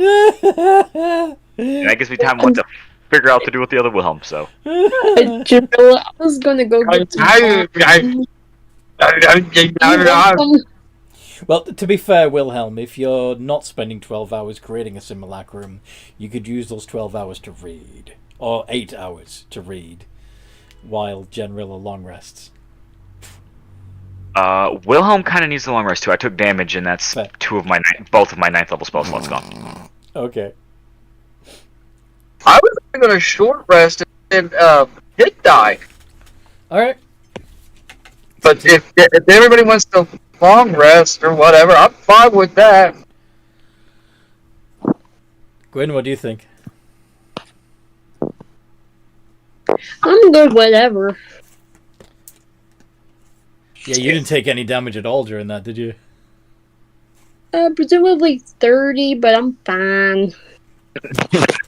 that gives me time to figure out to do with the other Wilhelm, so. General, I was gonna go get some Well, to be fair, Wilhelm, if you're not spending 12 hours creating a simulacrum, you could use those 12 hours to read. Or 8 hours to read. While General are long rests. Wilhelm kind of needs the long rest too. I took damage, and that's Fair. both of my 9th level spell slots gone. Okay. I was going to short rest and hit die. Alright. But if everybody wants to long rest or whatever, I'm fine with that. Gwen, what do you think? I'm good, whatever. Yeah, you didn't take any damage at all during that, did you? Presumably 30, but I'm fine.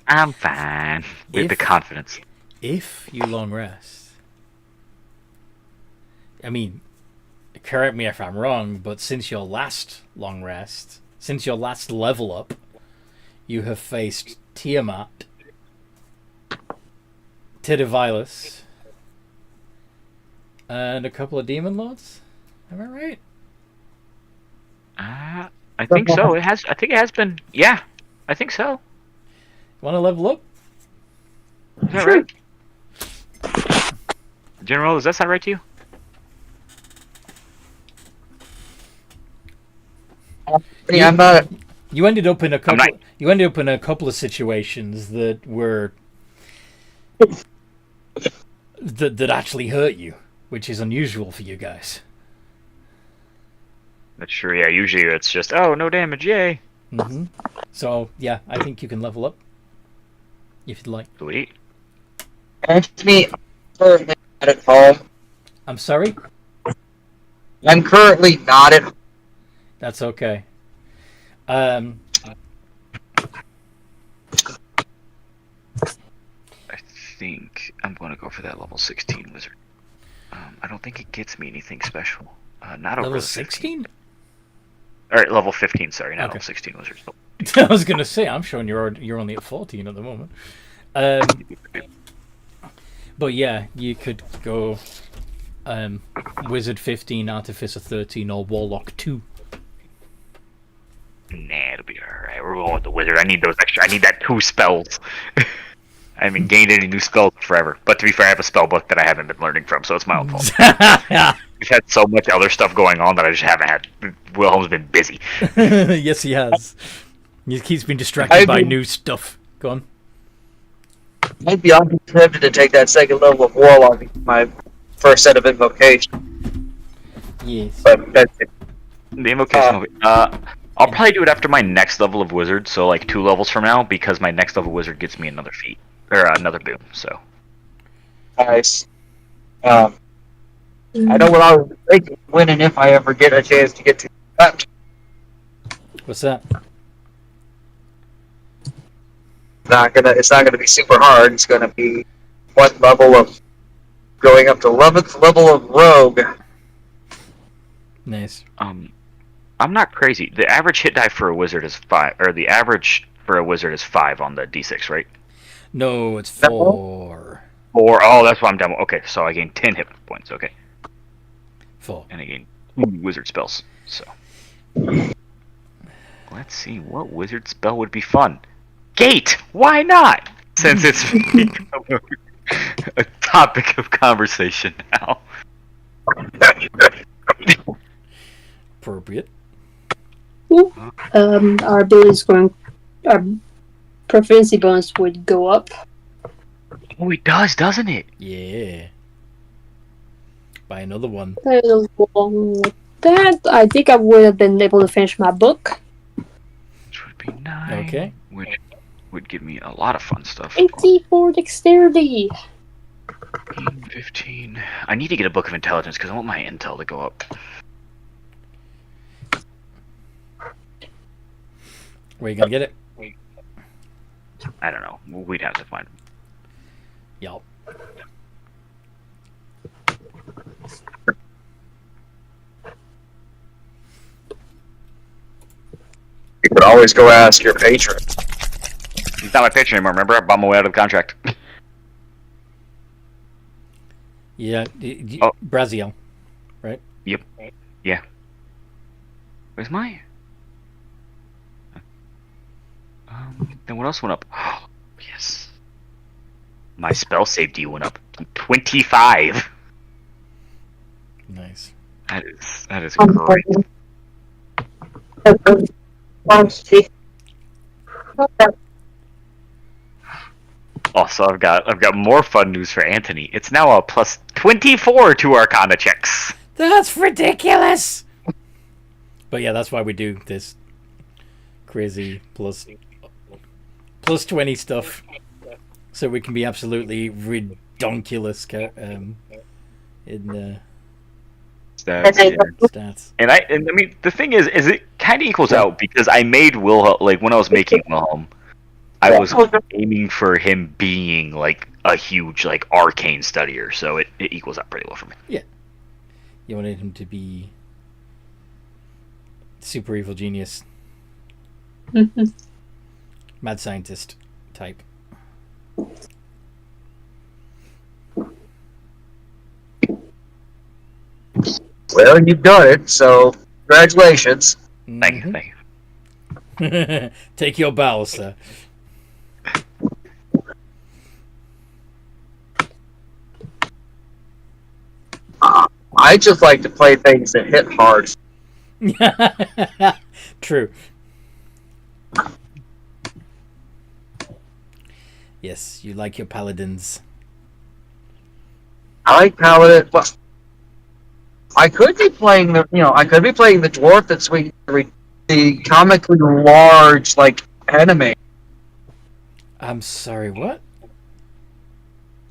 I'm fine. With the confidence. If you long rest. I mean, correct me if I'm wrong, but since your last long rest, since your last level up, you have faced Tiamat, Tidivilus, and a couple of demon lords. Am I right? I think so. I think it has been. Yeah, I think so. Want to level up? Is that right? General, does that sound right to you? Yeah, I'm not. You ended up in a couple. not- You ended up in a couple of situations that were that actually hurt you, which is unusual for you guys. That's true. Yeah, usually it's just no damage, yay. Mm-hmm. So yeah, I think you can level up if you'd like. Sweet. Anthony, I'm currently not at home. I'm sorry. I'm currently not at home. That's okay. I think I'm going to go for that level 16 wizard. I don't think it gets me anything special. Not over Level the 16? All right, level 15. Sorry, not Okay. level 16 wizard. I was gonna say I'm showing you're only at 14 at the moment. But yeah, you could go Wizard 15, Artificer 13, or Warlock 2. Nah, it'll be alright. We're going with the wizard. I need those extra. I need that 2 spells. I haven't gained any new spells forever. But to be fair, I have a spell book that I haven't been learning from, so it's my own fault. We've had so much other stuff going on that I just haven't had. Wilhelm's been busy. Yes, he has. He keeps being distracted by new stuff. Go on. I'd be tempted to take that second level of Warlock, my first set of invocation. Yes. But that's it. The invocation. I'll probably do it after my next level of wizard, so like 2 levels from now, because my next level wizard gets me another feat or another boom. So. Nice. I know what I was thinking when and if I ever get a chance to get to that. What's that? It's not gonna be super hard. It's gonna be one level of going up to 11th level of rogue. Nice. I'm not crazy. The average hit die for a wizard is 5, or the average for a wizard is 5 on the d6, right? No, it's 4. Or that's what I'm done with. Okay, so I gain 10 hit points. Okay, 4. and I gain 2 wizard spells. So let's see what wizard spell would be fun. Gate. Why not? Since it's become a topic of conversation now. Appropriate. Our abilities our proficiency bonus would go up. Oh, it does, doesn't it? Yeah. Buy another one. Along with that, I think I would have been able to finish my book. be 9. Okay. Which would give me a lot of fun stuff. 84 dexterity. 15. I need to get a book of intelligence because I want my intel to go up. Where you gonna get it? I don't know. We'd have to find. Yup. You could always go ask your patron. He's not my patron anymore. Remember, I bought my way out of the contract. Yeah. Oh. Braziel, right? Yep. Yeah. Where's my? Then what else went up? Oh, yes. My spell safety went up to 25. Nice. That is great. Also, I've got more fun news for Anthony. It's now a plus 24 to Arcana checks. That's ridiculous. But yeah, that's why we do this crazy plus 20 stuff, so we can be absolutely redonkulous in the stats. And I mean, the thing is it kind of equals out because I made Wilhelm, like when I was making Wilhelm, I was aiming for him being like a huge like arcane studier, so it equals out pretty well for me. Yeah, you wanted him to be super evil genius, mad scientist type. Well, you've done it, so congratulations. Thank you. Take your bow, sir. I just like to play things that hit hard. True. Yes, you like your paladins. I like Paladin. Well, I could be playing the dwarf that's the comically large like anime. I'm sorry, what?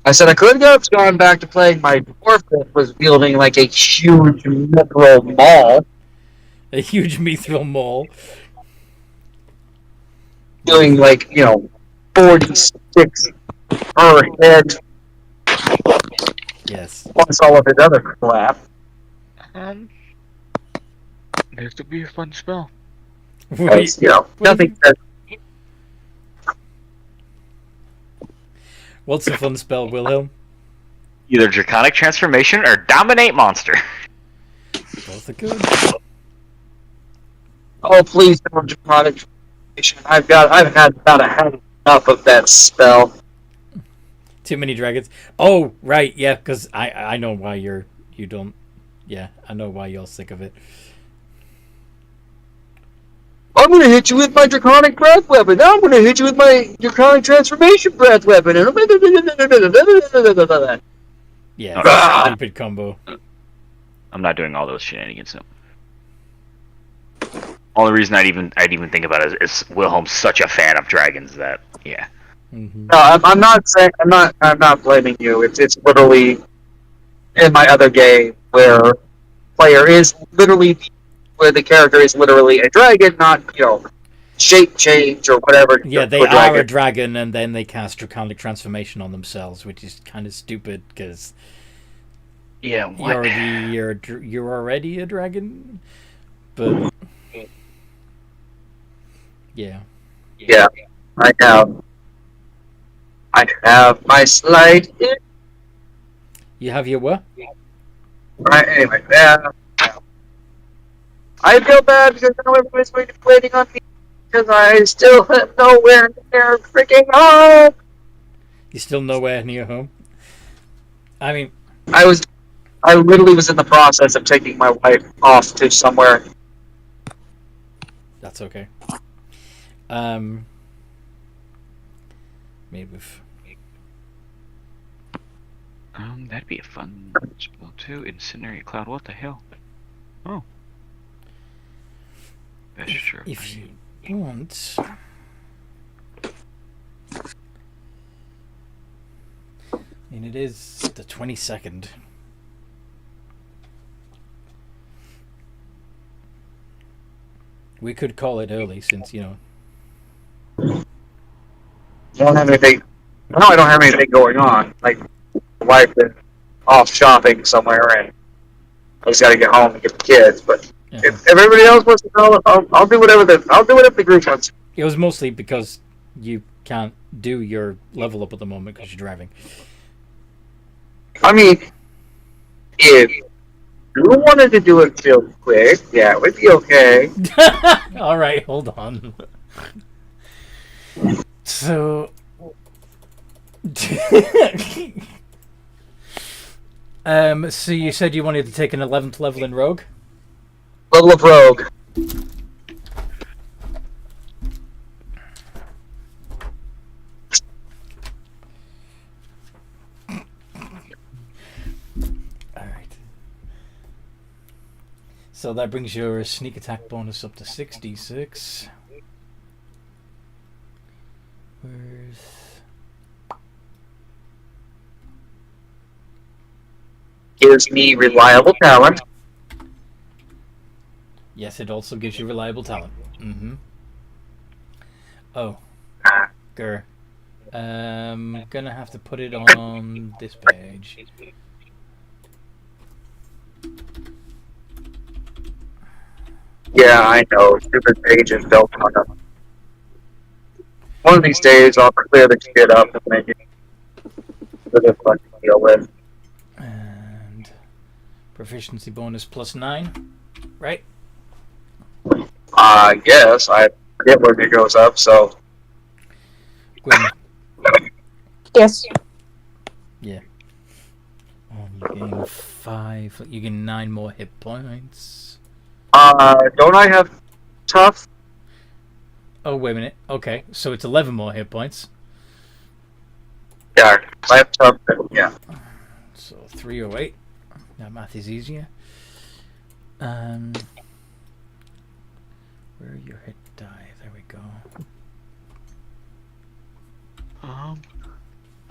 I said I could have gone back to playing my dwarf that was wielding like a huge mithril maul, A huge mithril maul. doing 46 per head Yes. plus all of his other crap. This could be a fun spell. Wait, Nothing. what's a fun spell, Wilhelm? Either Draconic Transformation or Dominate Monster. Both are good. Oh, please don't dramatic transformation. I've had about enough of that spell. Too many dragons. Oh, right, yeah, because I know why you don't. Yeah, I know why you're sick of it. I'm gonna hit you with my draconic breath weapon. Now I'm gonna hit you with my draconic transformation breath weapon. Yeah, stupid combo. I'm not doing all those shenanigans. No. Only reason I'd even think about it is Wilhelm's such a fan of dragons that yeah. Mm-hmm. No, I'm not saying I'm not blaming you. It's literally in my other game where the character is literally a dragon, not shape change or whatever. Yeah, they are a dragon, and then they cast Draconic Transformation on themselves, which is kind of stupid because Yeah, what? you're already a dragon, but yeah. Yeah, I have my slide. You have your what? Right, anyway, yeah. I feel bad because now everybody's waiting on me because I still have nowhere near freaking home. You're still nowhere near home. I mean, I literally was in the process of taking my wife off to somewhere. that's okay. Maybe with That'd be a fun spell too. Incinerate Cloud. What the hell? Oh. That's true. But and it is the 22nd. We could call it early since, you know. I don't have anything. No, I don't have anything going on. Like, my wife is off shopping somewhere, and I just got to get home and get the kids. But if everybody else wants to call it, I'll do whatever the group wants. It was mostly because you can't do your level up at the moment because you're driving. I mean, if you wanted to do it real quick, yeah, it would be okay. All right, hold on. So, so you said you wanted to take an 11th level in Rogue? Level of Rogue. Alright. So that brings your sneak attack bonus up to 66. Where's... Gives me reliable talent. Yes, it also gives you reliable talent. Mm-hmm. Oh. Grr. Gonna have to put it on this page. Yeah, I know. Stupid pages built on them. One of these days, I'll clear the shit up and make it for this one to deal with. And proficiency bonus plus 9, right? I guess. I forget where it goes up, so. Gwen. Yes. Yeah. You gain 5. You gain 9 more hit points. Don't I have tough? Oh, wait a minute. Okay, so it's 11 more hit points. Yeah, I have tough, yeah. So 308. That math is easier. Where are your hit die? There we go.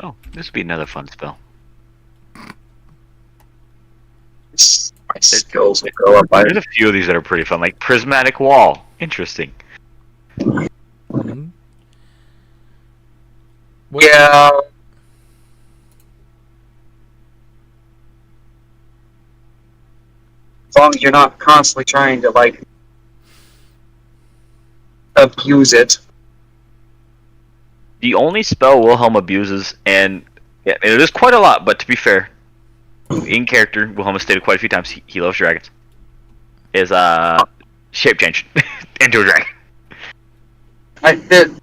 Oh, this would be another fun spell. My skills will go up by. There's a few of these that are pretty fun, like Prismatic Wall. Interesting. Mm-hmm. Yeah. As long as you're not constantly trying to, like, abuse it. The only spell Wilhelm abuses, and yeah, it is quite a lot, but to be fair, in character, Wilhelm has stated quite a few times he loves dragons, is shape change into a dragon. I did.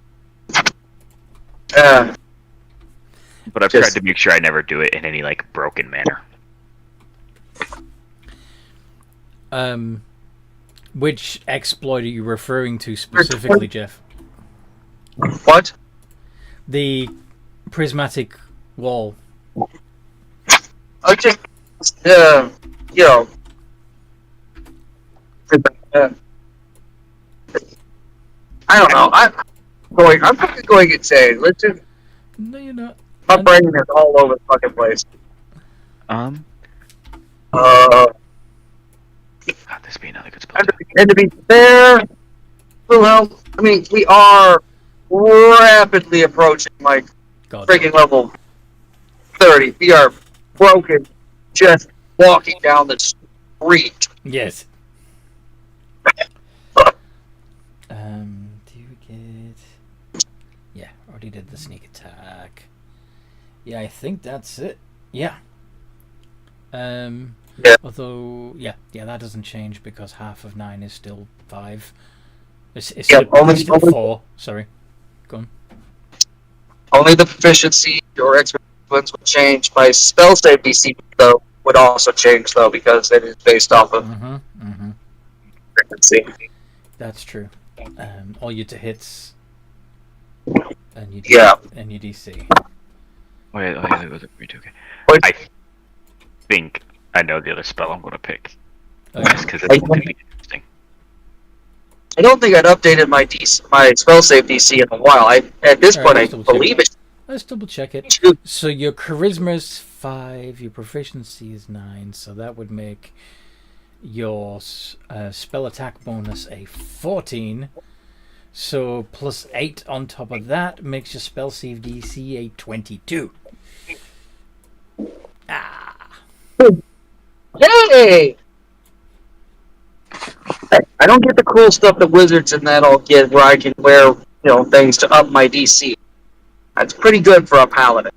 But I've tried to make sure I never do it in any, like, broken manner. Which exploit are you referring to specifically, Jeff? What? The prismatic wall. I just, you know. I don't know. I'm fucking going insane. Listen, No, you're not. my brain is all over the fucking place. God, this would be another good spell. And to be fair, Wilhelm, I mean, we are rapidly approaching, like, God. freaking level 30. We are broken just walking down the street. Yes. Do you get... Yeah, already did the sneak attack. Yeah, I think that's it. Yeah. Yeah. Although, yeah, that doesn't change because half of 9 is still 5. It's Yeah, still, only- it's still only- 4. Sorry. Go on. Only the proficiency or experience will change. My spell save DC, though, would also change, though, because it is based off of frequency. That's true. All your to hits and your and your DC. Wait, it was a 3-2, okay. What? I think I know the other spell I'm going to pick. Oh, Just because it's going to be interesting. I don't think I'd updated my spell save DC in a while. At this All right, point, I let's double check. believe it's Let's double check it. 2. So your charisma is 5, your proficiency is 9, so that would make your spell attack bonus a 14. So plus 8 on top of that makes your spell save DC a 22. Hey! I don't get the cool stuff that wizards and that all get, where I can wear things to up my DC. That's pretty good for a paladin.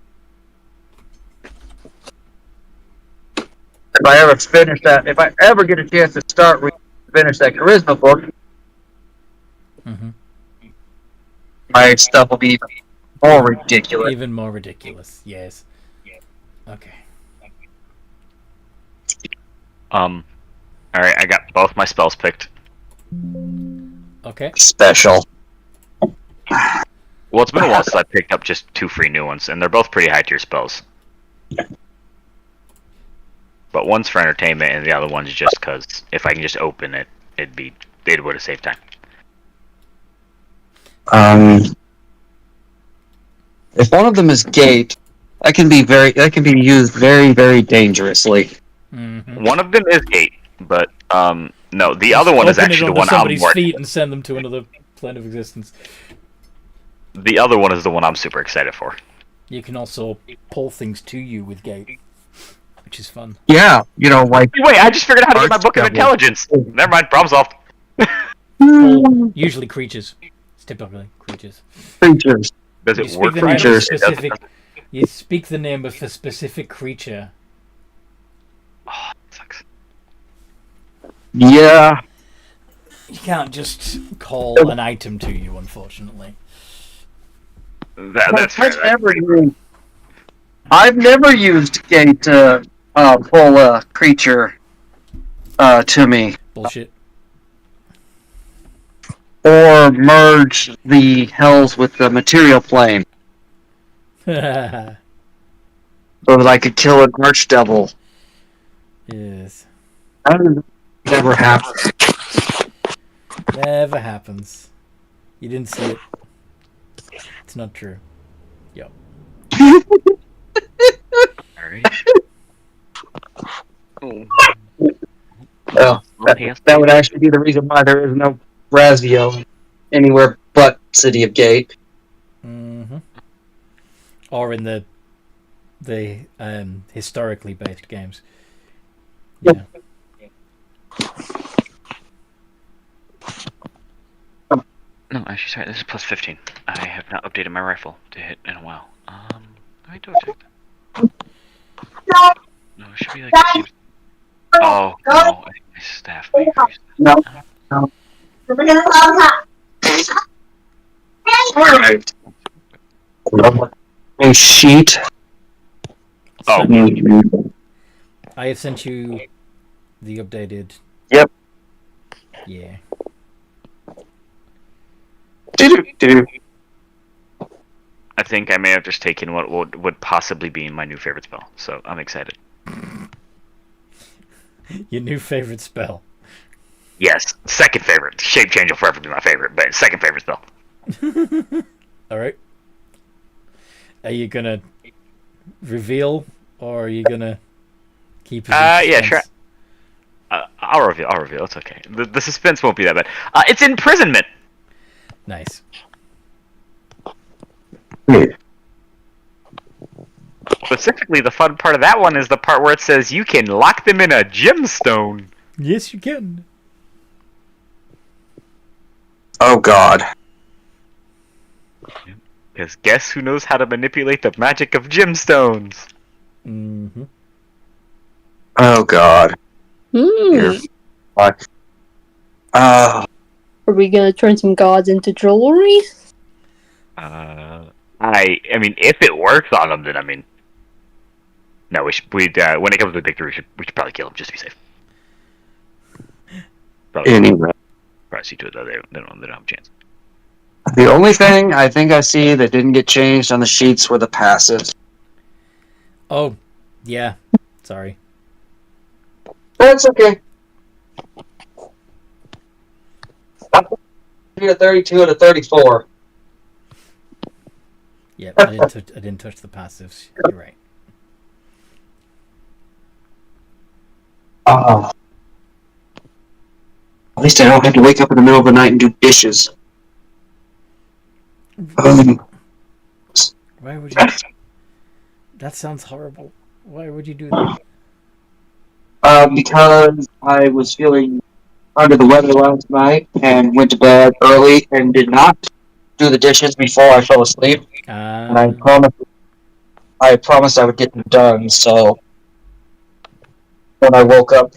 If I ever get a chance to finish that charisma book, my stuff will be even more ridiculous. Even more ridiculous, yes. Okay. Alright, I got both my spells picked. Okay. Special. Well, it's been a while since I picked up just 2 free new ones, and they're both pretty high tier spells. But one's for entertainment, and the other one's just because if I can just open it, it would have saved time. If one of them is gate, that can be used very, very dangerously. One of them is gate, but no, the other one is actually the one I'm somebody's more. feet and send them to another plane of existence. The other one is the one I'm super excited for. You can also pull things to you with gate, which is fun. Yeah, like... Wait, I just figured out how to get my book of Arch intelligence. Never mind, problem solved. Pull, usually creatures. It's typically creatures. Creatures. Does You it speak work the for name of a creatures? specific. You speak the name of a specific creature. Oh, that sucks. Yeah. You can't just call an item to you, unfortunately. That's fair. I've never used gate to pull a creature to me. Bullshit. Or merge the hells with the material plane. Yes. So that I could kill an archdevil. That never happened. Never happens. You didn't see it. It's not true. Yep. Alright. Well, that would actually be the reason why there is no Razio anywhere but City of Gate. Or in the historically based games. Yeah. No, actually, sorry, this is plus 15. I have not updated my rifle to hit in a while. Let me double check that. No, it should be like... Oh, no, I think my staff may increase. No. Alright. A sheet. Oh. I have sent you the updated. Yep. Yeah. I think I may have just taken what would possibly be my new favorite spell, so I'm excited. Your new favorite spell. Yes, second favorite. Shape change will forever be my favorite, but second favorite spell. Alright. Are you gonna reveal, or are you gonna keep it in Yeah, suspense? sure. I'll reveal, it's okay. The suspense won't be that bad. It's imprisonment! Nice. Specifically, the fun part of that one is the part where it says you can lock them in a gemstone. Yes, you can. Oh god. Because guess who knows how to manipulate the magic of gemstones? Mm-hmm. Oh god. What? Are we gonna turn some gods into jewelry? I mean, if it works on them, then I mean, no, when it comes to victory, we should probably kill them just to be safe. Anyway. Probably see to it though they don't have a chance. The only thing I think I see that didn't get changed on the sheets were the passives. Oh, yeah. Sorry. That's okay. a 32 and a 34. Yep, I didn't touch the passives. You're right. At least I don't have to wake up in the middle of the night and do dishes. Why would you? That sounds horrible. Why would you do that? Because I was feeling under the weather last night and went to bed early and did not do the dishes before I fell asleep. And I promised I would get them done. So when I woke up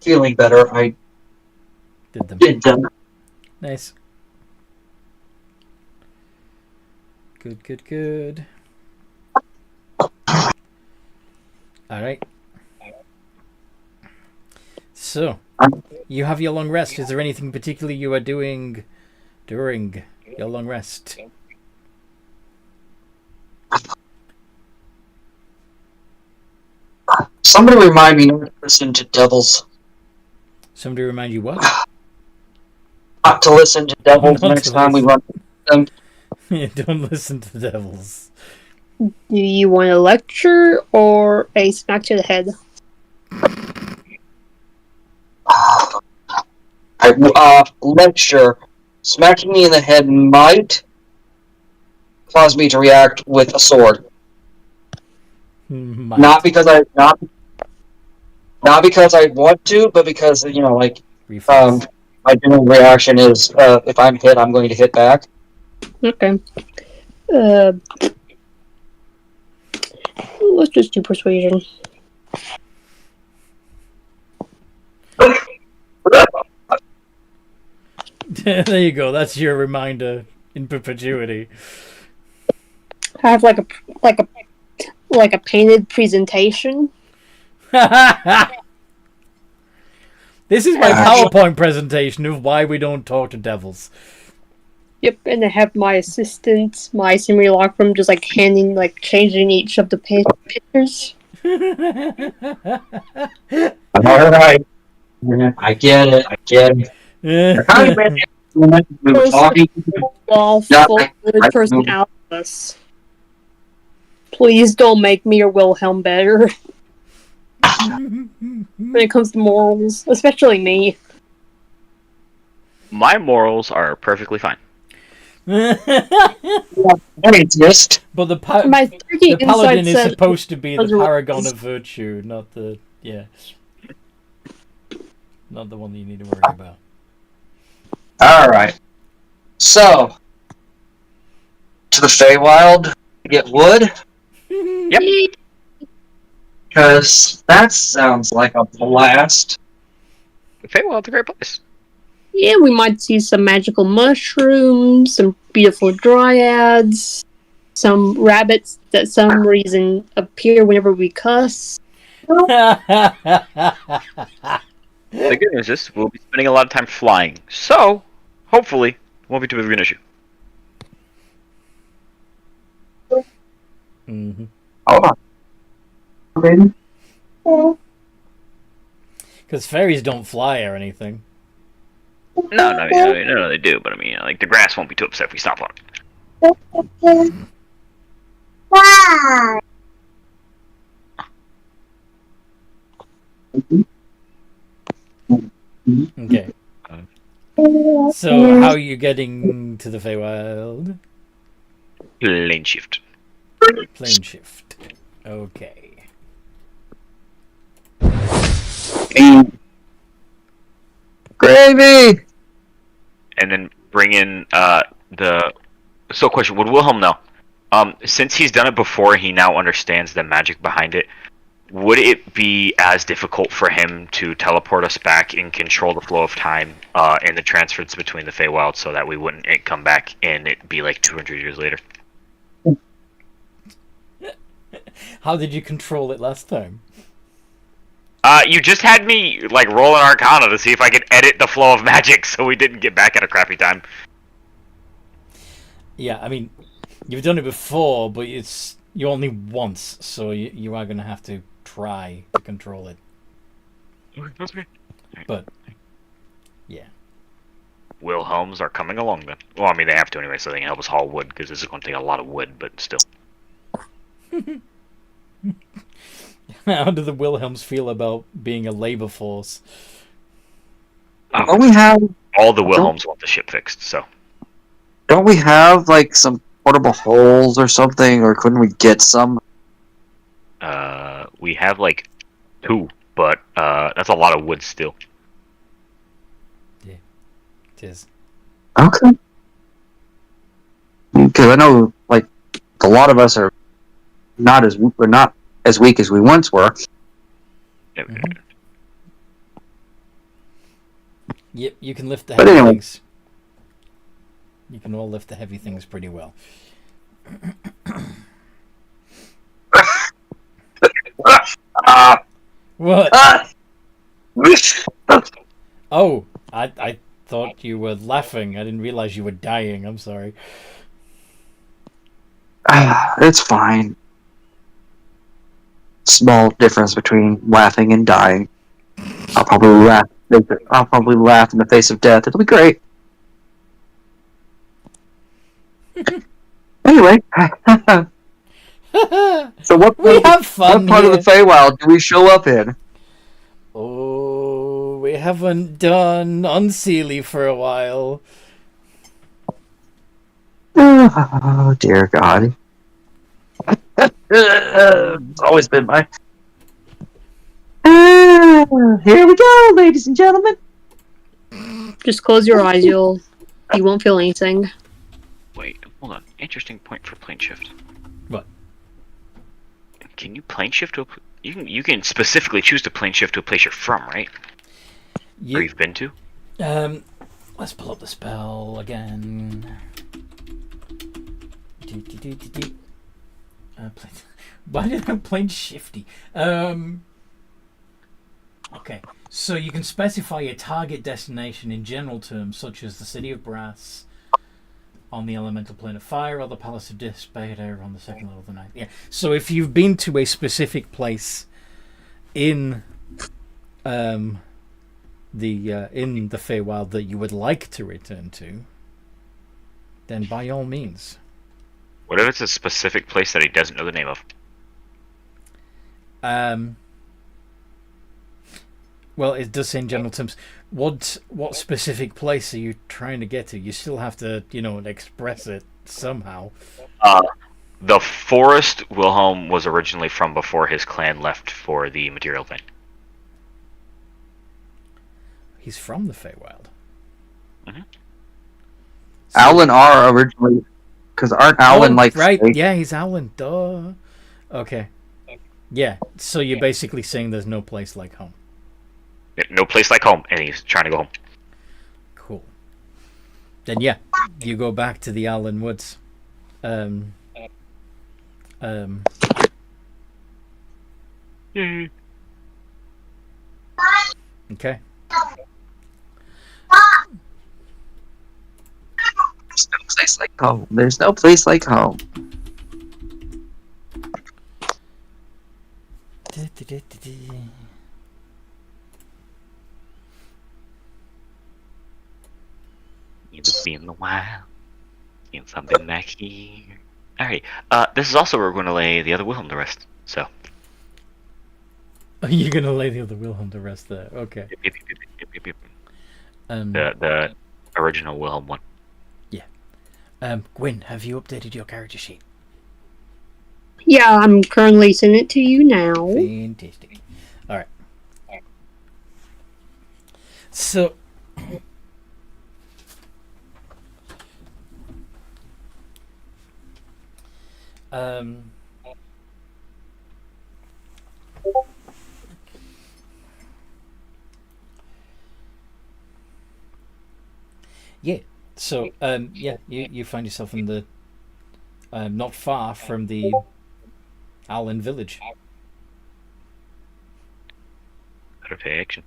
feeling better, I did them. Nice. Good. All right. So, you have your long rest. Is there anything particularly you are doing during your long rest? Somebody remind me not to listen to devils. Somebody remind you what? Not to listen to devils Not next to time we listen. run them. Don't listen to the devils. Do you want a lecture or a smack to the head? Lecture. Smacking me in the head might cause me to react with a sword. Might. Not because I want to, but because Reflex. my general reaction is if I'm hit, I'm going to hit back. Okay. Let's just do persuasion. There you go. That's your reminder in perpetuity. I have like a painted presentation. This is my PowerPoint presentation of why we don't talk to devils. Yep, and I have my assistant, my simulacrum, just changing each of the pictures. All right. I get it. We were talking. All full good person out of us. Please don't make me or Wilhelm better. When it comes to morals, especially me. My morals are perfectly fine. But the paladin is supposed to be the paragon of virtue, not the not the one that you need to worry about. All right. So, to the Feywild to get wood? Yep. Because that sounds like a blast. The Feywild's a great place. Yeah, we might see some magical mushrooms, some beautiful dryads, some rabbits that some reason appear whenever we cuss. The good news is we'll be spending a lot of time flying, so hopefully it won't be too big of an issue. Mm-hmm. Hold on. Baby. Because fairies don't fly or anything. No, they do, but I mean, like, the grass won't be too upset if we stop on it. Wow. Okay. So, how are you getting to the Feywild? Plane shift. Plane shift. Okay. Gravy! And then bring in the... So, question, would Wilhelm know? Since he's done it before, he now understands the magic behind it. Would it be as difficult for him to teleport us back and control the flow of time and the transfers between the Feywild so that we wouldn't come back and it'd be like 200 years later? How did you control it last time? You just had me like roll an Arcana to see if I could edit the flow of magic so we didn't get back at a crappy time. Yeah, I mean, you've done it before, but it's you only once, so you are going to have to try to control it. That's okay. But, yeah. Wilhelms are coming along then. Well, I mean, they have to anyway, so they can help us haul wood, because this is going to take a lot of wood, but still. How do the Wilhelms feel about being a labor force? Don't we have All the Wilhelms want the ship fixed, so. don't we have like some portable holes or something, or couldn't we get some? We have like 2, but that's a lot of wood still. It is. Okay. Because I know like a lot of us are not as weak as we once were. Mhm. Yep, you can lift the But heavy anyway. things. You can all lift the heavy things pretty well. What? Oh, I thought you were laughing. I didn't realize you were dying. I'm sorry. It's fine. Small difference between laughing and dying. I'll probably laugh. I'll probably laugh in the face of death. It'll be great. Anyway, so We have fun what part of here. the Feywild do we show up in? Oh, we haven't done Unseelie for a while. Oh dear God! It's always been my. Here we go, ladies and gentlemen. Just close your eyes. You won't feel anything. Wait, hold on. Interesting point for plane shift. What? Can you plane shift to you can specifically choose to plane shift to a place you're from, right? Or you've been to? Let's pull up the spell again. Why did I plane shifty? Okay, so you can specify a target destination in general terms, such as the City of Brass, on the elemental plane of fire, or the Palace of Despair on the second level of the night. Yeah. So if you've been to a specific place in the Feywild that you would like to return to, then by all means. What if it's a specific place that he doesn't know the name of? Well, it does say in general terms. What specific place are you trying to get to? You still have to, express it somehow. The forest Wilhelm was originally from before his clan left for the material thing. He's from the Feywild. Mhm. So- Alan are originally, because aren't Alan like right? fake? Yeah, he's Alan. Duh. Okay. Yeah. So you're basically saying there's no place like home. No place like home, and he's trying to go home. Cool. Then yeah, you go back to the Allen Woods. Yay. Okay. There's no place like home. There's no place like home. You would be in the wild, in something back here. Alright, this is also where we're going to lay the other Wilhelm to rest. So, You're gonna lay the other Wilhelm to rest there. Okay. yep. Um, The original Wilhelm one. Gwyn, have you updated your character sheet? Yeah, I'm currently sending it to you now. Fantastic. All right. So, yeah. So, yeah, you find yourself in the not far from the Allen village. Better pay action.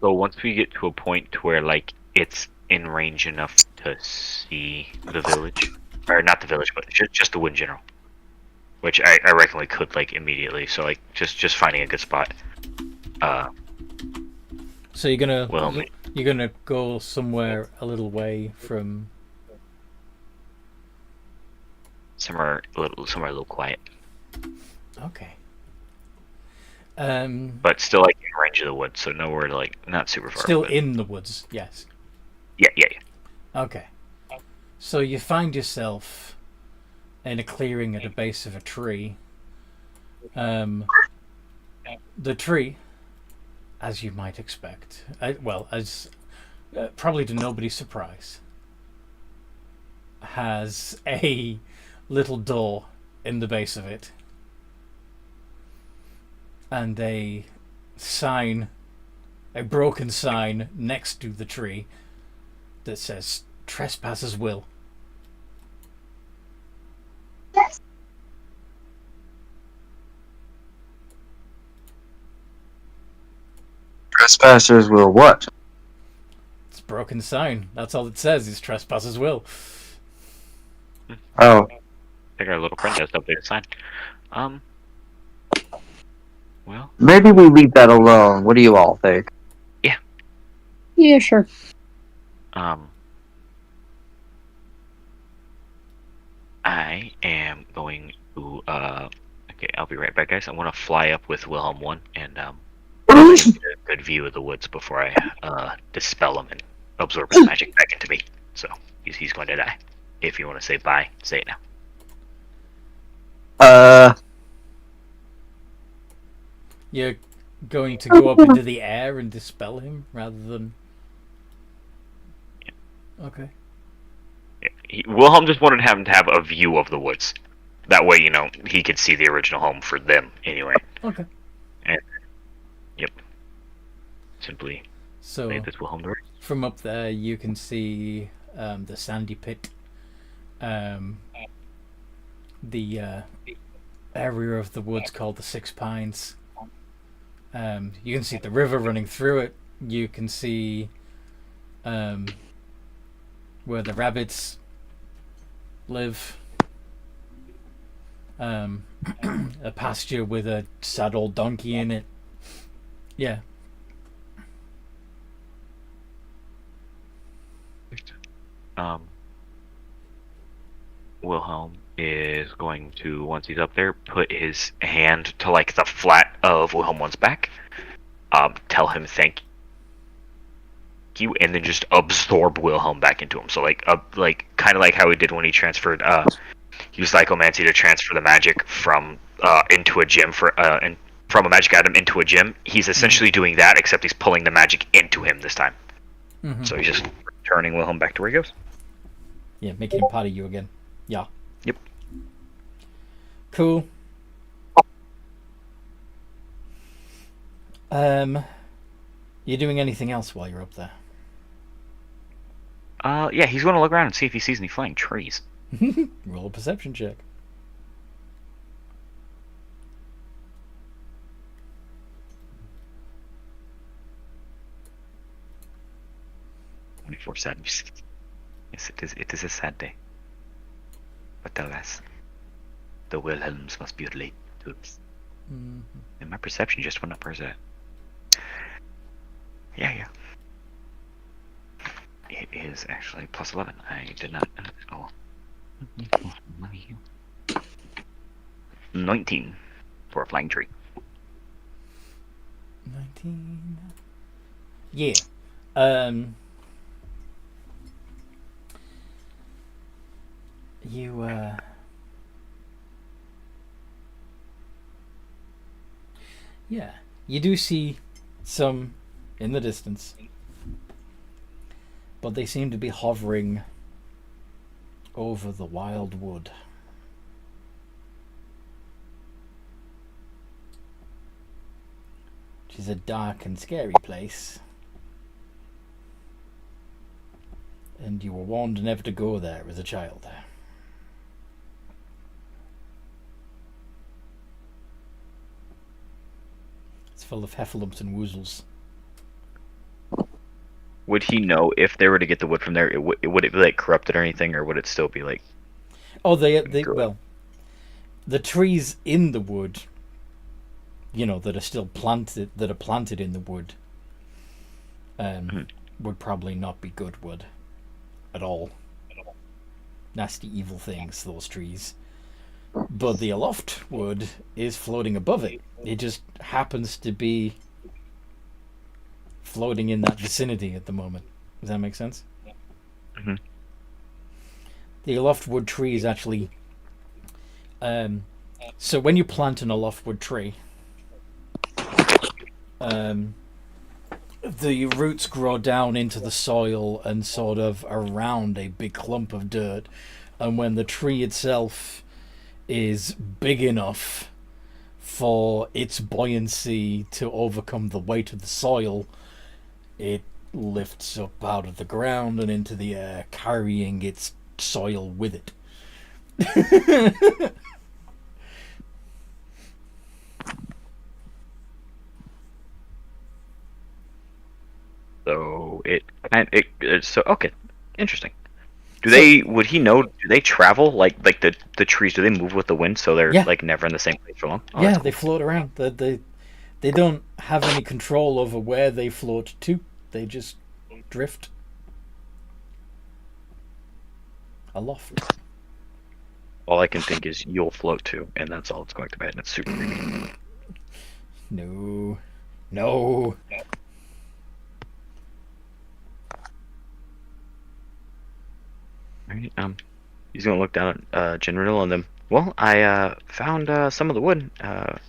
So once we get to a point to where like it's in range enough to see the village, or not the village, but just the wood in general. Which I reckon we could like immediately. So like just finding a good spot. So you're gonna Well, go somewhere a little way from. somewhere a little quiet, Okay. but still like in range of the woods, so nowhere like not super far. Still but- in the woods. Yes. Yeah. Okay. So you find yourself in a clearing at the base of a tree. The tree, as you might expect, as probably to nobody's surprise, has a little door in the base of it and a broken sign next to the tree that says "Trespassers will." Trespassers will what? It's a broken sign. That's all it says is "Trespassers will." Oh, I think our little friend has to update a sign. Well, maybe we leave that alone. What do you all think? Yeah, sure. I am going to okay, I'll be right back, guys. I want to fly up with Wilhelm 1 and get a good view of the woods before I dispel him and absorb his magic back into me. So he's going to die. If you want to say bye, say it now. You're going to go up into the air and dispel him rather than. Okay. Wilhelm just wanted him to have a view of the woods. That way, he could see the original home for them anyway. Okay. And, yep. Simply So made this Wilhelm door. from up there, you can see the sandy pit, the area of the woods called the Six Pines. You can see the river running through it. You can see where the rabbits live. A pasture with a sad old donkey in it. Yeah. Wilhelm is going to, once he's up there, put his hand to like the flat of Wilhelm 1's back. Tell him thank you, and then just absorb Wilhelm back into him. So like kind of like how he did when he transferred used psychomancy to transfer the magic from into a gem and from a magic item into a gem. He's essentially doing that, except he's pulling the magic into him this time. Mm-hmm. So he's just turning Wilhelm back to where he goes. Yeah, making him part of you again. Yeah. Yep. Cool. You doing anything else while you're up there? Yeah, he's going to look around and see if he sees any flying trees. Roll a perception check. 24 sadness. Yes, it is a sad day. But alas, the Wilhelms must be late to us. Mm-hmm. And my perception just went up. Where's that? Yeah. It is actually plus 11. I did not. Oh. 19 for a flying tree. 19. Yeah. Yeah, you do see some in the distance, but they seem to be hovering over the wild wood. Which is a dark and scary place. And you were warned never to go there as a child. It's full of heffalumps and woozles. would he know if they were to get the wood from there? Would it be like corrupted or anything, or would it still be like? Oh, they Good. well, the trees in the wood, that are still planted, that are planted in the wood, would probably not be good wood at all. Nasty, evil things, those trees. But the aloft wood is floating above it. It just happens to be floating in that vicinity at the moment. Does that make sense? Mhm. The aloft wood tree is actually... so when you plant an aloft wood tree, the roots grow down into the soil and sort of around a big clump of dirt. And when the tree itself is big enough for its buoyancy to overcome the weight of the soil, it lifts up out of the ground and into the air, carrying its soil with it. So so okay, interesting. Would he know? Do they travel like the trees? Do they move with the wind? So they're Yeah. like never in the same place for long. Oh, Yeah, that's they float around. They don't have any control over where they float to. They just drift aloft. cool. All I can think is you'll float too, and that's all it's going to be, and it's super creepy. No. All right, he's gonna look down at General and then. Well, I found some of the wood. It'd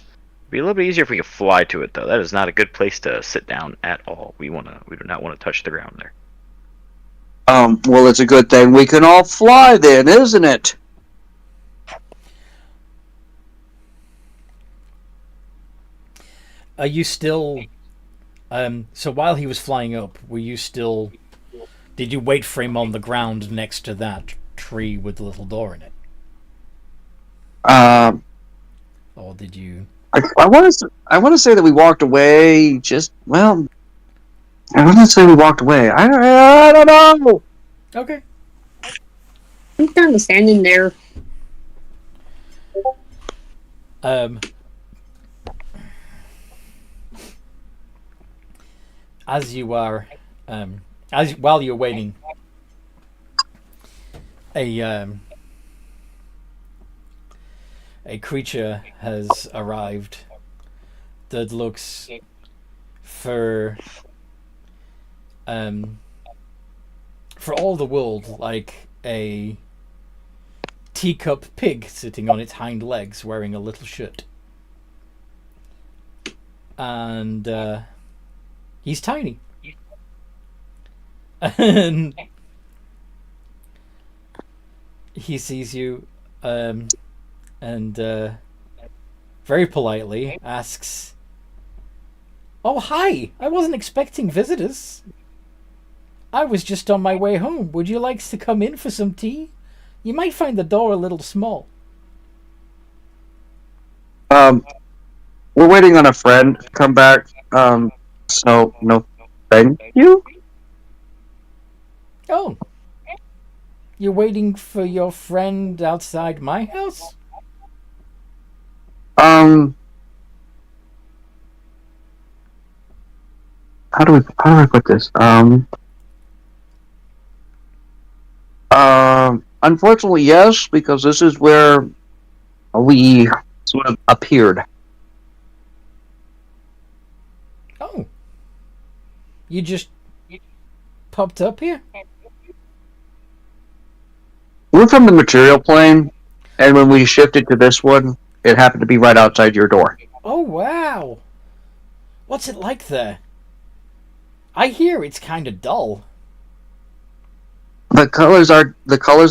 be a little bit easier if we could fly to it, though. That is not a good place to sit down at all. We do not want to touch the ground there. Well, it's a good thing we can all fly then, isn't it? Are you still... so while he was flying up, were you still... Did you wait for him on the ground next to that tree with the little door in it? Or did you... I want to say that we walked away. I want to say we walked away. I don't know. Okay. I'm kind of standing there. As you are, while you're waiting, a creature has arrived that looks for all the world like a teacup pig sitting on its hind legs wearing a little shirt. And he's tiny. And he sees you and very politely asks, "Oh, hi! I wasn't expecting visitors. I was just on my way home. Would you like to come in for some tea? You might find the door a little small." We're waiting on a friend to come back. So no, thank you. Oh. You're waiting for your friend outside my house? How do I put this? Unfortunately, yes, because this is where we sort of appeared. Oh. You just popped up here? We're from the material plane, and when we shifted to this one, it happened to be right outside your door. Oh, wow. What's it like there? I hear it's kind of dull. The colors are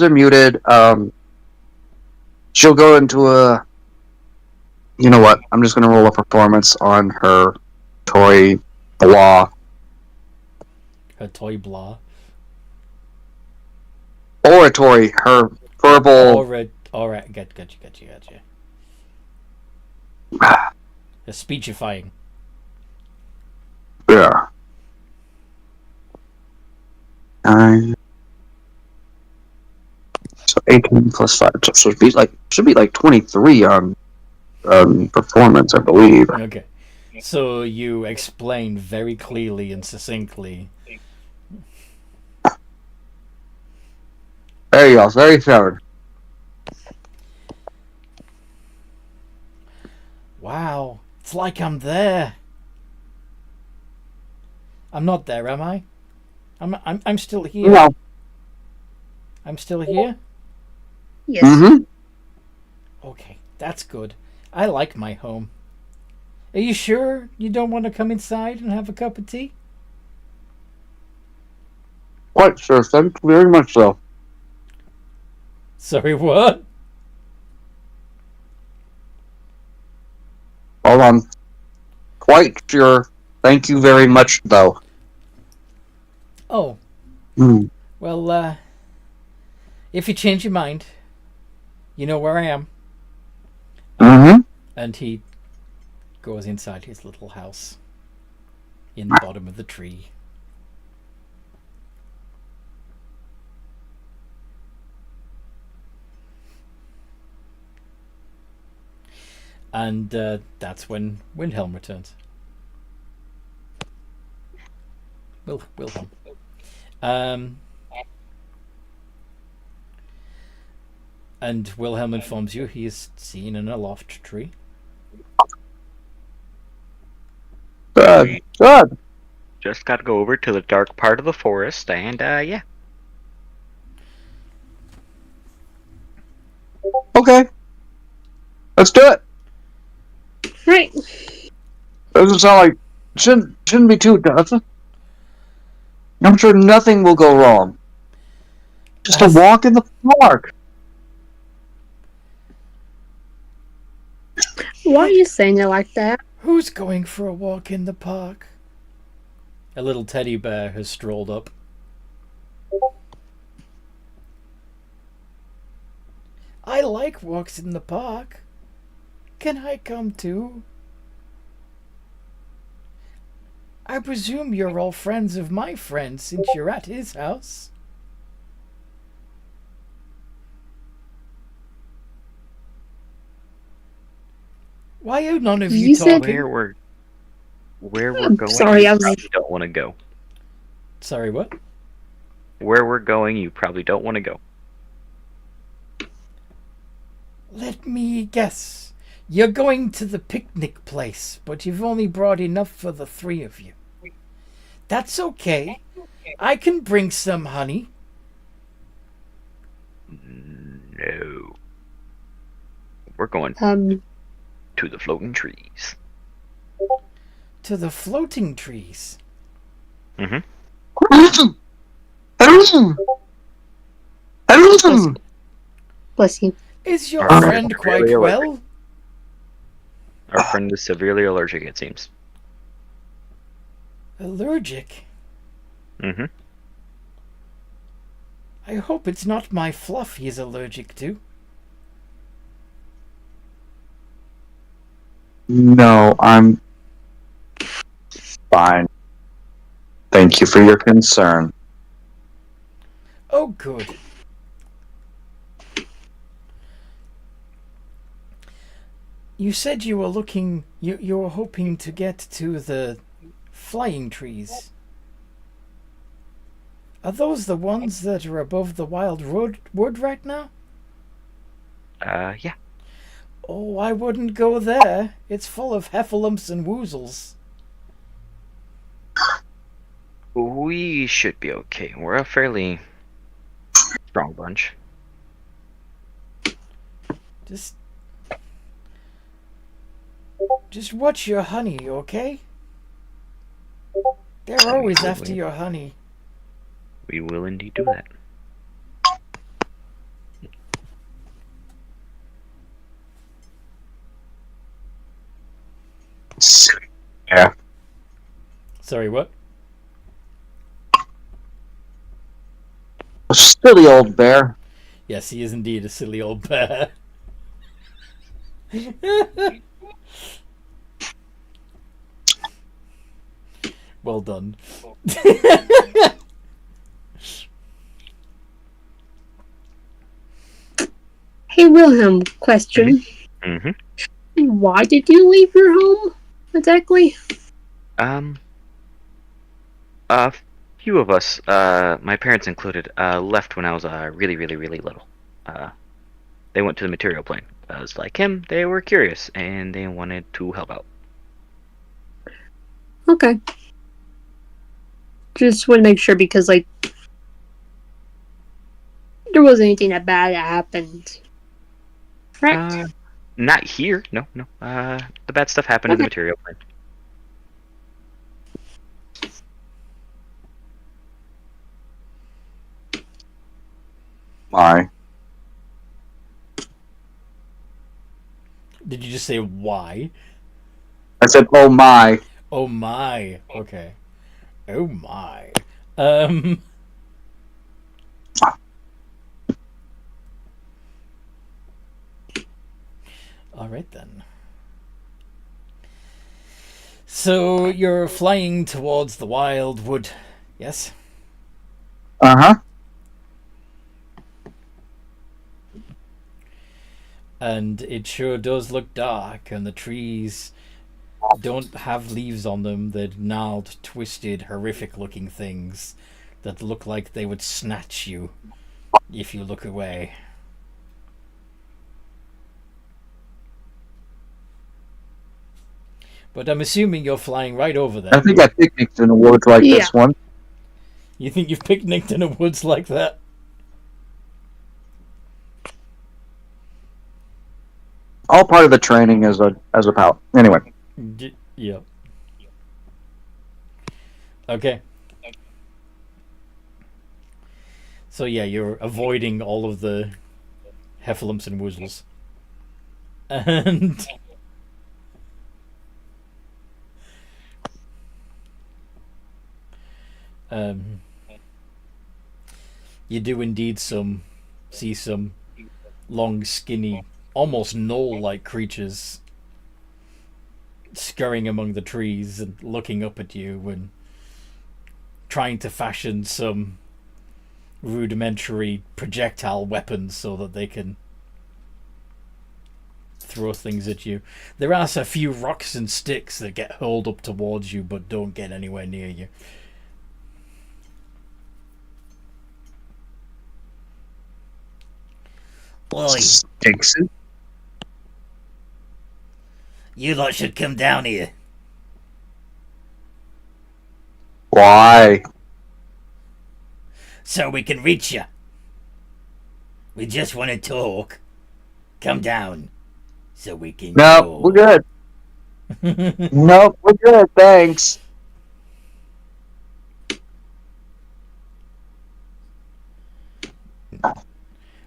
muted. She'll go into a... You know what? I'm just going to roll a performance on her toy blah. Her toy blah. Oratory, her verbal... Alright, got you. The speechifying. Yeah. 9. So 18 plus 5. So should be like 23 on performance, I believe. Okay. So you explain very clearly and succinctly. There you go. 37. Wow, it's like I'm there. I'm not there, am I? I'm still here. No. I'm still here. Yes. Mm-hmm. Okay, that's good. I like my home. Are you sure you don't want to come inside and have a cup of tea? Quite sure. Thank you very much, so. Sorry, what? Well, I'm quite sure. Thank you very much, though. Oh, Hmm. well, if you change your mind, you know where I am. Mm-hmm. And he goes inside his little house in the bottom of the tree. And that's when Wilhelm returns. Wilhelm. And Wilhelm informs you he is seen in a loft tree. Good. Good. Just got to go over to the dark part of the forest, and yeah. Okay. Let's do it. Right. Doesn't sound like shouldn't be too tough. I'm sure nothing will go wrong. Just a walk in the park. Why are you saying it like that? Who's going for a walk in the park? A little teddy bear has strolled up. I like walks in the park. Can I come too? I presume you're all friends of my friend since you're at his house. Why are none of you, You said- talking? Where we're going, sorry, you I was- probably don't want to go. Sorry, what? Where we're going, you probably don't want to go. Let me guess. You're going to the picnic place, but you've only brought enough for the 3 of you. That's okay. I can bring some honey. No. We're going to the floating trees. To the floating trees. Mm-hmm. Bless you. Is your Our friend friend quite really well? Our friend is severely allergic, it seems. Allergic? Mm-hmm. I hope it's not my fluff he's allergic to. No, I'm fine. Thank you for your concern. Oh, good. You said you were looking... You were hoping to get to the flying trees. Are those the ones that are above the wild wood right now? Yeah. Oh, I wouldn't go there. It's full of heffalumps and woozles. We should be okay. We're a fairly strong bunch. Just watch your honey, okay? They're always after your honey. We will indeed do that. Yeah. Sorry, what? Silly old bear. Yes, he is indeed a silly old bear. Well done. Hey, Wilhelm, question. Mm-hmm. Why did you leave your home, exactly? A few of us, my parents included, left when I was really, really, really little. They went to the material plane. I was like him. They were curious and they wanted to help out. Okay. Just want to make sure because, like, there wasn't anything that bad that happened. Right? Not here. No, no. The bad stuff happened in the Okay. material plane. My. Did you just say why? I said, oh my. Oh my. Okay. Oh my. All right then. So you're flying towards the wild wood, yes? Uh-huh. And it sure does look dark, and the trees don't have leaves on them. They're gnarled, twisted, horrific-looking things that look like they would snatch you if you look away. But I'm assuming you're flying right over I them. think I picnicked in a woods like Yeah. this one. You think you've picnicked in a woods like that? All part of the training as a pilot. Anyway. Yeah. Okay. So yeah, you're avoiding all of the heffalumps and woozles. And you do indeed see some long, skinny, almost gnoll-like creatures scurrying among the trees and looking up at you and trying to fashion some rudimentary projectile weapons so that they can throw things at you. There are a few rocks and sticks that get hurled up towards you but don't get anywhere near you. Oi, Dixon. you lot should come down here. Why? So we can reach you. We just want to talk. Come down. So we can No, go. we're good. Nope, we're good, thanks.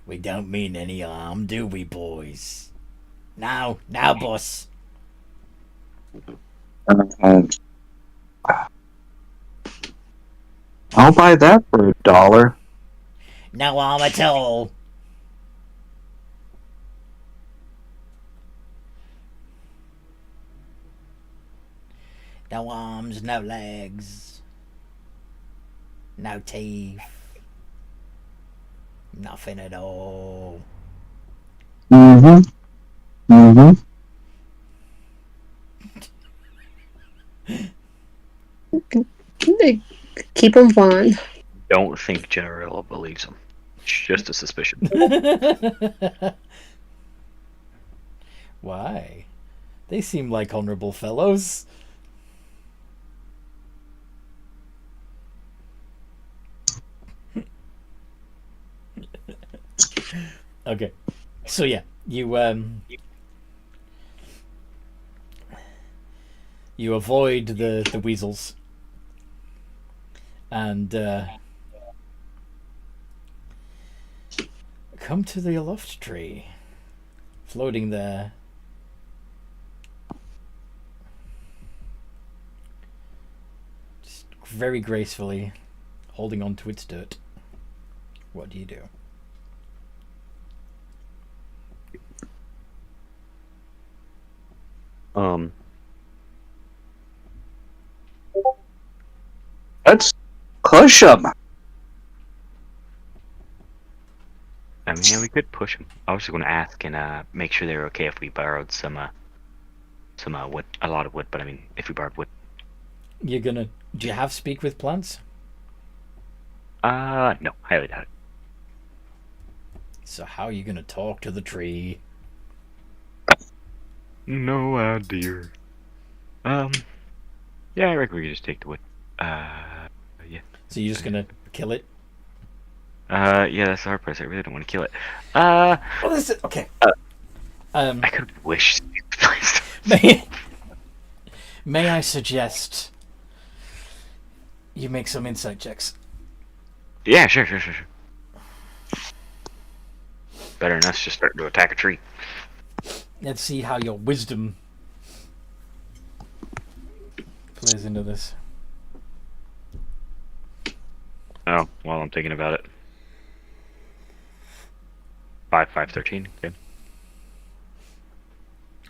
We don't mean any harm, do we, boys? Now, boss. I'll buy that for $1. No harm at all. No arms, no legs. No teeth. Nothing at all. Mm-hmm. Mm-hmm. Keep them fun. Don't think General believes him. It's just a suspicion. Why? They seem like honorable fellows. Okay. So yeah, you avoid the weasels and come to the aloft tree, floating there. Just very gracefully, holding on to its dirt. What do you do? Let's push them. I mean, we could push them. I was just going to ask and make sure they're okay if we borrowed some wood, a lot of wood. But I mean, if we borrowed wood. You're gonna. Do you have speak with plants? No, highly doubt it. So how are you gonna talk to the tree? No idea. Yeah, I reckon we could just take the wood. Yeah. So you're just gonna kill it? Yeah, that's the hard part. I really don't want to kill it. Well, this is okay. I could wish. May I suggest you make some insight checks? Yeah, sure. Better than us just starting to attack a tree. Let's see how your wisdom plays into this. Oh, well, I'm thinking about it. 5, 13. Okay.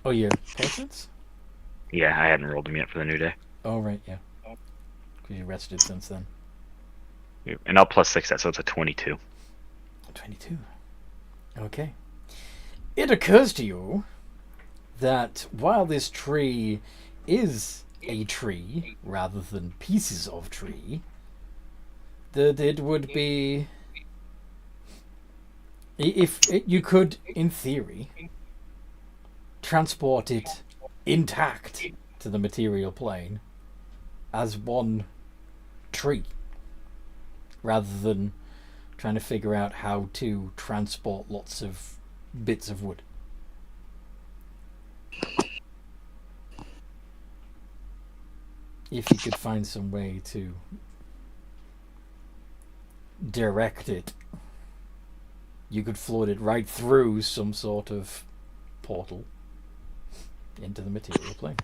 Oh, your patience? Yeah, I hadn't rolled them yet for the new day. Oh, right, yeah. Because you rested since then. And I'll plus 6 that, so it's a 22. 22. Okay. It occurs to you that while this tree is a tree rather than pieces of tree, that it would be, if you could, in theory, transport it intact to the material plane as one tree, rather than trying to figure out how to transport lots of bits of wood. If you could find some way to direct it, you could float it right through some sort of portal into the material plane.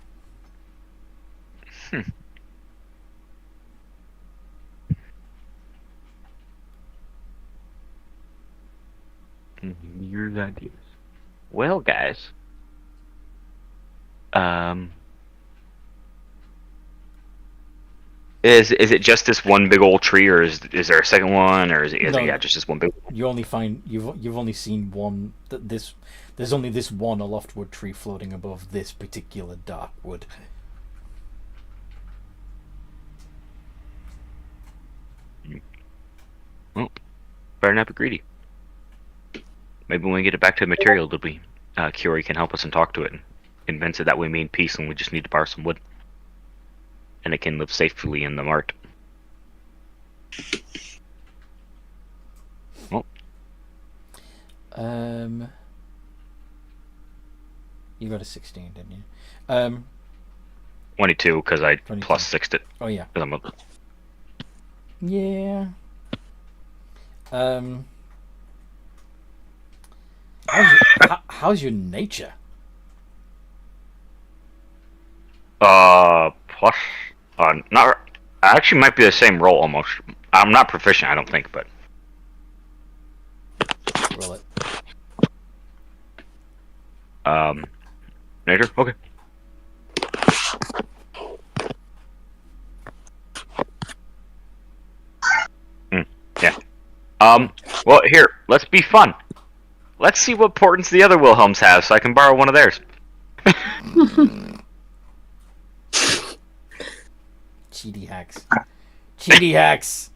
Your ideas. Well, guys. Is it just this one big old tree, or is there a second one, or is it No. just this one big one? You only find you've only seen one. There's only this one aloftwood tree floating above this particular dark wood. Well, better not be greedy. Maybe when we get it back to the material, it'll be Curie can help us and talk to it and convince it that we mean peace and we just need to borrow some wood. And it can live safely in the mart. Well. You got a 16, didn't you? 22, because I 22. plus 6'd it. Oh yeah. 'Cause I'm Yeah. How's your nature? Plus, not. Actually, might be the same roll almost. I'm not proficient, I don't think, but. Roll it. Nature? Okay. Yeah. Well, here, let's be fun. Let's see what portents the other Wilhelms have so I can borrow one of theirs. Cheaty hacks. Cheaty hacks!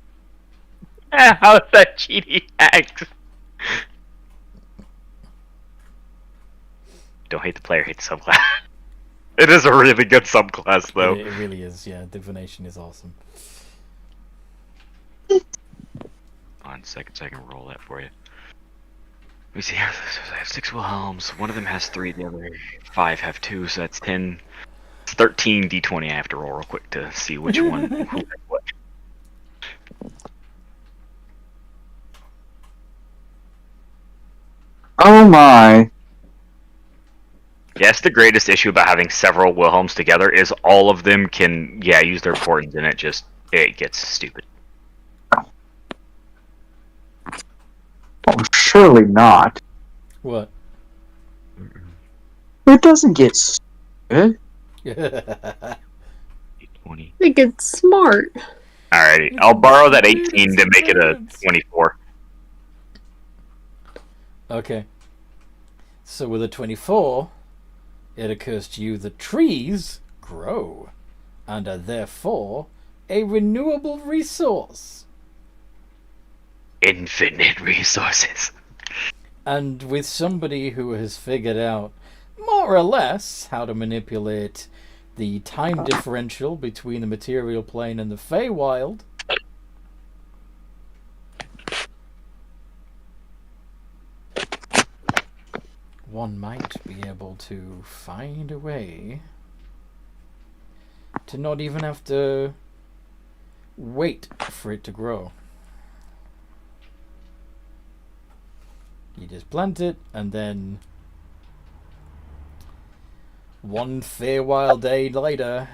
How's that cheaty hacks? Don't hate the player, hate the subclass. It is a really good subclass, though. It really is, yeah. Divination is awesome. On second, so I can roll that for you. Let me see here. So I have 6 Wilhelms. One of them has 3, the other 5 have 2, so that's 10. It's 13 d20 I have to roll real quick to see which one. Who has what. Oh my. Yes, the greatest issue about having several Wilhelms together is all of them can, use their portents, and it gets stupid. Oh, surely not. What? It doesn't get stupid. 20. I think it's smart. Alrighty, I'll borrow that 18 to make it a 24. Okay. So with a 24, it occurs to you that trees grow and are therefore a renewable resource. Infinite resources. And with somebody who has figured out more or less how to manipulate the time differential between the material plane and the Feywild, one might be able to find a way to not even have to wait for it to grow. You just plant it, and then one Feywild day later,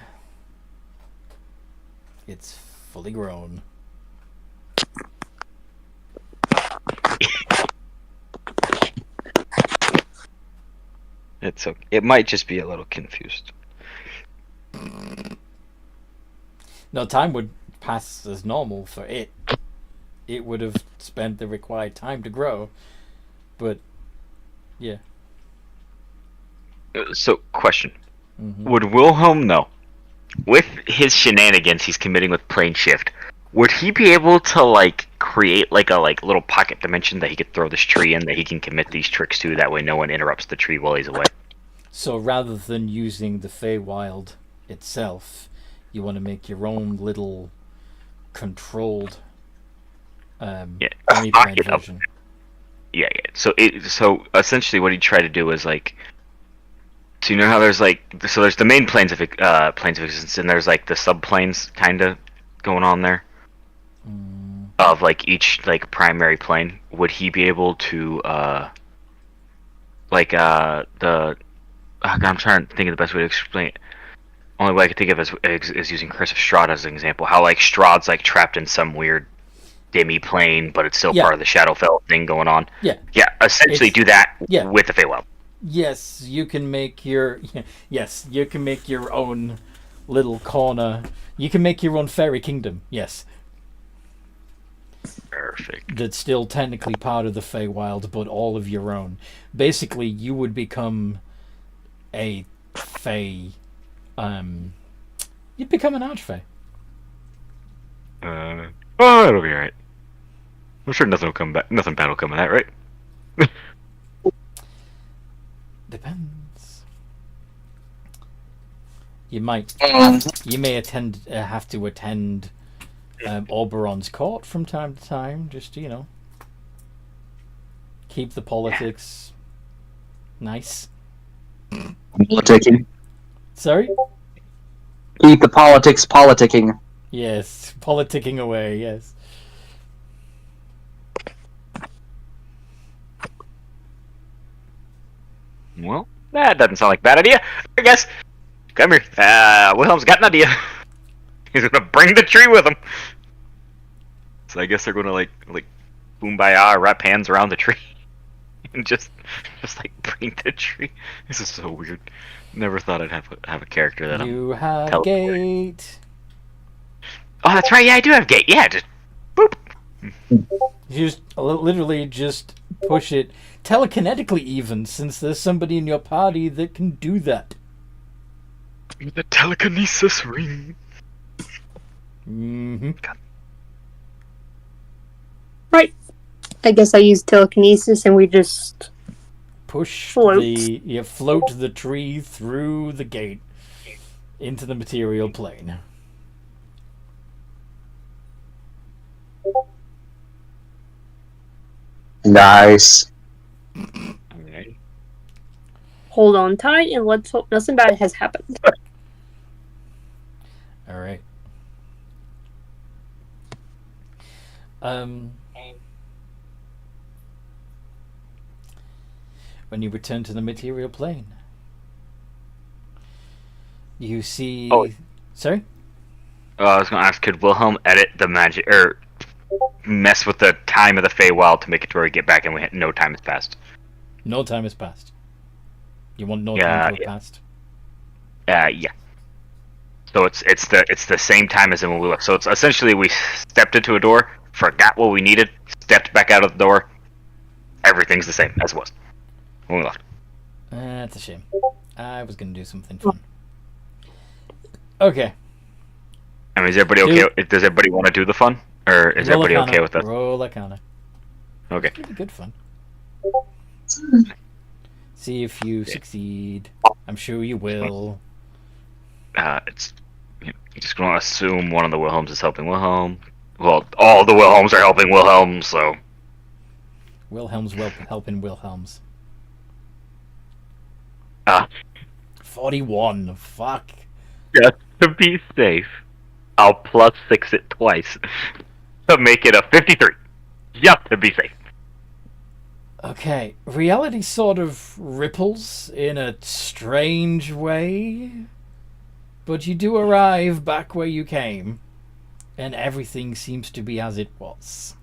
it's fully grown. It's okay. It might just be a little confused. No, time would pass as normal for it. It would have spent the required time to grow. But, yeah. So, question. Mm-hmm. Would Wilhelm know? With his shenanigans he's committing with plane shift, would he be able to, like, create, like, a little pocket dimension that he could throw this tree in that he can commit these tricks to? That way no one interrupts the tree while he's away. So rather than using the Feywild itself, you want to make your own little controlled plane pocket version. Yeah. So essentially what he tried to do is, like, so you know how there's there's the main planes of existence, and there's like the subplanes kind of going on there of like each like primary plane. Would he be able to I'm trying to think of the best way to explain it. Only way I could think of is using Curse of Strahd as an example. How like Strahd's like trapped in some weird demi-plane, but it's still part of the Shadowfell thing going on. Yeah. Yeah, essentially do that with the Feywild. Yes, you can make your own little corner. You can make your own fairy kingdom. Yes. Perfect. That's still technically part of the Feywild, but all of your own. Basically, you would become a Fey. You'd become an Archfey. It'll be alright. I'm sure nothing bad will come of that, right? Depends. You may have to attend Oberon's court from time to time, just keep the politics nice. Politicking. Sorry? Keep the politics politicking. Yes, politicking away, yes. Well, that doesn't sound like a bad idea. I guess. Come here. Wilhelm's got an idea. He's gonna bring the tree with him. So I guess they're gonna like kumbaya, wrap hands around the tree, and just like bring the tree. This is so weird. Never thought I'd have a character that You have Gate. Oh, that's right. Yeah, I do have Gate. Yeah, just boop. You just literally just push it telekinetically, even, since there's somebody in your party that can do that. The telekinesis ring. Mm-hmm. Right. I guess I use telekinesis and we just float the tree through the gate into the material plane. Nice. Okay. hold on tight and let's hope nothing bad has happened. All right. When you return to the material plane, you see. Oh. Sorry? I was gonna ask, could Wilhelm edit the magic or mess with the time of the Feywild to make it to where we get back and no time has passed? No time has passed. You want no time to have passed? Yeah. So it's the same time as when we left. So it's essentially we stepped into a door, forgot what we needed, stepped back out of the door, everything's the same as it was when we left. That's a shame. I was going to do something fun. Okay. I mean, is everybody okay? Does everybody want to do the fun, or is everybody okay with that? Roll Arcana. Okay. It's really good fun. See if you succeed. I'm sure you will. It's you're just gonna assume one of the Wilhelms is helping Wilhelm. Well, all the Wilhelms are helping Wilhelm, so. Wilhelm's helping Wilhelms. 41. Fuck. Just to be safe, I'll +6 it twice to make it a 53. Just to be safe. Okay, reality sort of ripples in a strange way, but you do arrive back where you came, and everything seems to be as it was.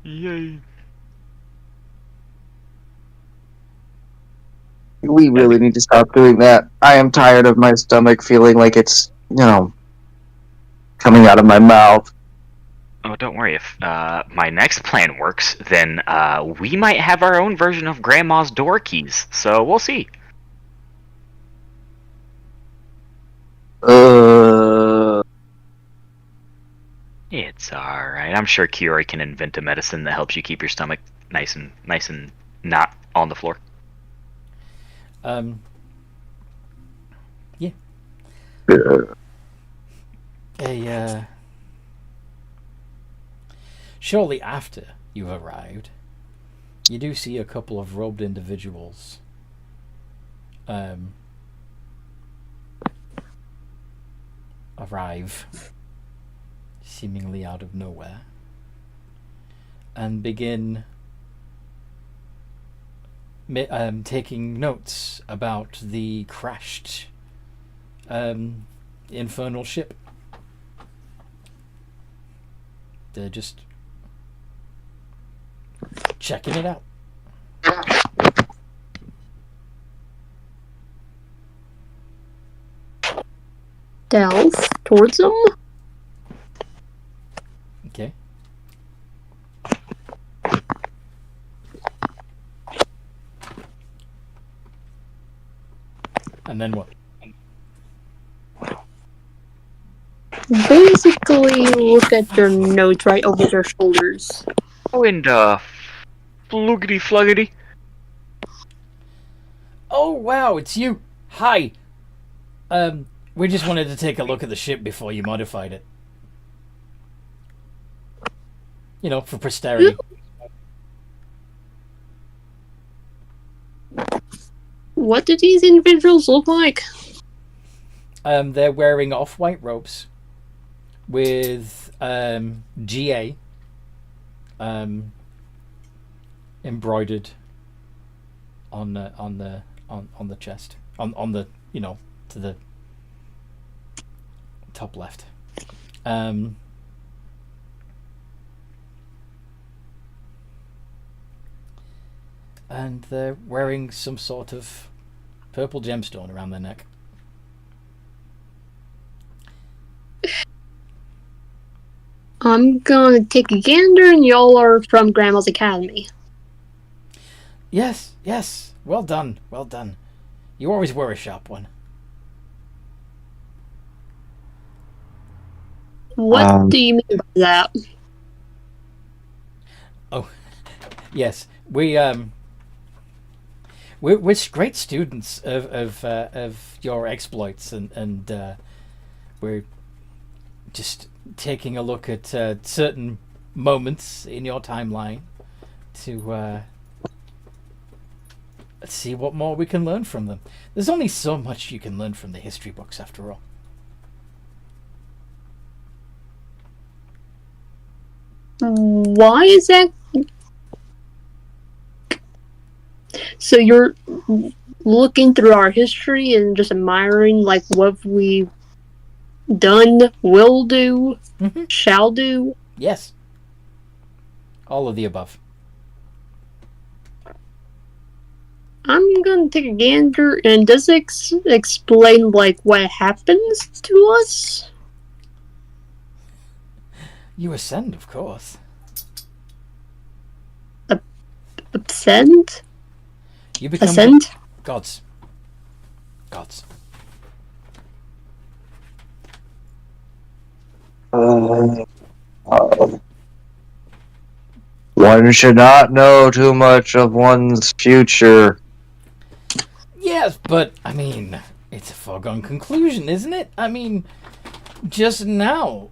Yay. We really need to stop doing that. I am tired of my stomach feeling like it's, coming out of my mouth. Oh, don't worry. If my next plan works, then we might have our own version of Grandma's door keys. So we'll see. It's all right. I'm sure Kiori can invent a medicine that helps you keep your stomach nice and not on the floor. Yeah. Shortly after you've arrived, you do see a couple of robed individuals arrive seemingly out of nowhere and begin taking notes about the crashed infernal ship. They're just checking it out. Delve towards them. Okay. And then what? Basically, look at your notes right over their shoulders. Oh, and fluggity fluggity. Oh wow, it's you. Hi. We just wanted to take a look at the ship before you modified it. For posterity. What do these individuals look like? They're wearing off-white robes with GA embroidered on the chest, on the to the top left. And they're wearing some sort of purple gemstone around their neck. I'm gonna take a gander, and y'all are from Grandma's Academy. Yes. Well done. You always were a sharp one. What do you mean by that? Oh, yes. We're great students of your exploits, and we're just taking a look at certain moments in your timeline to see what more we can learn from them. There's only so much you can learn from the history books, after all. Why is that? So you're looking through our history and just admiring what we've done, will do, shall do? Yes. All of the above. I'm gonna take a gander, and does it explain what happens to us? You ascend, of course. Ascend? You become Ascend? gods. Gods. One should not know too much of one's future. Yes, but I mean, it's a foregone conclusion, isn't it? I mean, just now,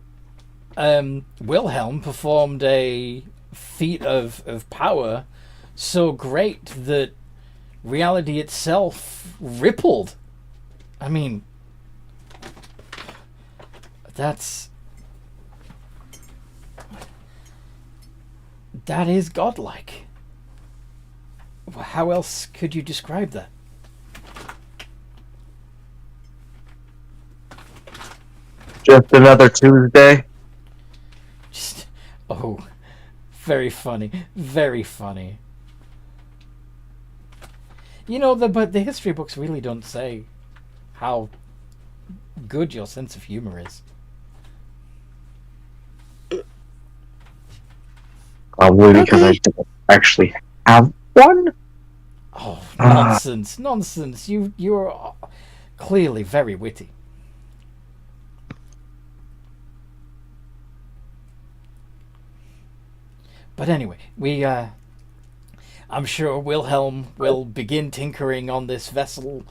Wilhelm performed a feat of power so great that reality itself rippled. I mean, that is godlike. How else could you describe that? Just another Tuesday. Just, oh, very funny, very funny. You know, but the history books really don't say how good your sense of humor is. Probably because I don't actually have one. Oh, nonsense, nonsense. You're clearly very witty. But anyway, I'm sure Wilhelm will begin tinkering on this vessel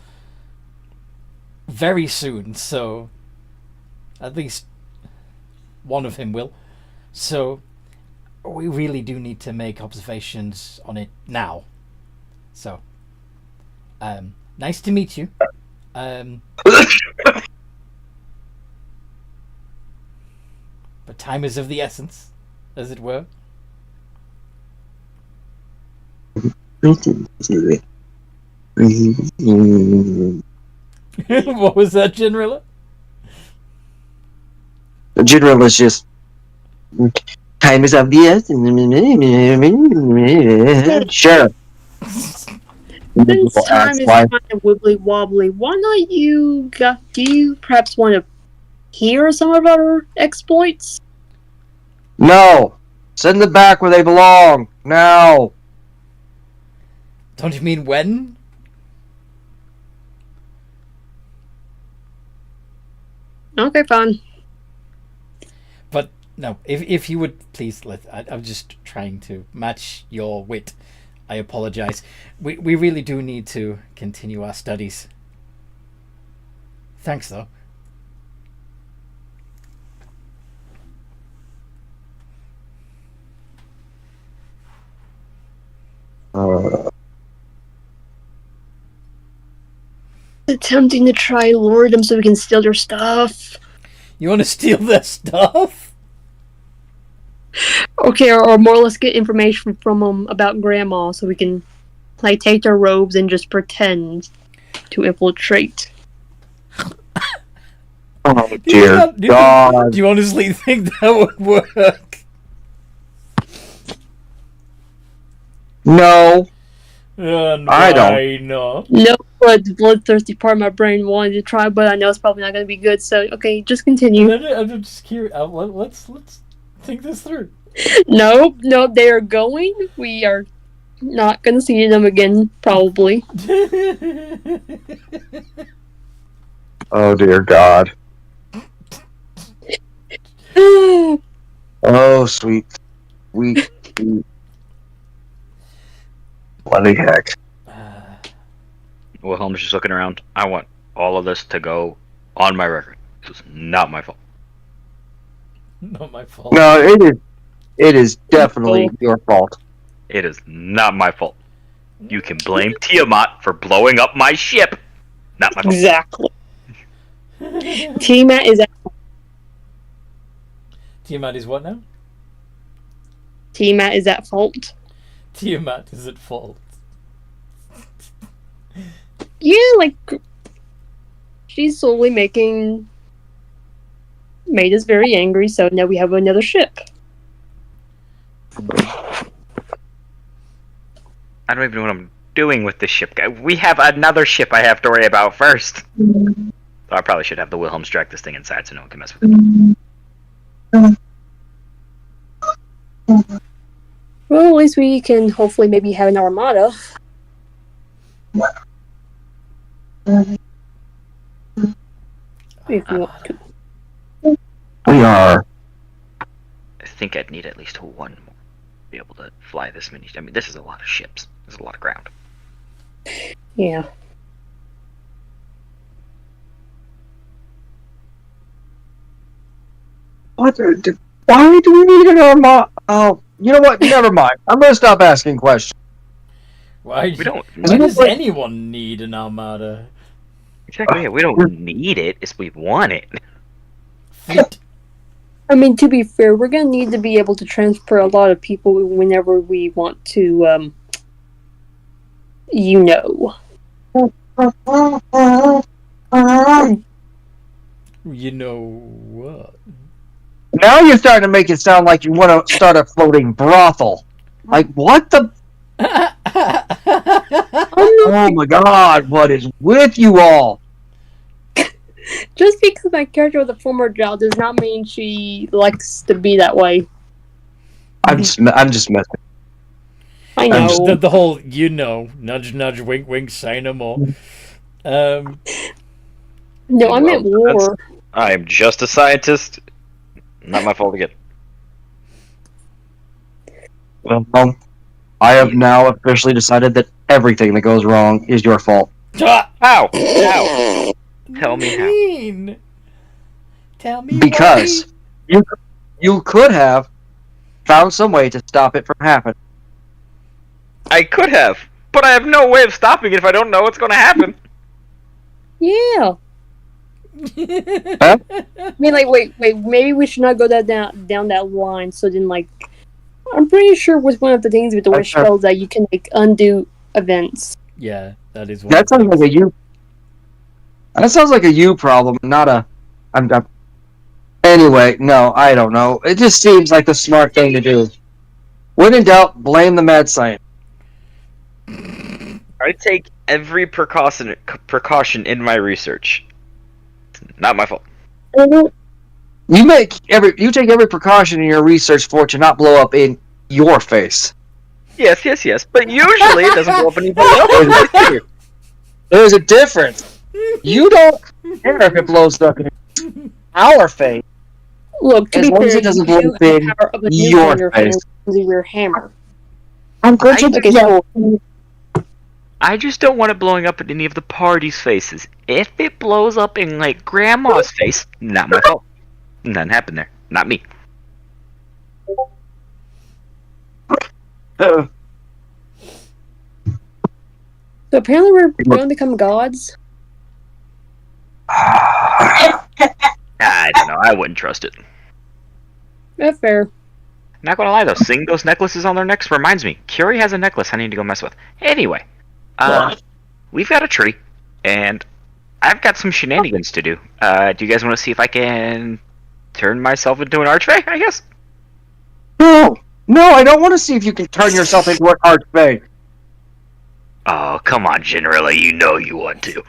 very soon, so at least one of him will. So we really do need to make observations on it now. So, nice to meet you. But time is of the essence, as it were. What was that, General? The general is just time is of the essence. Sure. Since time is kind of wibbly wobbly, why not do you perhaps want to hear some of our exploits? No! Send them back where they belong! Now! Don't you mean when? Okay, fine. But no, if you would please, I'm just trying to match your wit. I apologize. We really do need to continue our studies. Thanks, though. Attempting to try lure them so we can steal their stuff. You want to steal their stuff? Okay, or more or less get information from them about Grandma so we can take their robes and just pretend to infiltrate. Oh dear God! Do you honestly think that would work? No. And I don't. why not? No, but the bloodthirsty part of my brain wanted to try, but I know it's probably not going to be good. So okay, just continue. I'm just curious. Let's think this through. No, they are going. We are not going to see them again, probably. Oh dear God! Oh sweet. Bloody heck. Wilhelm's just looking around. I want all of this to go on my record. This is not my fault. Not my fault. No, it is definitely your fault. It is not my fault. You can blame Tiamat for blowing up my ship. Not my fault. Exactly. Tiamat is Tiamat is what now? Tiamat is at fault. Tiamat is at fault. Yeah, she's slowly made us very angry, so now we have another ship. I don't even know what I'm doing with this ship, guy. We have another ship I have to worry about first. So I probably should have the Wilhelms drag this thing inside so no one can mess with it. Well, at least we can hopefully maybe have an armada. If you want to. We are. I think I'd need at least one more to be able to fly this many. I mean, this is a lot of ships. This is a lot of ground. Yeah. What? Why do we need an armada? Oh, you know what? Never mind. I'm gonna stop asking questions. Why don't- does anyone need an armada? Exactly. Yeah, we don't need it. It's we want it. Fleet. I mean, to be fair, we're gonna need to be able to transport a lot of people whenever we want to, you know. You know what? Now you're starting to make it sound like you want to start a floating brothel. Like, what the? Oh my god, what is with you all? Just because my character was a former drow does not mean she likes to be that way. I'm just messing. I I'm know. just- The whole, you know, nudge, nudge, wink, wink, say no more. No, I meant Well, war. I am just a scientist. Not my fault again. Well, I have now officially decided that everything that goes wrong is your fault. Ah! How? How? Tell me how. Mean. Tell me Because you could have found some way to stop it from happening. I could have, but I have no way of stopping it if I don't know what's going to happen. Yeah. Huh? I mean, like, wait, maybe we should not go down that line. So then, like, I'm pretty sure was one of the things with the wish Okay. spells that you can like undo events. Yeah, that is one. That sounds like a you. That sounds like a you problem, not a. I'm. Anyway, no, I don't know. It just seems like the smart thing to do. When in doubt, blame the mad scientist. I take every precaution in my research. It's not my fault. You take every precaution in your research for it to not blow up in your face. Yes. But usually it doesn't go up anybody else's face. There's a difference. You don't care if it blows up in our face. Look, to As be long as fair, it doesn't you blow do up have in the power of a your nuke in your face. hand with your hammer. I'm going to- Okay, so I just don't want it blowing up in any of the party's faces. If it blows up in, like, Grandma's face, not my fault. Nothing happened there. Not me. so apparently we're going to become gods. I don't know. I wouldn't trust it. That's fair. Not gonna lie though, seeing those necklaces on their necks reminds me. Curie has a necklace I need to go mess with. Anyway, we've got a tree, and I've got some shenanigans to do. Do you guys want to see if I can turn myself into an archfey? I guess. No, I don't want to see if you can turn yourself into an archfey. Oh, come on, Generilla, you know you want to.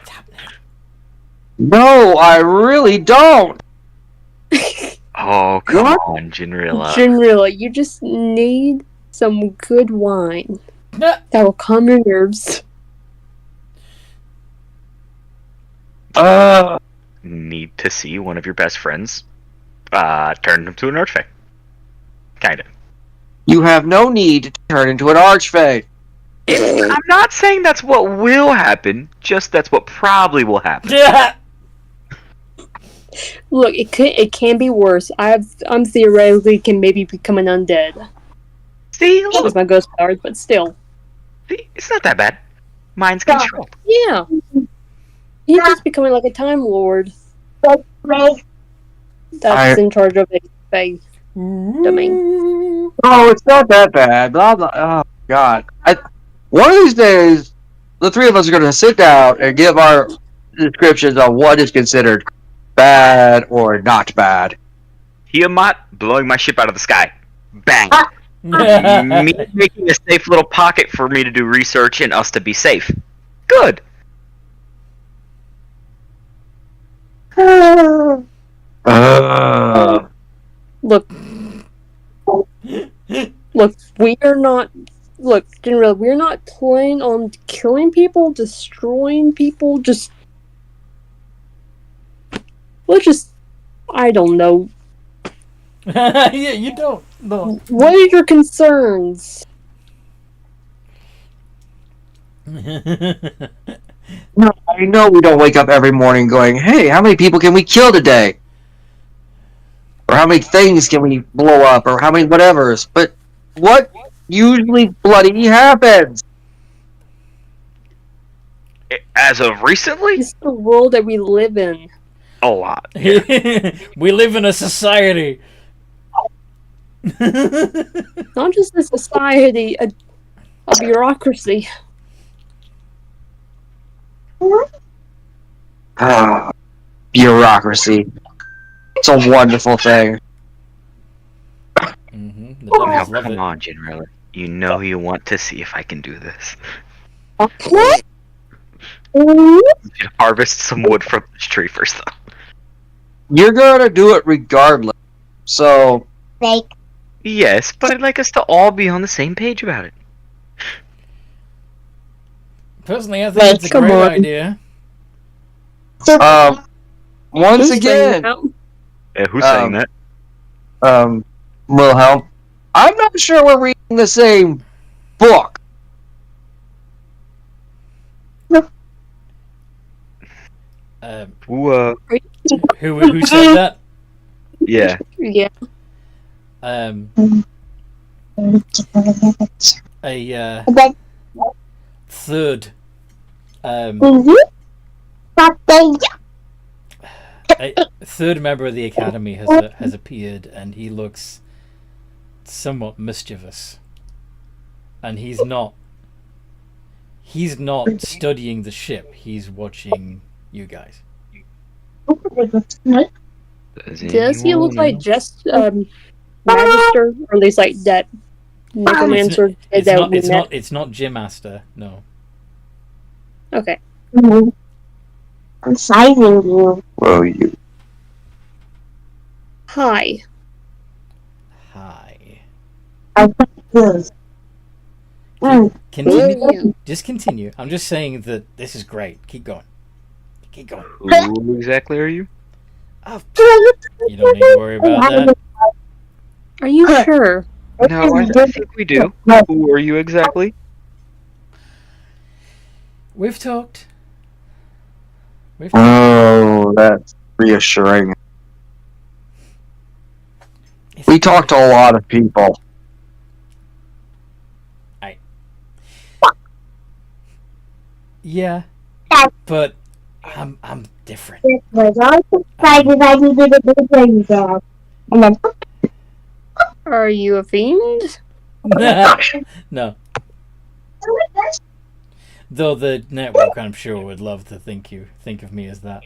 No, I really don't. Oh, come What? on, Generilla. Generally, you just need some good wine Nah. that will calm your nerves. Need to see one of your best friends turn into an archfey. Kinda. You have no need to turn into an archfey. I'm not saying that's what will happen, just that's what probably will happen. Yeah. Look, it can be worse. I'm theoretically can maybe become an undead See, with look, my ghost powers, but still, see, it's not that bad. Mind's control. yeah. He's just becoming like a time lord that's in charge of a faith domain. Oh, it's not that bad. Blah blah. Oh God. One of these days, the three of us are going to sit down and give our descriptions on what is considered bad or not bad. Tiamat blowing my ship out of the sky. Bang. Me making a safe little pocket for me to do research and us to be safe. Good. Look, We are not. Look, General, we're not planning on killing people, destroying people. Let's just. I don't know. Yeah, you don't. No. What are your concerns? No, I know we don't wake up every morning going, hey, how many people can we kill today? Or how many things can we blow up? Or how many whatevers? But what usually bloody happens? As of recently, This is the world that we live in. a lot. Yeah. We live in a society. Not just a society, a bureaucracy. Ah, bureaucracy. It's a wonderful thing. Mm-hmm. The Now, devils love come it. on, General. You know you want to see if I can do this. Harvest some wood from this tree first, though. You're gonna do it regardless. So, Fake. Yes, but I'd like us to all be on the same page about it. Personally, I think it's a Come great on. idea. once Who's saying again, that? Who's saying that? Wilhelm, I'm not sure we're reading the same book. Who Who said that? Yeah. Yeah. A third a third member of the academy has appeared, and he looks somewhat mischievous. And he's not studying the ship. He's watching you guys. Does he look like just Magister, or at least like that necromancer It's that not. we It's met? not. It's not Gym Master. No. Okay. I'm sizing you. Well, you. Hi. Hi. Yes. Continue. Just continue. I'm just saying that this is great. Keep going. Keep going. Who exactly are you? Oh, you don't need to worry about that. Are you sure? No, I think we do. Who are you exactly? We've talked. Oh, that's reassuring. We talked to a lot of people. Yeah, but I'm different. Was also excited that he did a good thing there. And then Are you a fiend? No. Though the network, I'm sure, would love to think of me as that.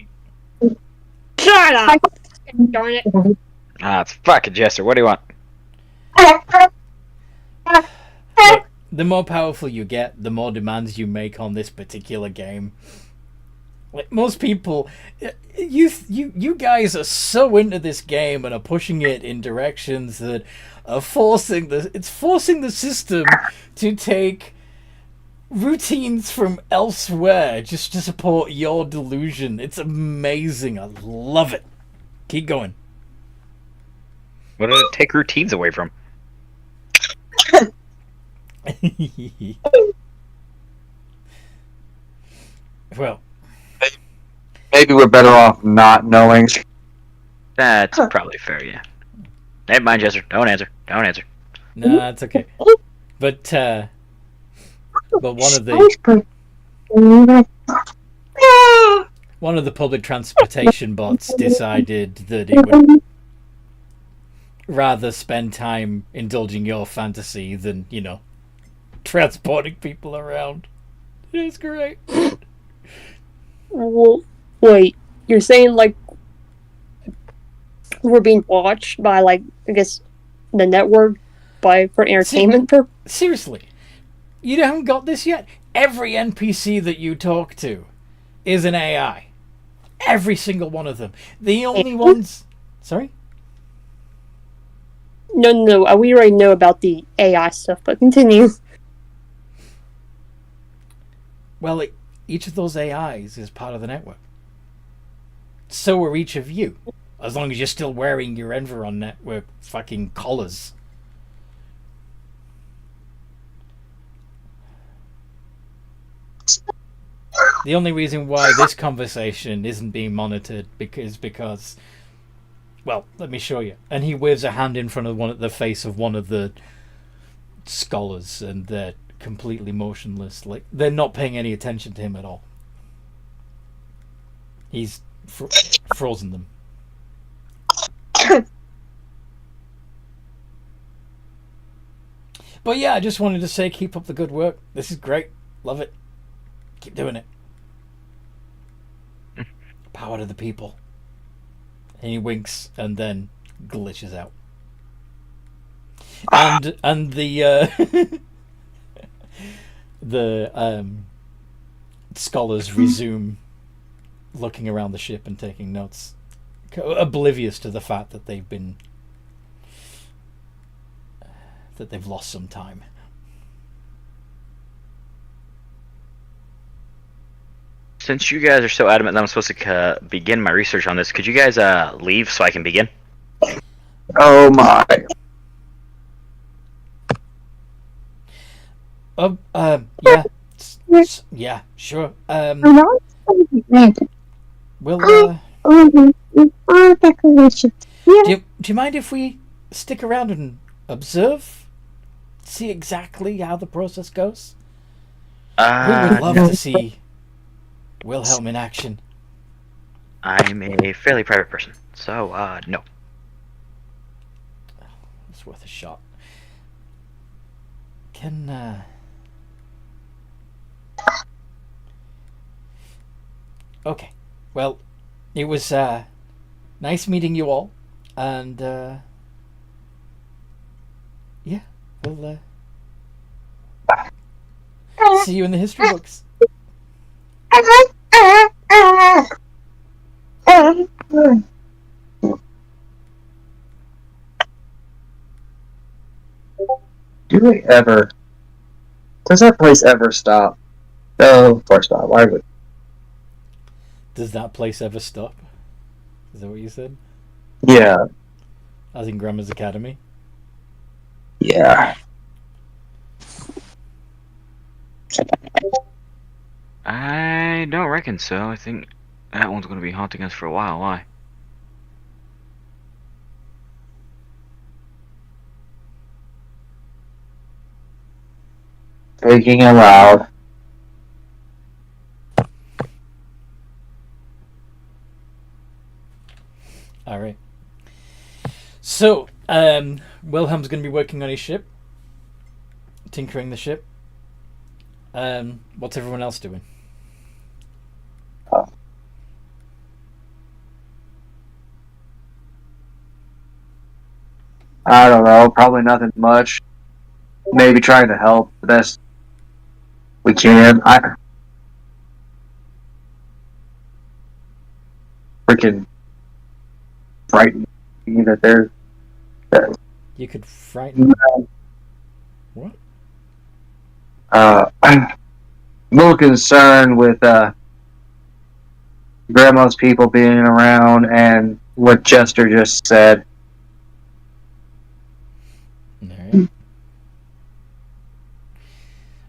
Shut up! Darn it. Ah, it's fucking Jester. What do you want? Look, the more powerful you get, the more demands you make on this particular game. Like most people, you guys are so into this game and are pushing it in directions that are forcing the system to take routines from elsewhere just to support your delusion. It's amazing. I love it. Keep going. What did it take routines away from? Well, Maybe we're better off not knowing. That's probably fair, yeah. Never mind, Jester. Don't answer. Don't answer. nah, it's okay. But one of the public transportation bots decided that it would rather spend time indulging your fantasy than, transporting people around. It's great. Well, wait. You're saying like we're being watched by I guess the network for entertainment purposes? Seriously, you haven't got this yet? Every NPC that you talk to is an AI. Every single one of them. The only ones... Sorry? No. We already know about the AI stuff, but continue. Well, each of those AIs is part of the network. So are each of you. As long as you're still wearing your Enveron network fucking collars. The only reason why this conversation isn't being monitored because, well, let me show you. And he waves a hand in front of the face of one of the scholars, and they're completely motionless. Like, they're not paying any attention to him at all. He's frozen them. But yeah, I just wanted to say, keep up the good work. This is great. Love it. Keep doing it. Power to the people. And he winks and then glitches out. And the scholars resume looking around the ship and taking notes, oblivious to the fact that they've lost some time. Since you guys are so adamant that I'm supposed to begin my research on this, could you guys leave so I can begin? Oh my. Yeah. Yeah, sure. We'll, do you mind if we stick around and observe? See exactly how the process goes? We would love to see Wilhelm in action. I'm a fairly private person, so, no. It's worth a shot. Can, Okay. Well, it was, nice meeting you all. And, yeah, we'll, see you in the history books. Does that place ever stop? No, of course not. Why would? Does that place ever stop? Is that what you said? Yeah. As in Grandma's Academy? Yeah. I don't reckon so. I think that one's going to be haunting us for a while. Why? Speaking aloud. Alright. So, Wilhelm's going to be working on his ship. Tinkering the ship. What's everyone else doing? I don't know. Probably nothing much. Maybe trying to help the best we can. I freaking frightened me that there's. You could frighten... What? I'm a little concerned with Grandma's people being around and what Chester just said. Alright.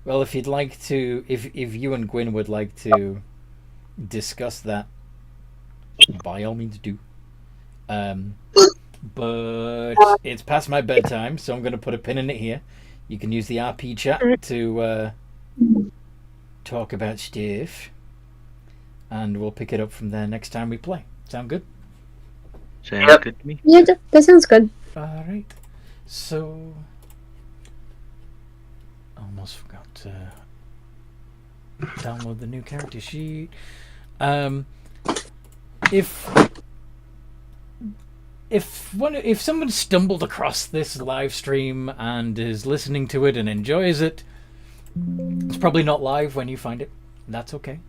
Well, if you'd like to... If you and Gwyn would like to discuss that, by all means do. But it's past my bedtime, so I'm going to put a pin in it here. You can use the RP chat to talk about stuff, and we'll pick it up from there next time we play. Sound good? Sounds good to me. Yeah, that sounds good. Alright. So... Almost forgot to download the new character sheet. If someone stumbled across this live stream and is listening to it and enjoys it, it's probably not live when you find it. That's okay.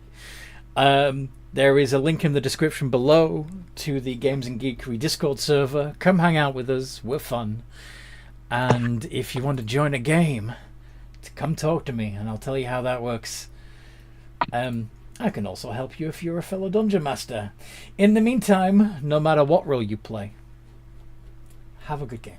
There is a link in the description below to the Games and Geekery Discord server. Come hang out with us. We're fun. And if you want to join a game, to come talk to me and I'll tell you how that works. I can also help you if you're a fellow dungeon master. In the meantime, no matter what role you play, have a good game.